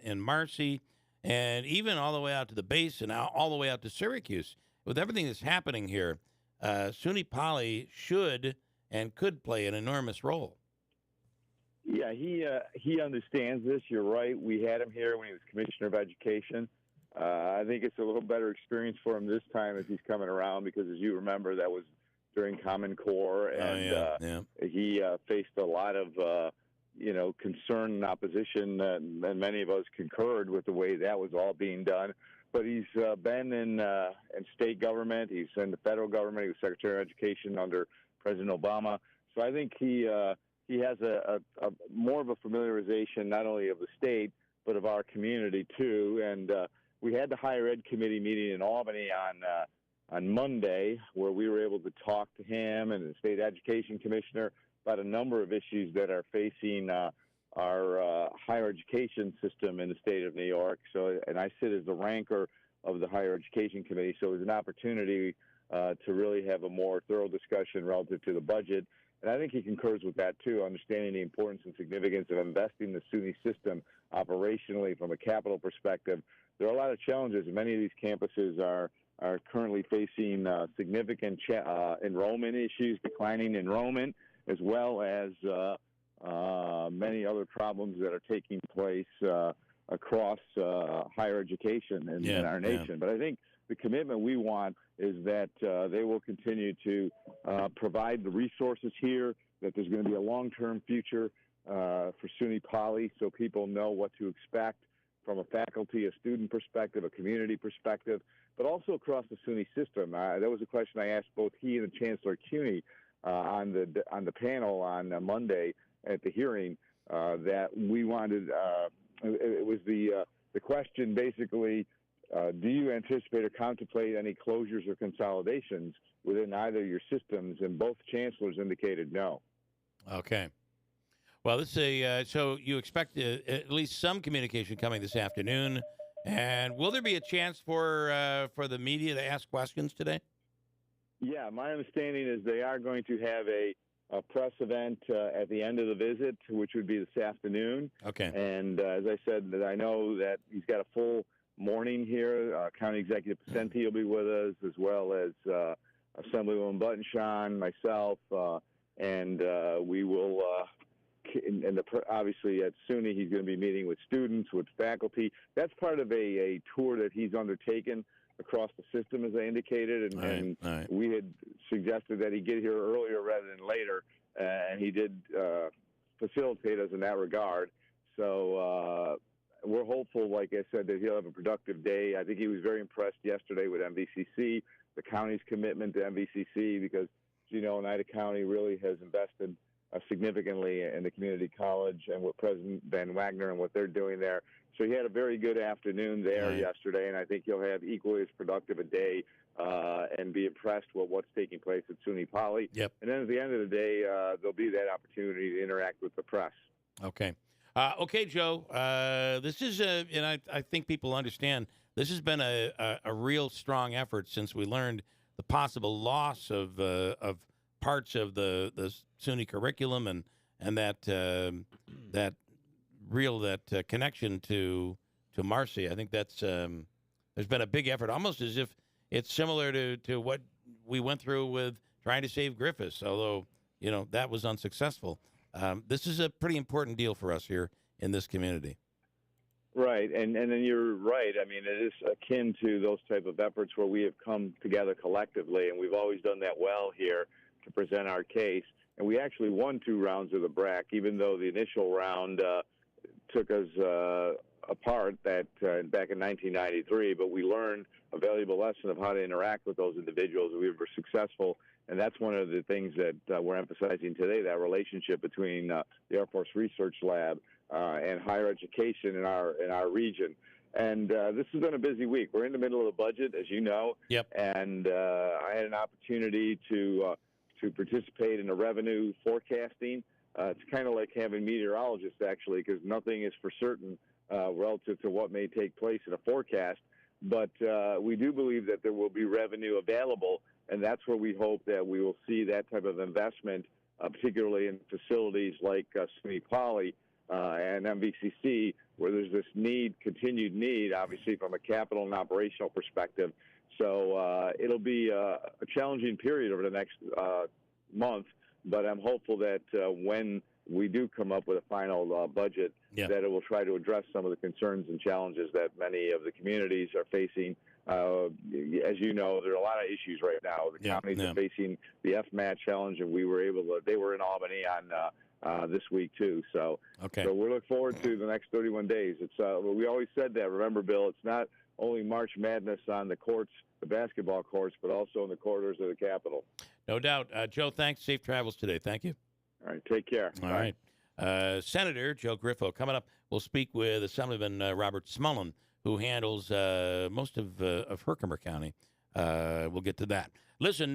in Marcy and even all the way out to the base and all the way out to Syracuse. With everything that's happening here, SUNY Poly should and could play an enormous role. Yeah, he understands this. You're right. We had him here when he was Commissioner of Education. I think it's a little better experience for him this time as he's coming around because, as you remember, that was during Common Core, and he faced a lot of concern and opposition, and many of us concurred with the way that was all being done. But he's been in state government. He's in the federal government. He was Secretary of Education under President Obama. So I think he has a more of a familiarization not only of the state but of our community too. And we had the Higher Ed Committee meeting in Albany on Monday, where we were able to talk to him and the State Education Commissioner about a number of issues that are facing our higher education system in the state of New York. So, and I sit as the ranker of the Higher Education Committee, so it was an opportunity to really have a more thorough discussion relative to the budget. And I think he concurs with that, too, understanding the importance and significance of investing in the SUNY system operationally from a capital perspective. There are a lot of challenges. Many of these campuses are currently facing significant enrollment issues, declining enrollment, as well as many other problems that are taking place across higher education in our nation. Yeah. But I think the commitment we want is that they will continue to provide the resources here, that there's going to be a long-term future for SUNY Poly so people know what to expect from a faculty, a student perspective, a community perspective, but also across the SUNY system. That was a question I asked both he and Chancellor CUNY on the panel on Monday at the hearing that we wanted. It was the question basically, do you anticipate or contemplate any closures or consolidations within either your systems? And both chancellors indicated no. Okay. Well, let's say, so you expect at least some communication coming this afternoon. And will there be a chance for the media to ask questions today? Yeah, my understanding is they are going to have a press event at the end of the visit, which would be this afternoon. Okay. And as I said, that I know that he's got a full morning here. County Executive Pacenti will be with us, as well as Assemblywoman Buttonshaw, myself, and we will. Obviously at SUNY, he's going to be meeting with students, with faculty. That's part of a tour that he's undertaken across the system, as I indicated, and we had suggested that he get here earlier rather than later, and he did facilitate us in that regard. So we're hopeful, like I said, that he'll have a productive day. I think he was very impressed yesterday with MVCC, the county's commitment to MVCC, because, as you know, Oneida County really has invested significantly in the community college and with President Van Wagner and what they're doing there. So he had a very good afternoon there yesterday, and I think he'll have equally as productive a day and be impressed with what's taking place at SUNY Poly. Yep. And then at the end of the day, there'll be that opportunity to interact with the press. Okay. Okay, Joe. This is, and I think people understand, this has been a real strong effort since we learned the possible loss of parts of the SUNY curriculum and that connection to Marcy. I think that's there's been a big effort, almost as if it's similar to what we went through with trying to save Griffiths, although, that was unsuccessful. This is a pretty important deal for us here in this community. Right, and then you're right. I mean, it is akin to those type of efforts where we have come together collectively, and we've always done that well here to present our case. And we actually won 2 rounds of the BRAC, even though the initial round took us apart back in 1993. But we learned a valuable lesson of how to interact with those individuals. We were successful, and that's one of the things that we're emphasizing today, that relationship between the Air Force Research Lab and higher education in our region. And this has been a busy week. We're in the middle of the budget, as you know. Yep. And I had an opportunity to participate in the revenue forecasting. It's kind of like having meteorologists, actually, because nothing is for certain relative to what may take place in a forecast. But we do believe that there will be revenue available, and that's where we hope that we will see that type of investment, particularly in facilities like SUNY Poly and MVCC, where there's this continued need, obviously, from a capital and operational perspective. So it'll be a challenging period over the next month, but I'm hopeful that when we do come up with a final budget, that it will try to address some of the concerns and challenges that many of the communities are facing. As you know, there are a lot of issues right now. The counties are facing the FMAT challenge, and they were in Albany on this week too. So we look forward to the next 31 days. It's we always said that. Remember, Bill, it's not only March Madness on the courts, the basketball courts, but also in the corridors of the Capitol. No doubt. Joe, thanks. Safe travels today. Thank you. All right. Take care. All right. Senator Joe Griffo. Coming up, we'll speak with Assemblyman Robert Smullen, who handles most of Herkimer County. We'll get to that. Listen,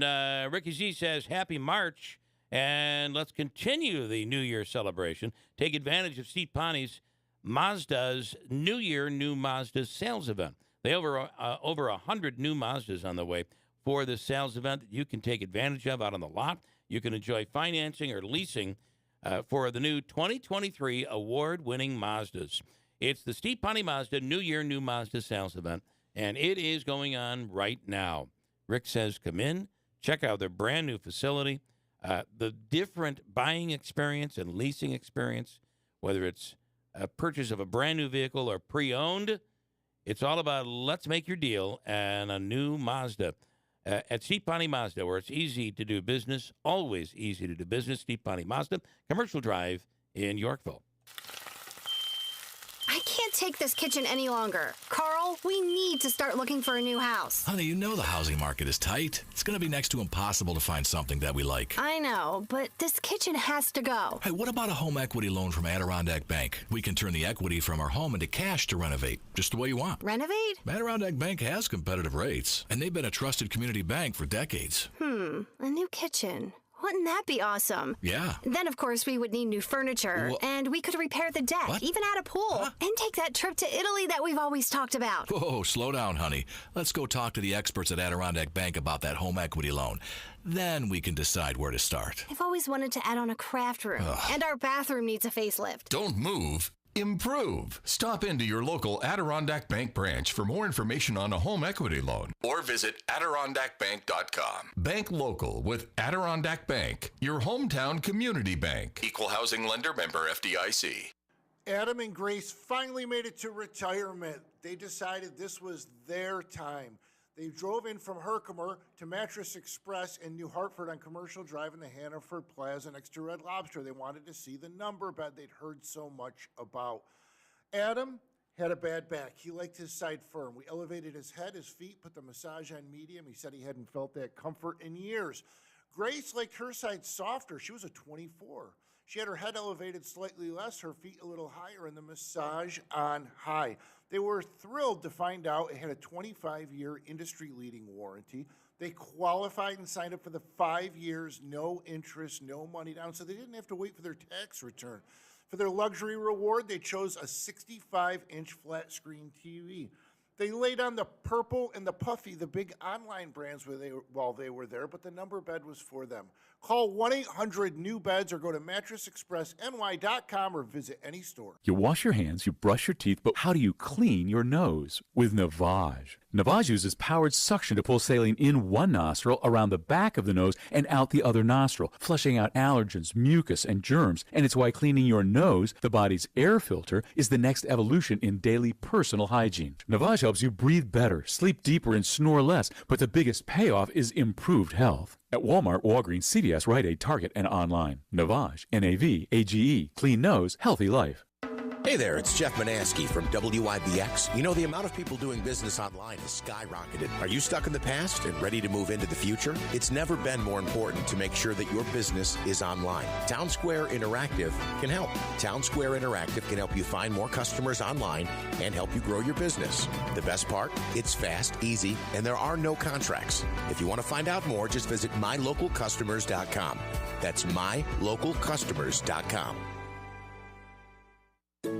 Ricky Z says, Happy March, and let's continue the New Year celebration. Take advantage of Steve Ponti's Mazda's New Year New Mazda sales event. They have over 100 new Mazdas on the way for this sales event that you can take advantage of out on the lot. You can enjoy financing or leasing for the new 2023 award-winning Mazdas. It's the Steve Ponti Mazda New Year New Mazda sales event, and it is going on right now. Rick says come in, check out their brand-new facility, the different buying experience and leasing experience, whether it's a purchase of a brand-new vehicle or pre-owned. It's all about let's make your deal and a new Mazda. At Steve Ponti Mazda, where it's easy to do business, always easy to do business. Steve Ponti Mazda, Commercial Drive in Yorkville. I can't take this kitchen any longer. Carl, we need to start looking for a new house. Honey, you know the housing market is tight. It's going to be next to impossible to find something that we like. I know, but this kitchen has to go. Hey, what about a home equity loan from Adirondack Bank? We can turn the equity from our home into cash to renovate, just the way you want. Renovate? Adirondack Bank has competitive rates, and they've been a trusted community bank for decades. A new kitchen. Wouldn't that be awesome? Yeah. Then, of course, we would need new furniture, and we could repair the deck, even add a pool, and take that trip to Italy that we've always talked about. Whoa, slow down, honey. Let's go talk to the experts at Adirondack Bank about that home equity loan. Then we can decide where to start. I've always wanted to add on a craft room, and our bathroom needs a facelift. Don't move. Improve. Stop into your local Adirondack Bank branch for more information on a home equity loan or visit AdirondackBank.com. Bank local with Adirondack Bank, your hometown community bank. Equal housing lender, member FDIC. Adam and Grace finally made it to retirement. They decided this was their time. They drove in from Herkimer to Mattress Express in New Hartford on Commercial Drive in the Hannaford Plaza next to Red Lobster. They wanted to see the number bed they'd heard so much about. Adam had a bad back. He liked his side firm. We elevated his head, his feet, put the massage on medium. He said he hadn't felt that comfort in years. Grace liked her side softer. She was a 24. She had her head elevated slightly less, her feet a little higher, and the massage on high. They were thrilled to find out it had a 25-year industry-leading warranty. They qualified and signed up for the 5 years, no interest, no money down, so they didn't have to wait for their tax return. For their luxury reward, they chose a 65-inch flat-screen TV. They laid on the Purple and the Puffy, the big online brands while they were there, but the number bed was for them. Call 1-800-NEW-BEDS or go to mattressexpressny.com or visit any store. You wash your hands, you brush your teeth, but how do you clean your nose? With Navage. Navage uses powered suction to pull saline in one nostril, around the back of the nose, and out the other nostril, flushing out allergens, mucus, and germs. And it's why cleaning your nose, the body's air filter, is the next evolution in daily personal hygiene. Navage helps you breathe better, sleep deeper, and snore less, but the biggest payoff is improved health. At Walmart, Walgreens, CVS, Rite Aid, Target, and online. Navage, N-A-V-A-G-E. Clean nose, healthy life. Hey there, it's Jeff Manaski from WIBX. You know, the amount of people doing business online has skyrocketed. Are you stuck in the past and ready to move into the future? It's never been more important to make sure that your business is online. Town Square Interactive can help. Town Square Interactive can help you find more customers online and help you grow your business. The best part? It's fast, easy, and there are no contracts. If you want to find out more, just visit mylocalcustomers.com. That's mylocalcustomers.com.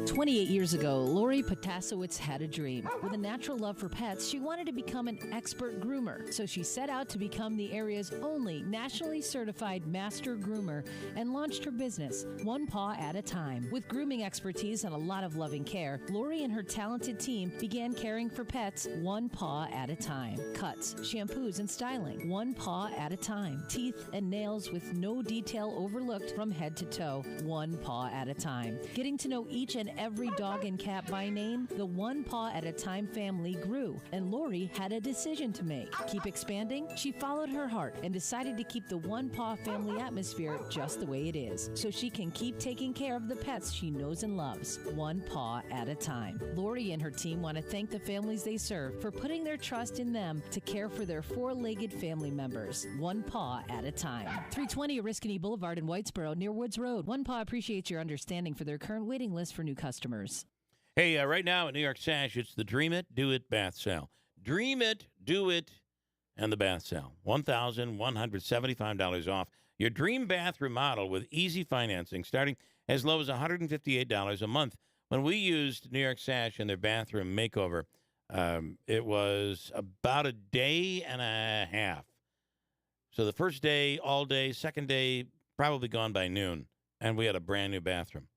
28 years ago, Lori Potasowicz had a dream. With a natural love for pets, she wanted to become an expert groomer. So she set out to become the area's only nationally certified master groomer and launched her business, one paw at a time. With grooming expertise and a lot of loving care, Lori and her talented team began caring for pets one paw at a time. Cuts, shampoos, and styling, one paw at a time. Teeth and nails with no detail overlooked from head to toe, one paw at a time. Getting to know each and every dog and cat by name, the One Paw at a Time family grew, and Lori had a decision to make. Keep expanding? She followed her heart and decided to keep the One Paw family atmosphere just the way it is, so she can keep taking care of the pets she knows and loves, one paw at a time. Lori and her team want to thank the families they serve for putting their trust in them to care for their four-legged family members, one paw at a time. 320 Oriskany Boulevard in Whitesboro, near Woods Road. One Paw appreciates your understanding for their current waiting list for new customers. Hey, right now at New York Sash, it's the Dream It, Do It bath sale. Dream it, do it, and the bath sale. $1,175 off your dream bath remodel with easy financing starting as low as $158 a month. When we used New York Sash in their bathroom makeover, it was about a day and a half. So the first day, all day, second day, probably gone by noon, and we had a brand new bathroom.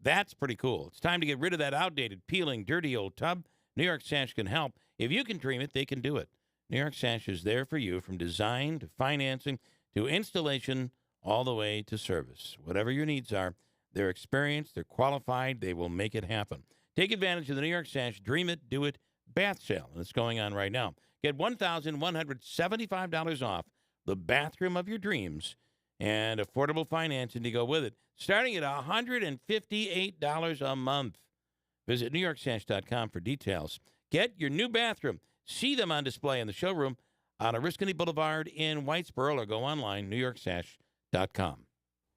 That's pretty cool. It's time to get rid of that outdated, peeling, dirty old tub. New York Sash can help. If you can dream it, they can do it. New York Sash is there for you from design to financing to installation all the way to service. Whatever your needs are, they're experienced, they're qualified, they will make it happen. Take advantage of the New York Sash Dream It, Do It bath sale. And it's going on right now. Get $1,175 off the bathroom of your dreams and affordable financing to go with it, starting at $158 a month. Visit NewYorkSash.com for details. Get your new bathroom. See them on display in the showroom on Oriskany Boulevard in Whitesboro, or go online, NewYorkSash.com.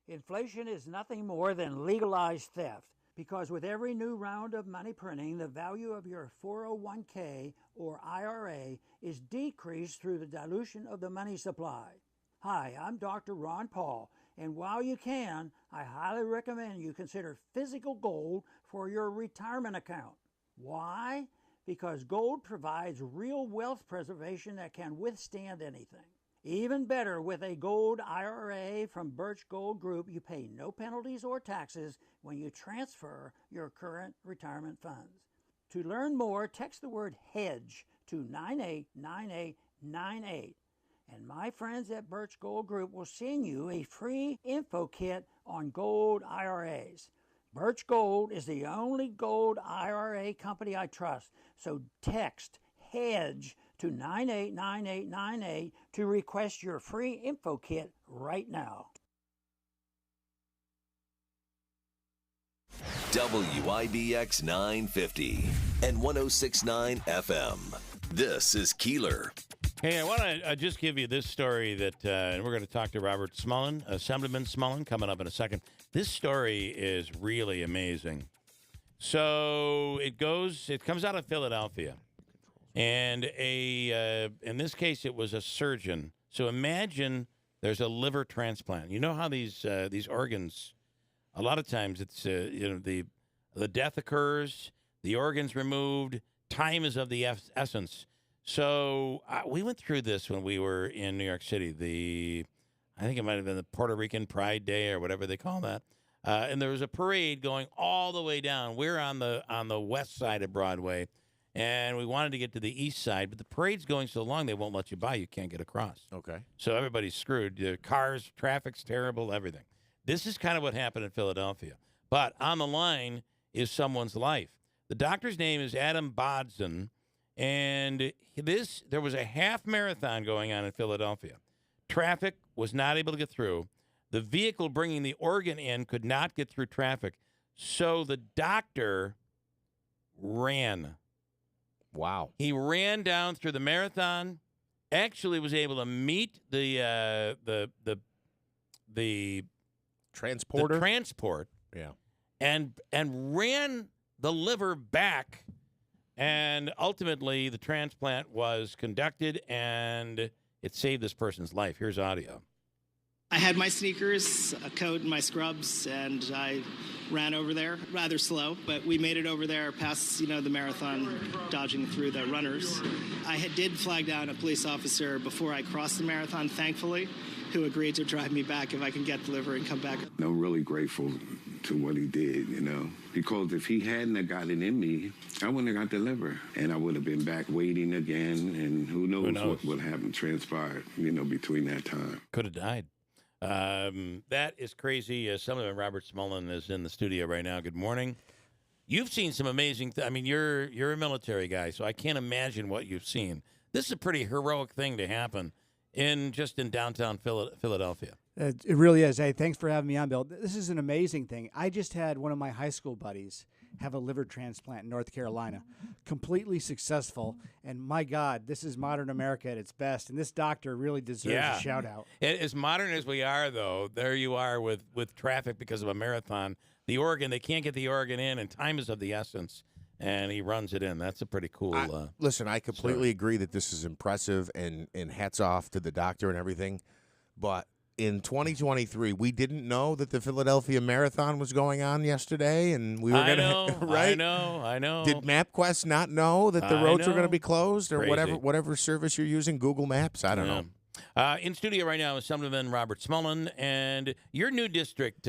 Inflation is nothing more than legalized theft, because with every new round of money printing, the value of your 401k or IRA is decreased through the dilution of the money supply. Hi, I'm Dr. Ron Paul, and while you can, I highly recommend you consider physical gold for your retirement account. Why? Because gold provides real wealth preservation that can withstand anything. Even better, with a gold IRA from Birch Gold Group, you pay no penalties or taxes when you transfer your current retirement funds. To learn more, text the word HEDGE to 989898. And my friends at Birch Gold Group will send you a free info kit on gold IRAs. Birch Gold is the only gold IRA company I trust, so text HEDGE to 989898 to request your free info kit right now. WIBX 950 and 106.9 FM. This is Keeler. Hey, I want to just give you this story that, and we're going to talk to Robert Smullen, Assemblyman Smullen, coming up in a second. This story is really amazing. So it comes out of Philadelphia, and in this case, it was a surgeon. So imagine there's a liver transplant. You know how these organs, a lot of times it's the death occurs, the organ's removed, time is of the essence. So we went through this when we were in New York City. I think it might have been the Puerto Rican Pride Day or whatever they call that. And there was a parade going all the way down. We're on the west side of Broadway, and we wanted to get to the east side, but the parade's going so long they won't let you by. You can't get across. Okay. So everybody's screwed. The cars, traffic's terrible, everything. This is kind of what happened in Philadelphia. But on the line is someone's life. The doctor's name is Adam Bodson, and there was a half marathon going on in Philadelphia. Traffic was not able to get through. The vehicle bringing the organ in could not get through traffic. So the doctor ran. Wow. He ran down through the marathon, actually was able to meet the transporter. The transport. Yeah. And ran the liver back, and ultimately the transplant was conducted, and it saved this person's life. Here's audio. I had my sneakers, a coat, and my scrubs, and I ran over there rather slow, but we made it over there past, the marathon, dodging through the runners. I did flag down a police officer before I crossed the marathon, thankfully, who agreed to drive me back if I can get the liver and come back. I'm really grateful to what he did, because if he hadn't have got it in me, I wouldn't have got the liver, and I would have been back waiting again, and who knows what would have transpired, between that time. Could have died. That is crazy. Some of them, Robert Smullen is in the studio right now. Good morning. You've seen some amazing you're a military guy, so I can't imagine what you've seen. This is a pretty heroic thing to happen in downtown Philadelphia. It really is. Hey, thanks for having me on, Bill. This is an amazing thing. I just had one of my high school buddies have a liver transplant in North Carolina. Completely successful. And my God, this is modern America at its best. And this doctor really deserves a shout out. As modern as we are, though, there you are with traffic because of a marathon. The organ, they can't get the organ in, and time is of the essence. And he runs it in. That's a pretty cool. Listen, I completely agree that this is impressive, and hats off to the doctor and everything. But in 2023, we didn't know that the Philadelphia Marathon was going on yesterday, and we were going to, right? I know. Did MapQuest not know that the roads were going to be closed, or Crazy. whatever service you're using, Google Maps? I don't know. In studio right now is Assemblyman Robert Smullen, and your new district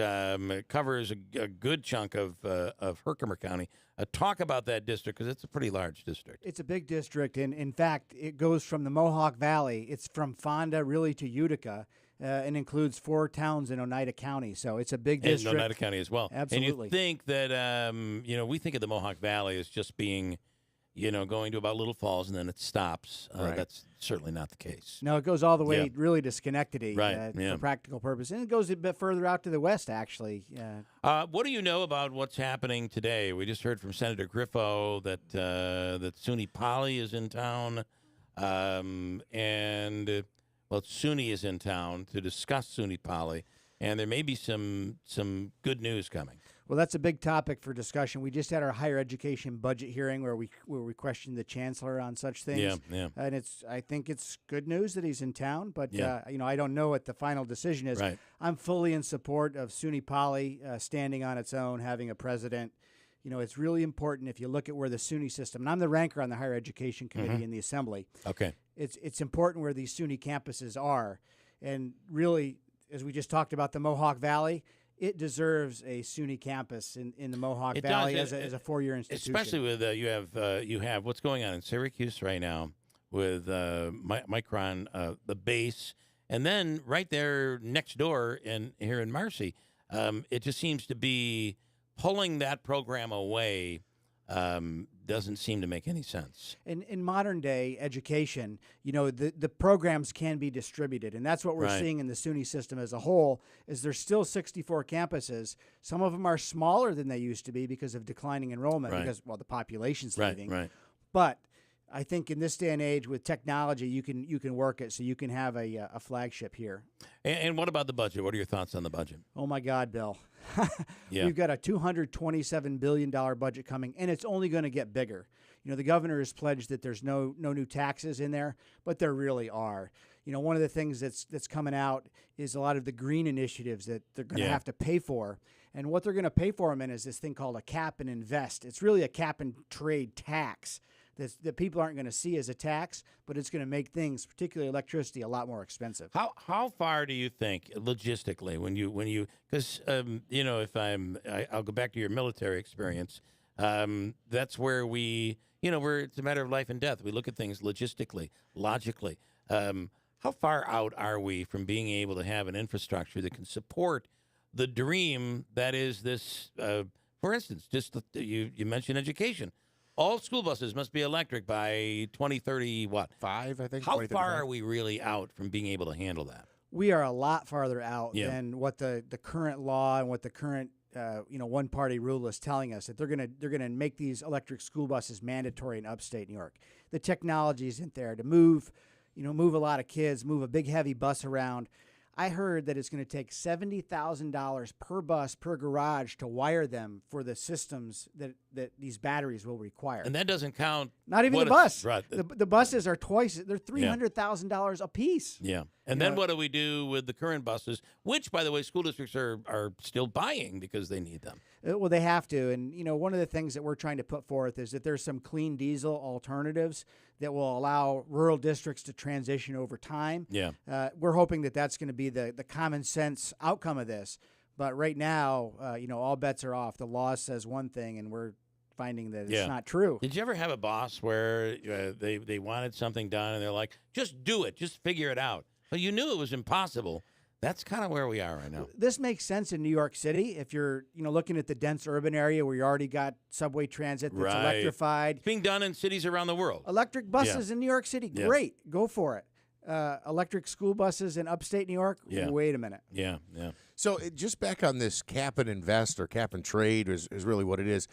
covers a good chunk of Herkimer County. Talk about that district, because it's a pretty large district. It's a big district, and in fact, it goes from the Mohawk Valley. It's from Fonda really to Utica, and includes 4 towns in Oneida County. So it's a big district. And Oneida County as well. Absolutely. And you think that, we think of the Mohawk Valley as just being, going to about Little Falls and then it stops. Right. That's certainly not the case. No, it goes all the way really to Schenectady for practical purpose. And it goes a bit further out to the west, actually. What do you know about what's happening today? We just heard from Senator Griffo that SUNY Poly is in town. SUNY is in town to discuss SUNY Poly. And there may be some good news coming. Well, that's a big topic for discussion. We just had our higher education budget hearing where we questioned the chancellor on such things. Yeah. And I think it's good news that he's in town, but I don't know what the final decision is. Right. I'm fully in support of SUNY Poly standing on its own, having a president. It's really important if you look at where the SUNY system, and I'm the ranker on the higher education committee in the assembly. Okay. It's important where these SUNY campuses are, and really, as we just talked about the Mohawk Valley, it deserves a SUNY campus in the Mohawk Valley as a 4-year institution. Especially with you have what's going on in Syracuse right now with Micron, the base, and then right there next door here in Marcy, it just seems to be pulling that program away. Doesn't seem to make any sense. In modern day education, the programs can be distributed, and that's what we're seeing in the SUNY system as a whole. Is there's still 64 campuses. Some of them are smaller than they used to be because of declining enrollment, because the population's leaving. Right. But I think in this day and age with technology, you can work it so you can have a flagship here. And what about the budget? What are your thoughts on the budget? Oh my God, Bill. Yeah. We've got a $227 billion budget coming, and it's only going to get bigger. The governor has pledged that there's no new taxes in there, but there really are. One of the things that's coming out is a lot of the green initiatives that they're going to have to pay for. And what they're going to pay for them in is this thing called a cap and invest. It's really a cap and trade tax that people aren't going to see as a tax, but it's going to make things, particularly electricity, a lot more expensive. How far do you think logistically when you because if I'll go back to your military experience. That's where it's a matter of life and death. We look at things logistically, logically. How far out are we from being able to have an infrastructure that can support the dream that is this? For instance, you mentioned education. All school buses must be electric by 2030. What? 5, I think. How far are we really out from being able to handle that? We are a lot farther out than what the current law and what the current one-party rule is telling us, that they're gonna make these electric school buses mandatory in upstate New York. The technology isn't there to move a lot of kids, move a big heavy bus around. I heard that it's going to take $70,000 per bus per garage to wire them for the systems that these batteries will require. And that doesn't count. Not even the bus. Right. The buses are twice. They're $300,000 a piece. Yeah. And then what do we do with the current buses, which, by the way, school districts are still buying because they need them? Well, they have to. And, one of the things that we're trying to put forth is that there's some clean diesel alternatives that will allow rural districts to transition over time. Yeah. We're hoping that that's going to be the common sense outcome of this. But right now, all bets are off. The law says one thing, and we're finding that it's not true. Did you ever have a boss where they wanted something done, and they're like, just do it, just figure it out? But you knew it was impossible. That's kind of where we are right now. This makes sense in New York City if you're, looking at the dense urban area where you already got subway transit that's electrified. It's being done in cities around the world. Electric buses in New York City, great. Go for it. Electric school buses in upstate New York, wait a minute. Yeah. So just back on this cap and invest or cap and trade is really what it is.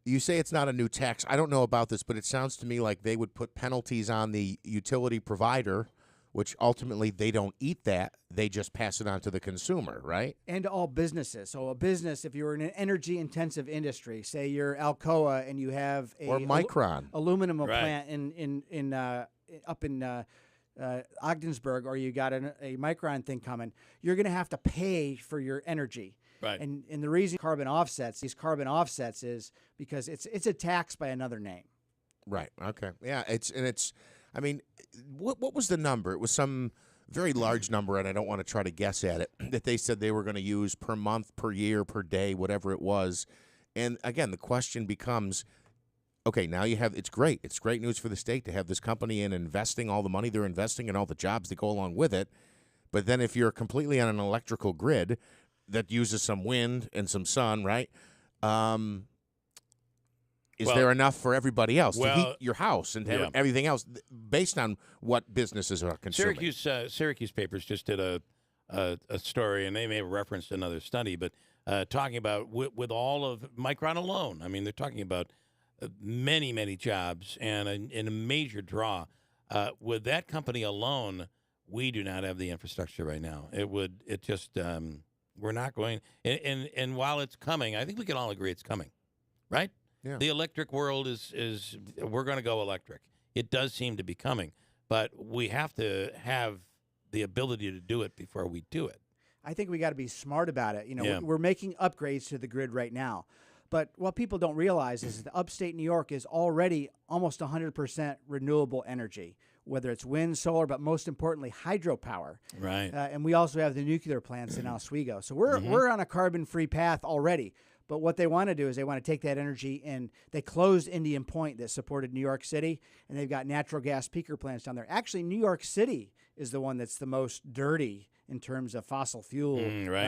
You say it's not a new tax. I don't know about this, but it sounds to me like they would put penalties on the utility provider, which ultimately they don't eat that. They just pass it on to the consumer, right? And to all businesses. So a business, if you're in an energy-intensive industry, say you're Alcoa and you have or Micron aluminum plant up in Ogdensburg, or you got a Micron thing coming, you're going to have to pay for your energy. Right. And the reason these carbon offsets is because it's a tax by another name. Right. Okay. Yeah. I mean, what was the number? It was some very large number, and I don't want to try to guess at it, that they said they were going to use per month, per year, per day, whatever it was. And again, the question becomes, okay, now it's great. It's great news for the state to have this company in investing all the money they're investing and all the jobs that go along with it. But then if you're completely on an electrical grid that uses some wind and some sun, right? Is there enough for everybody else to heat your house and everything else based on what businesses are consuming? Syracuse papers just did a story, and they may have referenced another study, but talking about with all of Micron alone. I mean, they're talking about many, many jobs and a major draw. With that company alone, we do not have the infrastructure right now. We're not going. And while it's coming, I think we can all agree it's coming, right? Yeah. The electric world is we're going to go electric. It does seem to be coming, but we have to have the ability to do it before we do it. I think we got to be smart about it. We're making upgrades to the grid right now. But what people don't realize is that upstate New York is already almost 100% renewable energy, whether it's wind, solar, but most importantly, hydropower. Right. And we also have the nuclear plants in Oswego. So we're on a carbon-free path already. But what they want to do is they want to take that energy, and they closed Indian Point that supported New York City, and they've got natural gas peaker plants down there. Actually, New York City is the one that's the most dirty in terms of fossil fuel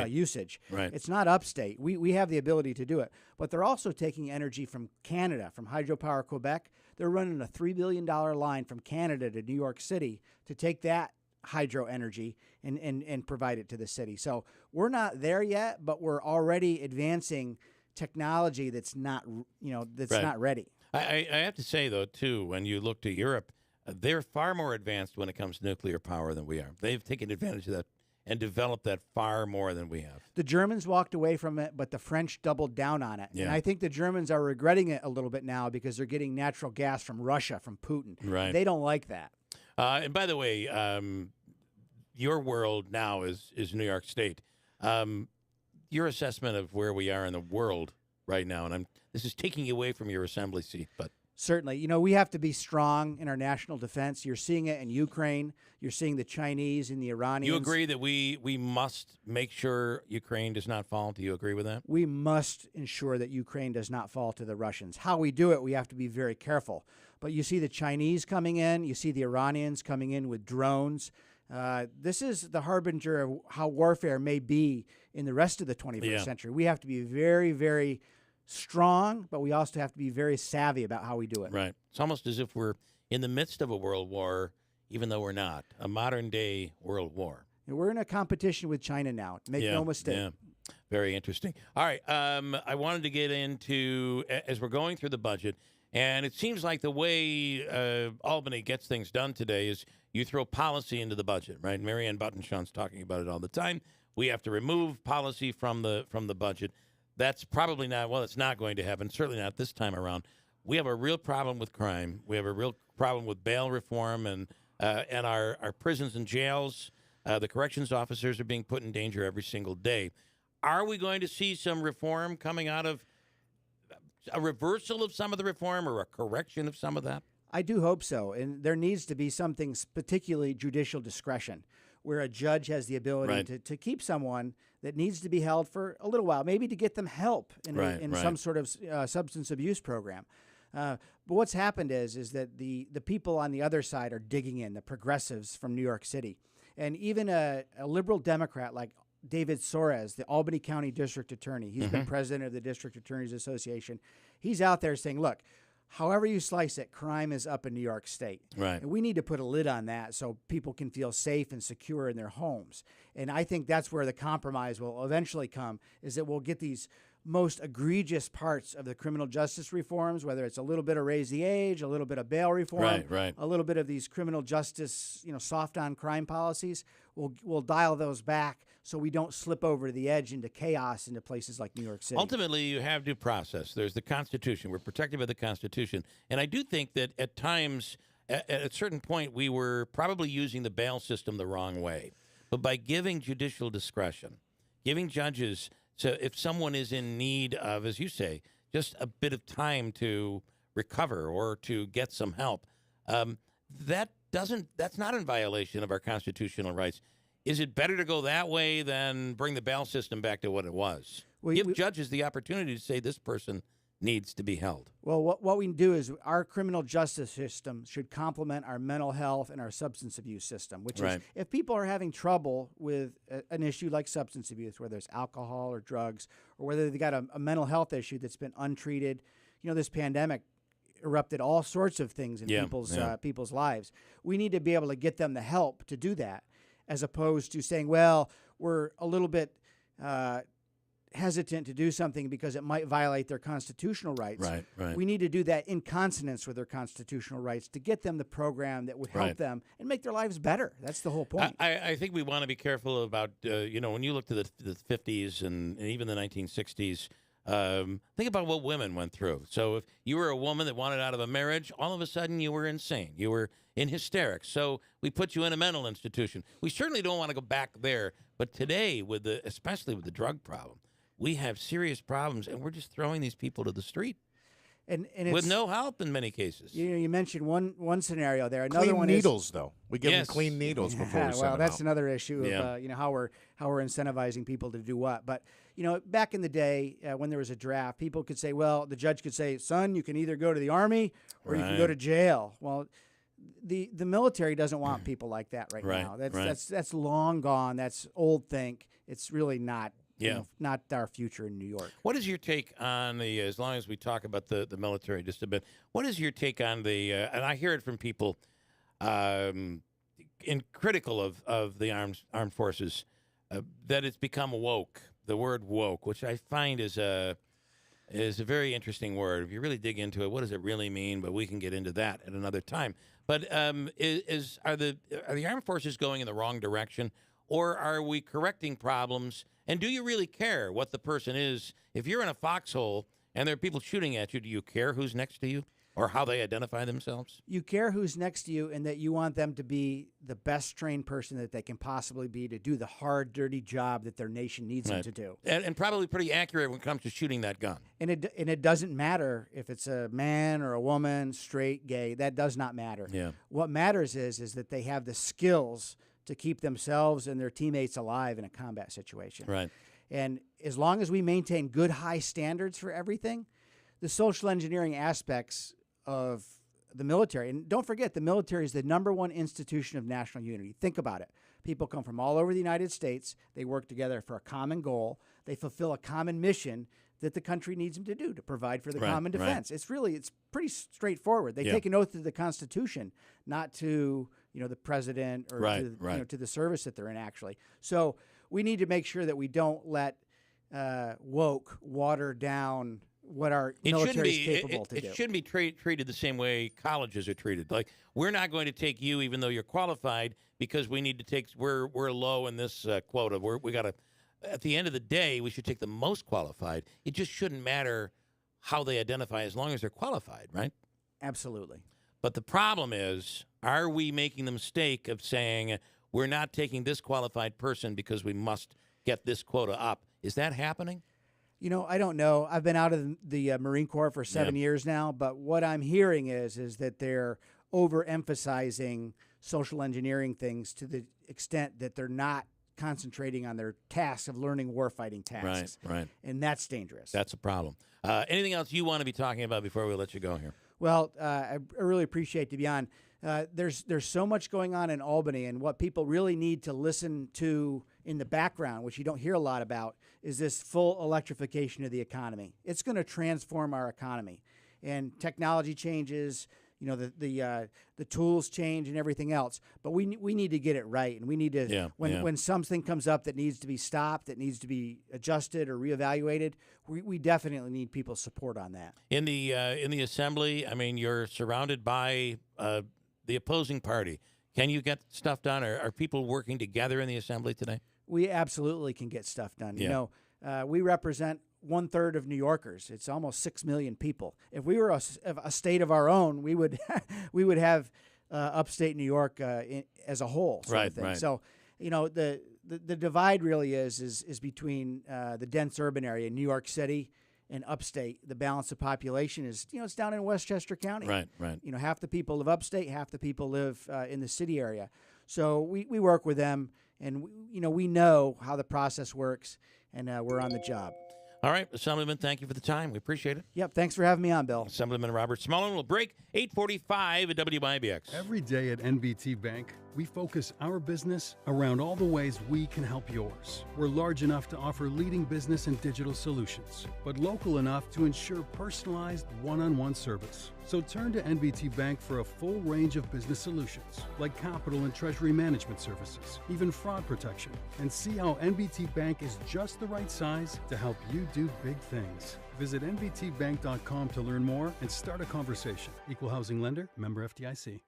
usage. Right. It's not upstate. We have the ability to do it. But they're also taking energy from Canada, from Hydropower Quebec. They're running a $3 billion line from Canada to New York City to take that hydro energy and provide it to the city. So we're not there yet, but we're already advancing technology that's not not ready. I have to say, though, too, when you look to Europe, they're far more advanced when it comes to nuclear power than we are. They've taken advantage of that and developed that far more than we have. The Germans walked away from it, but the French doubled down on it. Yeah. And I think the Germans are regretting it a little bit now because they're getting natural gas from Russia, from Putin. Right. They don't like that. And by the way, your world now is New York State. Your assessment of where we are in the world right now, and this is taking you away from your assembly seat, but Certainly. You know, we have to be strong in our national defense. You're seeing it in Ukraine. You're seeing the Chinese and the Iranians. You agree that we must make sure Ukraine does not fall? Do you agree with that? We must ensure that Ukraine does not fall to the Russians. How we do it, we have to be very careful. But you see the Chinese coming in. You see the Iranians coming in with drones. This is the harbinger of how warfare may be in the rest of the 21st century. We have to be very, very strong, but we also have to be very savvy about how we do it. Right. It's almost as if we're in the midst of a world war, even though we're not. A modern-day world war. We're in a competition with China now. Make no mistake. Yeah. Very interesting. All right. I wanted to get into, as we're going through the budget, and it seems like the way Albany gets things done today is you throw policy into the budget, right? Marianne Buttonshawn's talking about it all the time. We have to remove policy from the budget. That's probably not, well, it's not going to happen, certainly not this time around. We have a real problem with crime. We have a real problem with bail reform and our prisons and jails. The corrections officers are being put in danger every single day. Are we going to see some reform coming out of a reversal of some of the reform or a correction of some of that? I do hope so. And there needs to be something, particularly judicial discretion, where a judge has the ability to keep someone that needs to be held for a little while, maybe to get them help in some sort of substance abuse program. But what's happened is that the people on the other side are digging in, the progressives from New York City. And even a liberal Democrat like David Soares, the Albany County District Attorney, he's been president of the District Attorneys Association. He's out there saying, look, however you slice it, crime is up in New York State. Right. And we need to put a lid on that so people can feel safe and secure in their homes. And I think that's where the compromise will eventually come, is that we'll get these most egregious parts of the criminal justice reforms, whether it's a little bit of raise the age, a little bit of bail reform, a little bit of these criminal justice, soft on crime policies. We'll dial those back so we don't slip over the edge into chaos into places like New York City. Ultimately, you have due process. There's the Constitution. We're protected by the Constitution. And I do think that at times, at a certain point, we were probably using the bail system the wrong way. But by giving judicial discretion, giving judges, so if someone is in need of, as you say, just a bit of time to recover or to get some help, that's not in violation of our constitutional rights. Is it better to go that way than bring the bail system back to what it was? Give judges the opportunity to say this person needs to be held. Well, what we can do is our criminal justice system should complement our mental health and our substance abuse system, which is if people are having trouble with an issue like substance abuse, whether it's alcohol or drugs, or whether they got a mental health issue that's been untreated, this pandemic erupted all sorts of things in people's lives. We need to be able to get them the help to do that, as opposed to saying, well, we're a little bit hesitant to do something because it might violate their constitutional rights. Right. We need to do that in consonance with their constitutional rights to get them the program that would help them and make their lives better. That's the whole point. I think we want to be careful about, when you look to the 50s and even the 1960s, think about what women went through. So if you were a woman that wanted out of a marriage, all of a sudden you were insane. You were in hysterics. So we put you in a mental institution. We certainly don't want to go back there. But today, especially with the drug problem, we have serious problems, and we're just throwing these people to the street. And with no help in many cases. You mentioned one scenario there. Another clean one needles, though. We give them clean needles before we send them that's out. another issue of how we're incentivizing people to do what. But back in the day when there was a draft, people could say, well, the judge could say, son, you can either go to the Army or you can go to jail. Well, the military doesn't want people like that right now. That's long gone. That's old think. It's really not. Not our future in New York. What is your take on as long as we talk about the military just a bit, what is your take on and I hear it from people critical of the armed forces, that it's become woke, the word woke, which I find is a very interesting word. If you really dig into it, what does it really mean? But we can get into that at another time. But are the armed forces going in the wrong direction, or are we correcting problems? And do you really care what the person is? If you're in a foxhole and there are people shooting at you, do you care who's next to you? or how they identify themselves? You care who's next to you and that you want them to be the best trained person that they can possibly be to do the hard, dirty job that their nation needs them to do. And probably pretty accurate when it comes to shooting that gun. And it doesn't matter if it's a man or a woman, straight, gay. That does not matter. Yeah. What matters is that they have the skills to keep themselves and their teammates alive in a combat situation. Right. And as long as we maintain good, high standards for everything, the social engineering aspects of the military, and don't forget, the military is the #1 institution of national unity. Think about it. People come from all over the United States. They work together for a common goal. They fulfill a common mission that the country needs them to do, to provide for the common defense. It's pretty straightforward. They take an oath to the Constitution, not to the president or to the service that they're in, actually. So we need to make sure that we don't let woke water down what our military is capable to do. It shouldn't be treated the same way colleges are treated. Like, we're not going to take you even though you're qualified because we need to take we're low in this quota. We got to. At the end of the day, we should take the most qualified. It just shouldn't matter how they identify as long as they're qualified, right? Absolutely. But the problem is, are we making the mistake of saying we're not taking this qualified person because we must get this quota up? Is that happening? I don't know. I've been out of the Marine Corps for 7 years now, but what I'm hearing is that they're overemphasizing social engineering things to the extent that they're not concentrating on their tasks of learning warfighting tasks. Right. And that's dangerous. That's a problem. Anything else you want to be talking about before we let you go here? Well, I really appreciate to be on. There's so much going on in Albany, and what people really need to listen to in the background, which you don't hear a lot about, is this full electrification of the economy. It's going to transform our economy, and technology changes. The tools change and everything else, but we need to get it right, and we need to when something comes up that needs to be stopped, that needs to be adjusted or reevaluated, we definitely need people's support on that. In the assembly, I mean, you're surrounded by the opposing party. Can you get stuff done? Are people working together in the assembly today? We absolutely can get stuff done. We represent 1/3 of New Yorkers. It's almost 6 million people. If we were a state of our own, we would have upstate New York as a whole. Sort of thing. Right. So, the divide really is between the dense urban area, New York City, and upstate. The balance of population is it's down in Westchester County. Right. Half the people live upstate, half the people live in the city area. So we work with them, and we know how the process works, and we're on the job. All right, Assemblyman, thank you for the time. We appreciate it. Yep, thanks for having me on, Bill. Assemblyman Robert Smullen will break 8:45 at WIBX. Every day at NBT Bank, we focus our business around all the ways we can help yours. We're large enough to offer leading business and digital solutions, but local enough to ensure personalized one-on-one service. So turn to NBT Bank for a full range of business solutions, like capital and treasury management services, even fraud protection, and see how NBT Bank is just the right size to help you do big things. Visit nbtbank.com to learn more and start a conversation. Equal housing lender, member FDIC.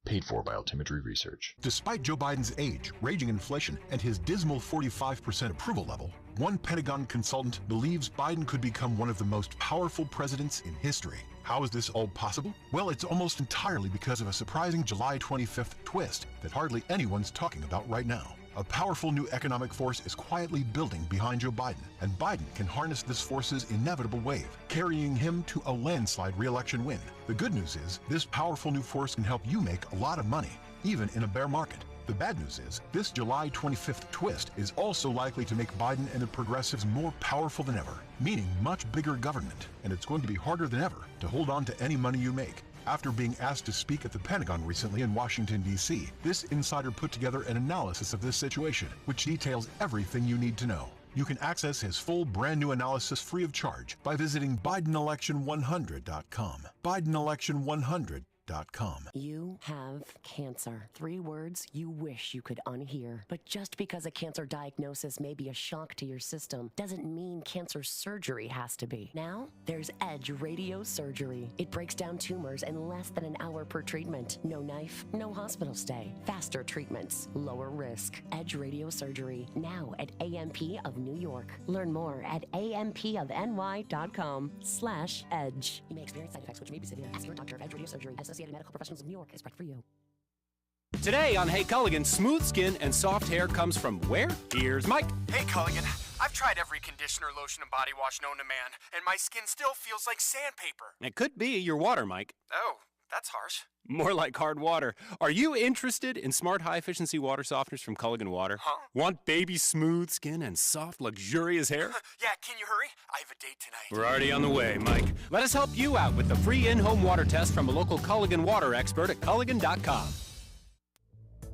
Paid for by Altimetry Research. Despite Joe Biden's age, raging inflation, and his dismal 45% approval level, one Pentagon consultant believes Biden could become one of the most powerful presidents in history. How is this all possible? Well, it's almost entirely because of a surprising July 25th twist that hardly anyone's talking about right now. A powerful new economic force is quietly building behind Joe Biden, and Biden can harness this force's inevitable wave, carrying him to a landslide re-election win. The good news is, this powerful new force can help you make a lot of money, even in a bear market. The bad news is, this July 25th twist is also likely to make Biden and the progressives more powerful than ever, meaning much bigger government, and it's going to be harder than ever to hold on to any money you make. After being asked to speak at the Pentagon recently in Washington, D.C., this insider put together an analysis of this situation, which details everything you need to know. You can access his full brand new analysis free of charge by visiting BidenElection100.com. BidenElection100.com. Edwards.com. You have cancer. 3 words you wish you could unhear. But just because a cancer diagnosis may be a shock to your system doesn't mean cancer surgery has to be. Now, there's Edge Radiosurgery. It breaks down tumors in less than an hour per treatment. No knife, no hospital stay. Faster treatments, lower risk. Edge Radiosurgery, now at AMP of New York. Learn more at ampofny.com/edge. You may experience side effects which may be severe. Ask your doctor if Edge Radiosurgery, Associated Medical Professionals of New York, is right for you. Today on Hey Culligan, smooth skin and soft hair comes from where? Here's Mike. Hey Culligan, I've tried every conditioner, lotion, and body wash known to man, and my skin still feels like sandpaper. It could be your water, Mike. Oh, that's harsh. More like hard water. Are you interested in smart, high-efficiency water softeners from Culligan Water? Huh? Want baby smooth skin and soft, luxurious hair? Yeah, can you hurry? I have a date tonight. We're already on the way, Mike. Let us help you out with the free in-home water test from a local Culligan water expert at Culligan.com.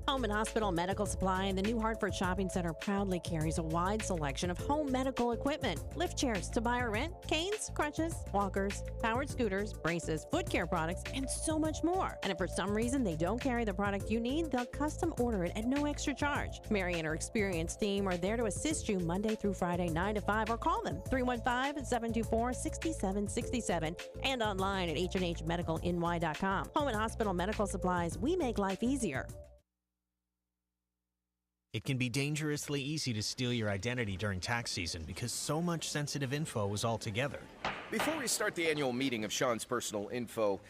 Home and Hospital Medical Supply in the New Hartford Shopping Center proudly carries a wide selection of home medical equipment. Lift chairs to buy or rent, canes, crutches, walkers, powered scooters, braces, foot care products, and so much more. And if for some reason they don't carry the product you need, they'll custom order it at no extra charge. Mary and her experienced team are there to assist you Monday through Friday, 9 to 5, or call them 315-724-6767 and online at HNHMedicalNY.com. Home and Hospital Medical Supplies, we make life easier. It can be dangerously easy to steal your identity during tax season because so much sensitive info is all together. Before we start the annual meeting of Sean's personal info,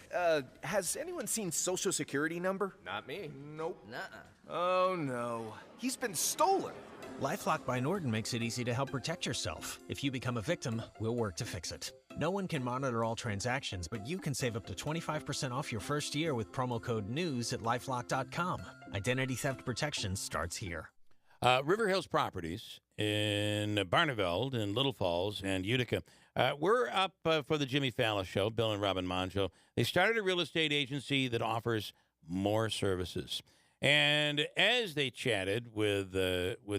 has anyone seen Social Security number? Not me. Nope. Nuh-uh. Oh no, he's been stolen. LifeLock by Norton makes it easy to help protect yourself. If you become a victim, we'll work to fix it. No one can monitor all transactions, but you can save up to 25% off your first year with promo code NEWS at LifeLock.com. Identity theft protection starts here. River Hills Properties in Barneveld, in Little Falls, and Utica. We're up for the Jimmy Fallon Show, Bill and Robin Monjo. They started a real estate agency that offers more services. And as they chatted with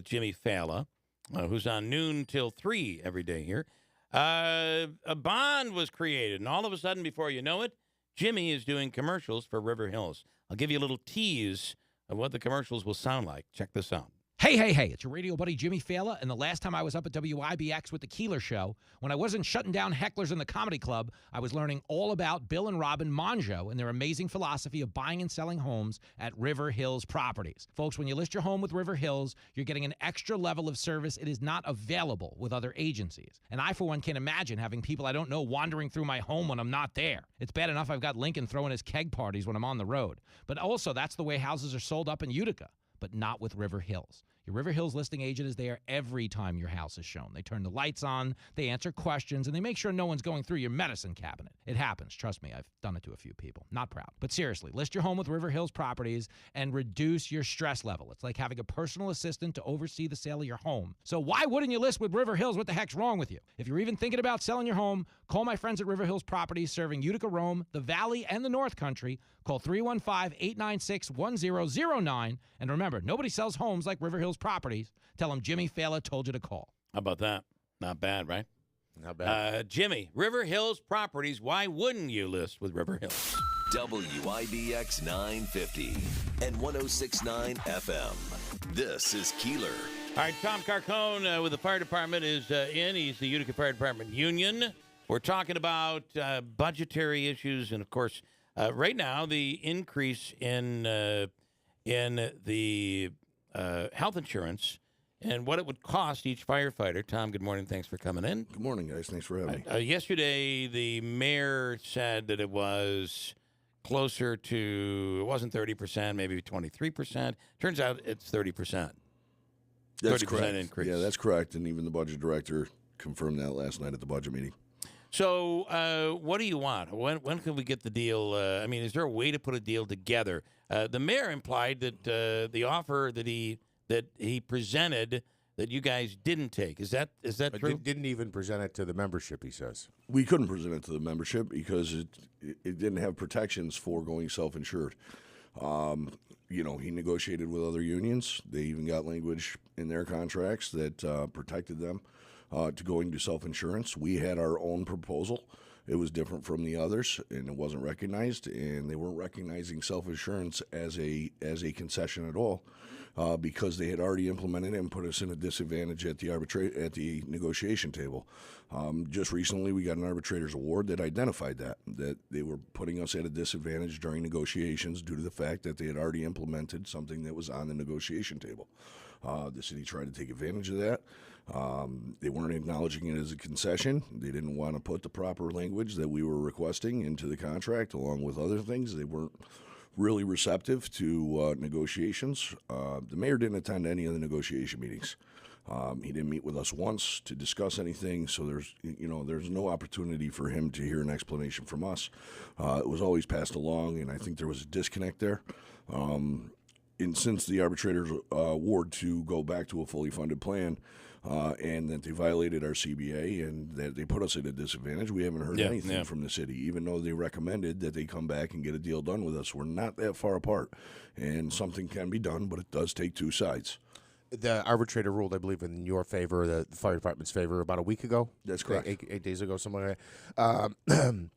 Jimmy Fallon, who's on noon till 3 every day here, a bond was created. And all of a sudden, before you know it, Jimmy is doing commercials for River Hills. I'll give you a little tease of what the commercials will sound like. Check this out. Hey, it's your radio buddy Jimmy Fallon, and the last time I was up at WIBX with the Keeler Show, when I wasn't shutting down hecklers in the comedy club, I was learning all about Bill and Robin Monjo and their amazing philosophy of buying and selling homes at River Hills Properties. Folks, when you list your home with River Hills, you're getting an extra level of service it is not available with other agencies. And I, for one, can't imagine having people I don't know wandering through my home when I'm not there. It's bad enough I've got Lincoln throwing his keg parties when I'm on the road. But also, that's the way houses are sold up in Utica, but not with River Hills. Your River Hills listing agent is there every time your house is shown. They turn the lights on, they answer questions, and they make sure no one's going through your medicine cabinet. It happens. Trust me, I've done it to a few people. Not proud. But seriously, list your home with River Hills Properties and reduce your stress level. It's like having a personal assistant to oversee the sale of your home. So why wouldn't you list with River Hills? What the heck's wrong with you? If you're even thinking about selling your home, call my friends at River Hills Properties, serving Utica, Rome, the Valley, and the North Country. Call 315-896-1009. And remember, nobody sells homes like River Hills Properties. Tell them Jimmy Fallon told you to call. How about that? Not bad, right? Not bad. Jimmy, River Hills Properties, why wouldn't you list with River Hills? WIBX 950 and 106.9 FM. This is Keeler. All right, Tom Carcone with the fire department is in. He's the Utica Fire Department Union. We're talking about budgetary issues and, of course, right now the increase in the health insurance and what it would cost each firefighter. Tom, good morning. Thanks for coming in. Good morning, guys. Thanks for having me. Yesterday, the mayor said that it was closer to, it wasn't 30%, maybe 23%. Turns out it's 30%. That's 30% correct. increase. Yeah, that's correct. And even the budget director confirmed that last night at the budget meeting. So what do you want? When can we get the deal? I mean, is there a way to put a deal together? The mayor implied that the offer that he presented that you guys didn't take. Is that true? Didn't even present it to the membership, he says. We couldn't present it to the membership because it didn't have protections for going self-insured. He negotiated with other unions. They even got language in their contracts that protected them to going to self-insurance. We had our own proposal, It was different from the others, and it wasn't recognized, and they weren't recognizing self-insurance as a concession at all, because they had already implemented it and put us in a disadvantage at the negotiation table. Just recently, we got an arbitrator's award that identified that they were putting us at a disadvantage during negotiations due to the fact that they had already implemented something that was on the negotiation table. The city tried to take advantage of that. They weren't acknowledging it as a concession. They didn't want to put the proper language that we were requesting into the contract, along with other things. They weren't really receptive to negotiations. The mayor didn't attend any of the negotiation meetings. He didn't meet with us once to discuss anything, so there's no opportunity for him to hear an explanation from us. It was always passed along, and I think there was a disconnect there. And since the arbitrator's award to go back to a fully funded plan, and that they violated our CBA and that they put us at a disadvantage, we haven't heard anything from the city, even though they recommended that they come back and get a deal done with us. We're not that far apart, and something can be done, but it does take two sides. The arbitrator ruled, I believe, in your favor, the fire department's favor, about a week ago. That's correct. 8 days ago, something like that.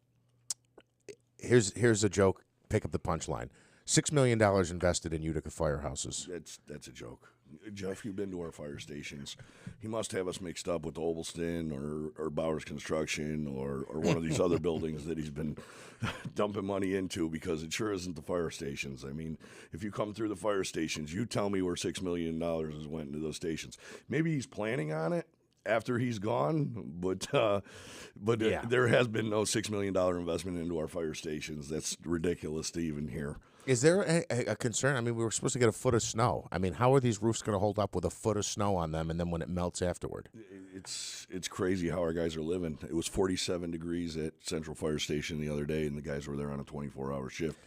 Here's a joke. Pick up the punchline. $6 million invested in Utica firehouses. That's a joke. Jeff, you've been to our fire stations. He must have us mixed up with Obelston or Bowers Construction or one of these other buildings that he's been dumping money into, because it sure isn't the fire stations. I mean, if you come through the fire stations, you tell me where $6 million has went into those stations. Maybe he's planning on it after he's gone, but there has been no $6 million investment into our fire stations. That's ridiculous to even hear. Is there a concern? I mean, we were supposed to get a foot of snow. I mean, how are these roofs going to hold up with a foot of snow on them, and then when it melts afterward? It's crazy how our guys are living. It was 47 degrees at Central Fire Station the other day, and the guys were there on a 24-hour shift,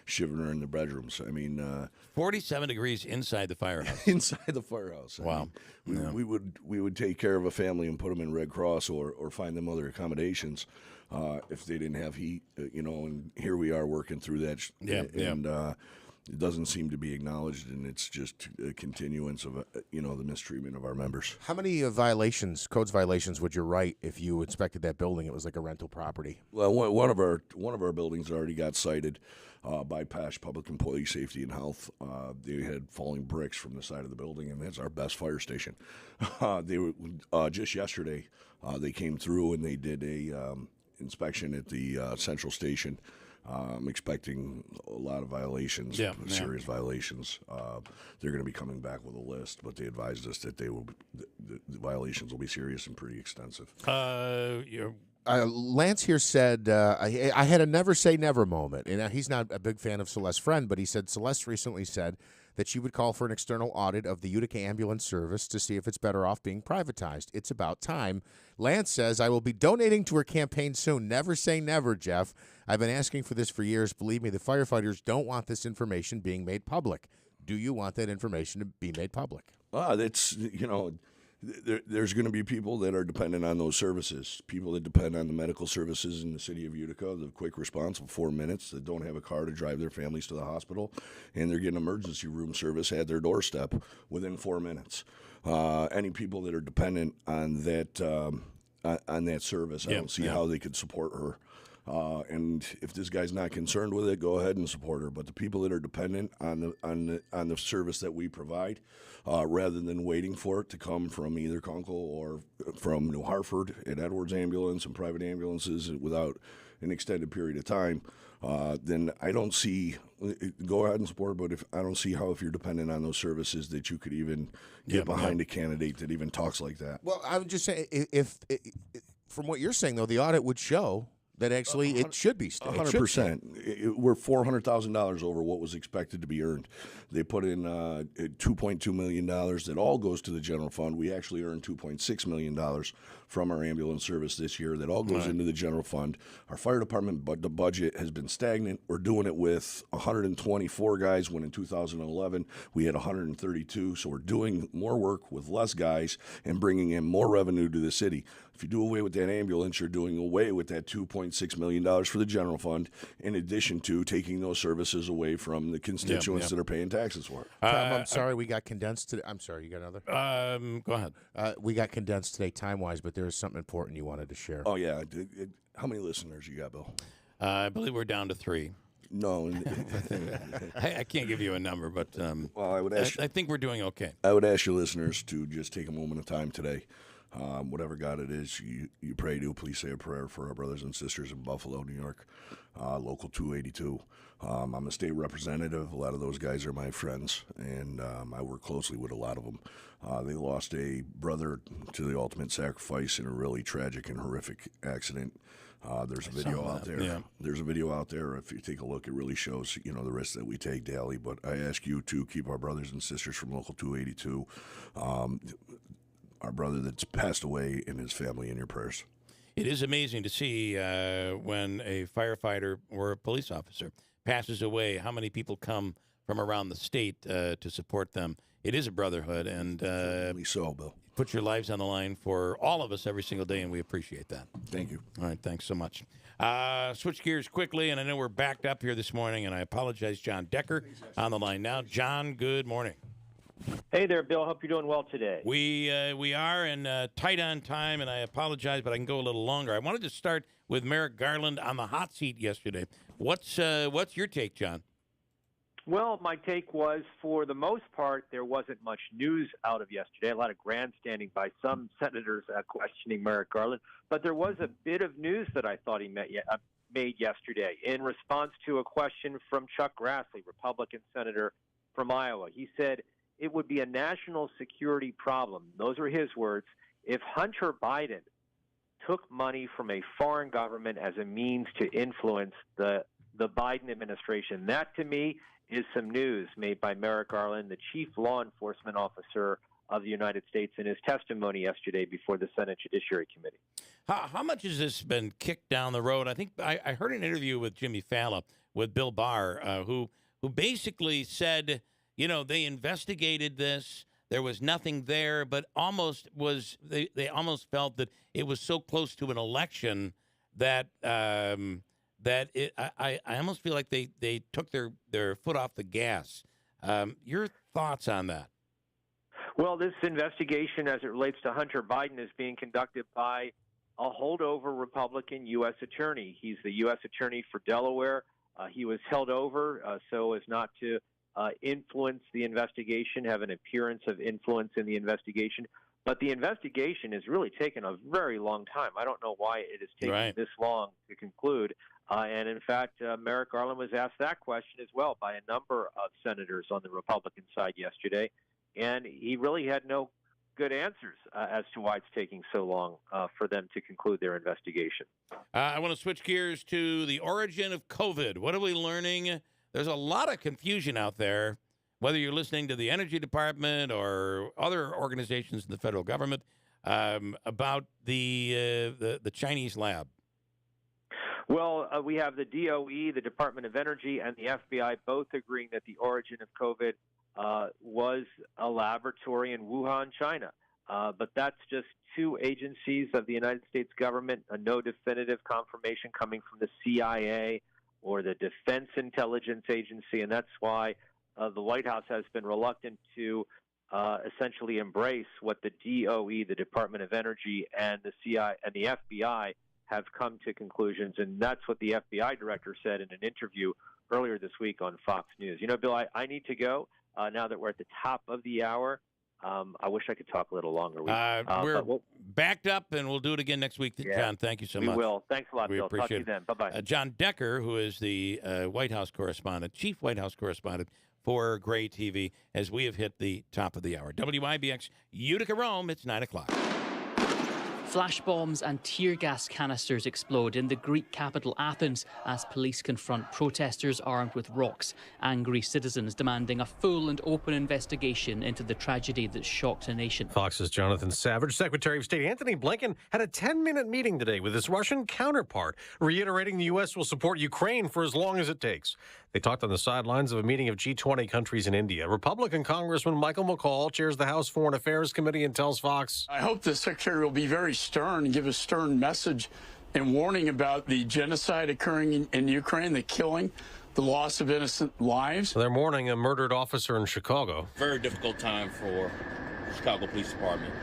shivering in the bedrooms. I mean, 47 degrees inside the firehouse. Inside the firehouse. Wow. I mean, we would take care of a family and put them in Red Cross or find them other accommodations if they didn't have heat. And here we are working through that. It doesn't seem to be acknowledged, and it's just a continuance of the mistreatment of our members. How many codes violations would you write if you inspected that building? It was like a rental property. Well, one of our buildings already got cited by PASH, Public Employee Safety and Health. They had falling bricks from the side of the building, and that's our best fire station. They were just yesterday. They came through and they did a inspection at the central station. I'm expecting a lot of violations, serious violations. They're going to be coming back with a list, but they advised us that the violations will be serious and pretty extensive. Lance here said, I had a never say never moment. And he's not a big fan of Celeste's friend, but he said Celeste recently said that she would call for an external audit of the Utica Ambulance Service to see if it's better off being privatized. It's about time. Lance says, I will be donating to her campaign soon. Never say never, Jeff. I've been asking for this for years. Believe me, the firefighters don't want this information being made public. Do you want that information to be made public? There's going to be people that are dependent on those services, people that depend on the medical services in the city of Utica, the quick response of 4 minutes, that don't have a car to drive their families to the hospital, and they're getting emergency room service at their doorstep within 4 minutes. Any people that are dependent on that service, I don't see how they could support her. And if this guy's not concerned with it, go ahead and support her. But the people that are dependent on the service that we provide, rather than waiting for it to come from either Kunkel or from New Hartford at Edwards Ambulance and private ambulances without an extended period of time, then I don't see. Go ahead and support, but I don't see how, if you're dependent on those services, that you could even get behind a candidate that even talks like that. Well, I would just say, if from what you're saying, though, the audit would show that actually it should be 100%. We're $400,000 over what was expected to be earned. They put in $2.2 million that all goes to the general fund. We actually earned $2.6 million from our ambulance service this year. That all goes into the general fund. Our fire department, the budget has been stagnant. We're doing it with 124 guys, when in 2011 we had 132. So we're doing more work with less guys and bringing in more revenue to the city. If you do away with that ambulance, you're doing away with that $2.6 $1.6 million for the general fund, in addition to taking those services away from the constituents that are paying taxes for it. Tom, I'm sorry we got condensed today. I'm sorry, you got another? Go ahead. We got condensed today time-wise, but there was something important you wanted to share. Oh, yeah. How many listeners you got, Bill? I believe we're down to 3. No. I can't give you a number, but well, I would ask. I think we're doing okay. I would ask your listeners to just take a moment of time today. Whatever God it is you pray to, please say a prayer for our brothers and sisters in Buffalo, New York, Local 282. I'm a state representative. A lot of those guys are my friends, and I work closely with a lot of them. They lost a brother to the ultimate sacrifice in a really tragic and horrific accident. There's a video out there. Yeah. There's a video out there. If you take a look, it really shows, the risks that we take daily. But I ask you to keep our brothers and sisters from Local 282, our brother that's passed away, and his family in your prayers. It is amazing to see when a firefighter or a police officer passes away, how many people come from around the state to support them. It is a brotherhood, and so, Bill. Put your lives on the line for all of us every single day, and we appreciate that. Thank you. All right, thanks so much. Switch gears quickly, and I know we're backed up here this morning, and I apologize. John Decker on the line now. John, good morning. Hey there, Bill. Hope you're doing well today. We are and tight on time, and I apologize, but I can go a little longer. I wanted to start with Merrick Garland on the hot seat yesterday. What's your take, John? Well, my take was, for the most part, there wasn't much news out of yesterday. A lot of grandstanding by some senators questioning Merrick Garland. But there was a bit of news that I thought he made yesterday in response to a question from Chuck Grassley, Republican senator from Iowa. He said it would be a national security problem, those are his words, if Hunter Biden took money from a foreign government as a means to influence the Biden administration. That, to me, is some news made by Merrick Garland, the chief law enforcement officer of the United States, in his testimony yesterday before the Senate Judiciary Committee. How much has this been kicked down the road? I think I heard an interview with Jimmy Fallon with Bill Barr, who basically said, they investigated this. There was nothing there, but they almost felt that it was so close to an election that I almost feel like they took their foot off the gas. Your thoughts on that? Well, this investigation as it relates to Hunter Biden is being conducted by a holdover Republican U.S. attorney. He's the U.S. attorney for Delaware. He was held over so as not to influence the investigation, have an appearance of influence in the investigation. But the investigation has really taken a very long time. I don't know why it has taken this long to conclude. And in fact, Merrick Garland was asked that question as well by a number of senators on the Republican side yesterday. And he really had no good answers as to why it's taking so long for them to conclude their investigation. I want to switch gears to the origin of COVID. What are we learning? There's a lot of confusion out there, whether you're listening to the Energy Department or other organizations in the federal government, about the Chinese lab. Well, we have the DOE, the Department of Energy, and the FBI both agreeing that the origin of COVID was a laboratory in Wuhan, China. But that's just two agencies of the United States government, no definitive confirmation coming from the CIA or the Defense Intelligence Agency, and that's why the White House has been reluctant to essentially embrace what the DOE, the Department of Energy, and the CIA and the FBI have come to conclusions, and that's what the FBI director said in an interview earlier this week on Fox News. Bill, I need to go now that we're at the top of the hour. I wish I could talk a little longer. We're backed up, and we'll do it again next week. Yeah, John, thank you so much. We will. Thanks a lot, we Bill. Appreciate Talk to you it. then. Bye-bye. John Decker, who is the White House correspondent, chief White House correspondent for Gray TV, as we have hit the top of the hour. WIBX, Utica, Rome, it's 9 o'clock. Flash bombs and tear gas canisters explode in the Greek capital Athens as police confront protesters armed with rocks. Angry citizens demanding a full and open investigation into the tragedy that shocked a nation. Fox's Jonathan Savage. Secretary of State Anthony Blinken had a 10-minute meeting today with his Russian counterpart, reiterating the U.S. will support Ukraine for as long as it takes. They talked on the sidelines of a meeting of G20 countries in India. Republican Congressman Michael McCall chairs the House Foreign Affairs Committee and tells Fox, I hope the Secretary will be very stern and give a stern message and warning about the genocide occurring in Ukraine, the killing, the loss of innocent lives. They're mourning a murdered officer in Chicago. Very difficult time for the Chicago Police Department.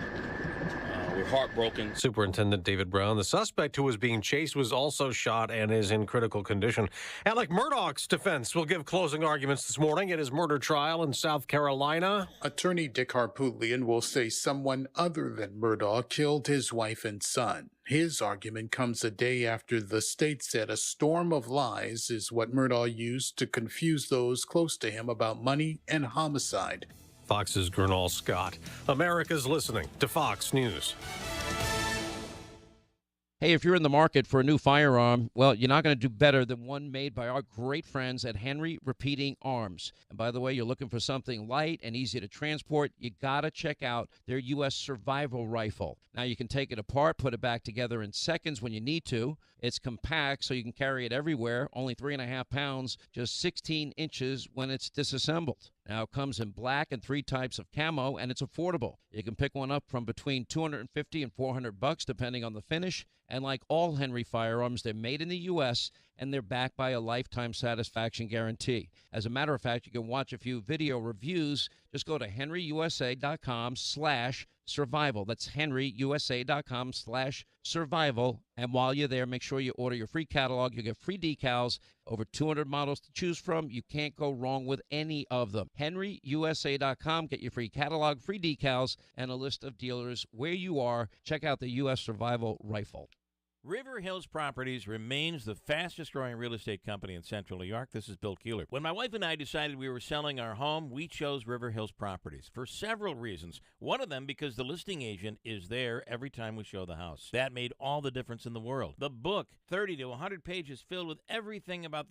We're heartbroken. Superintendent David Brown, the suspect who was being chased, was also shot and is in critical condition. Alec Murdaugh's defense will give closing arguments this morning at his murder trial in South Carolina. Attorney Dick Harpootlian will say someone other than Murdaugh killed his wife and son. His argument comes a day after the state said a storm of lies is what Murdaugh used to confuse those close to him about money and homicide. Fox's Gernal Scott. America's listening to Fox News. Hey, if you're in the market for a new firearm, well, you're not going to do better than one made by our great friends at Henry Repeating Arms. And by the way, you're looking for something light and easy to transport, you got to check out their U.S. Survival Rifle. Now, you can take it apart, put it back together in seconds when you need to. It's compact, so you can carry it everywhere, only 3.5 pounds, just 16 inches when it's disassembled. Now, it comes in black and 3 types of camo, and it's affordable. You can pick one up from between $250 and $400, depending on the finish. And like all Henry firearms, they're made in the U.S., and they're backed by a lifetime satisfaction guarantee. As a matter of fact, you can watch a few video reviews. Just go to henryusa.com/survival. That's henryusa.com/survival. And while you're there, make sure you order your free catalog. You get free decals, over 200 models to choose from. You can't go wrong with any of them. henryusa.com. Get your free catalog, free decals, and a list of dealers where you are. Check out the U.S. Survival Rifle. River Hills Properties remains the fastest-growing real estate company in Central New York. This is Bill Keeler. When my wife and I decided we were selling our home, we chose River Hills Properties for several reasons. One of them because the listing agent is there every time we show the house. That made all the difference in the world. The book, 30 to 100 pages filled with everything about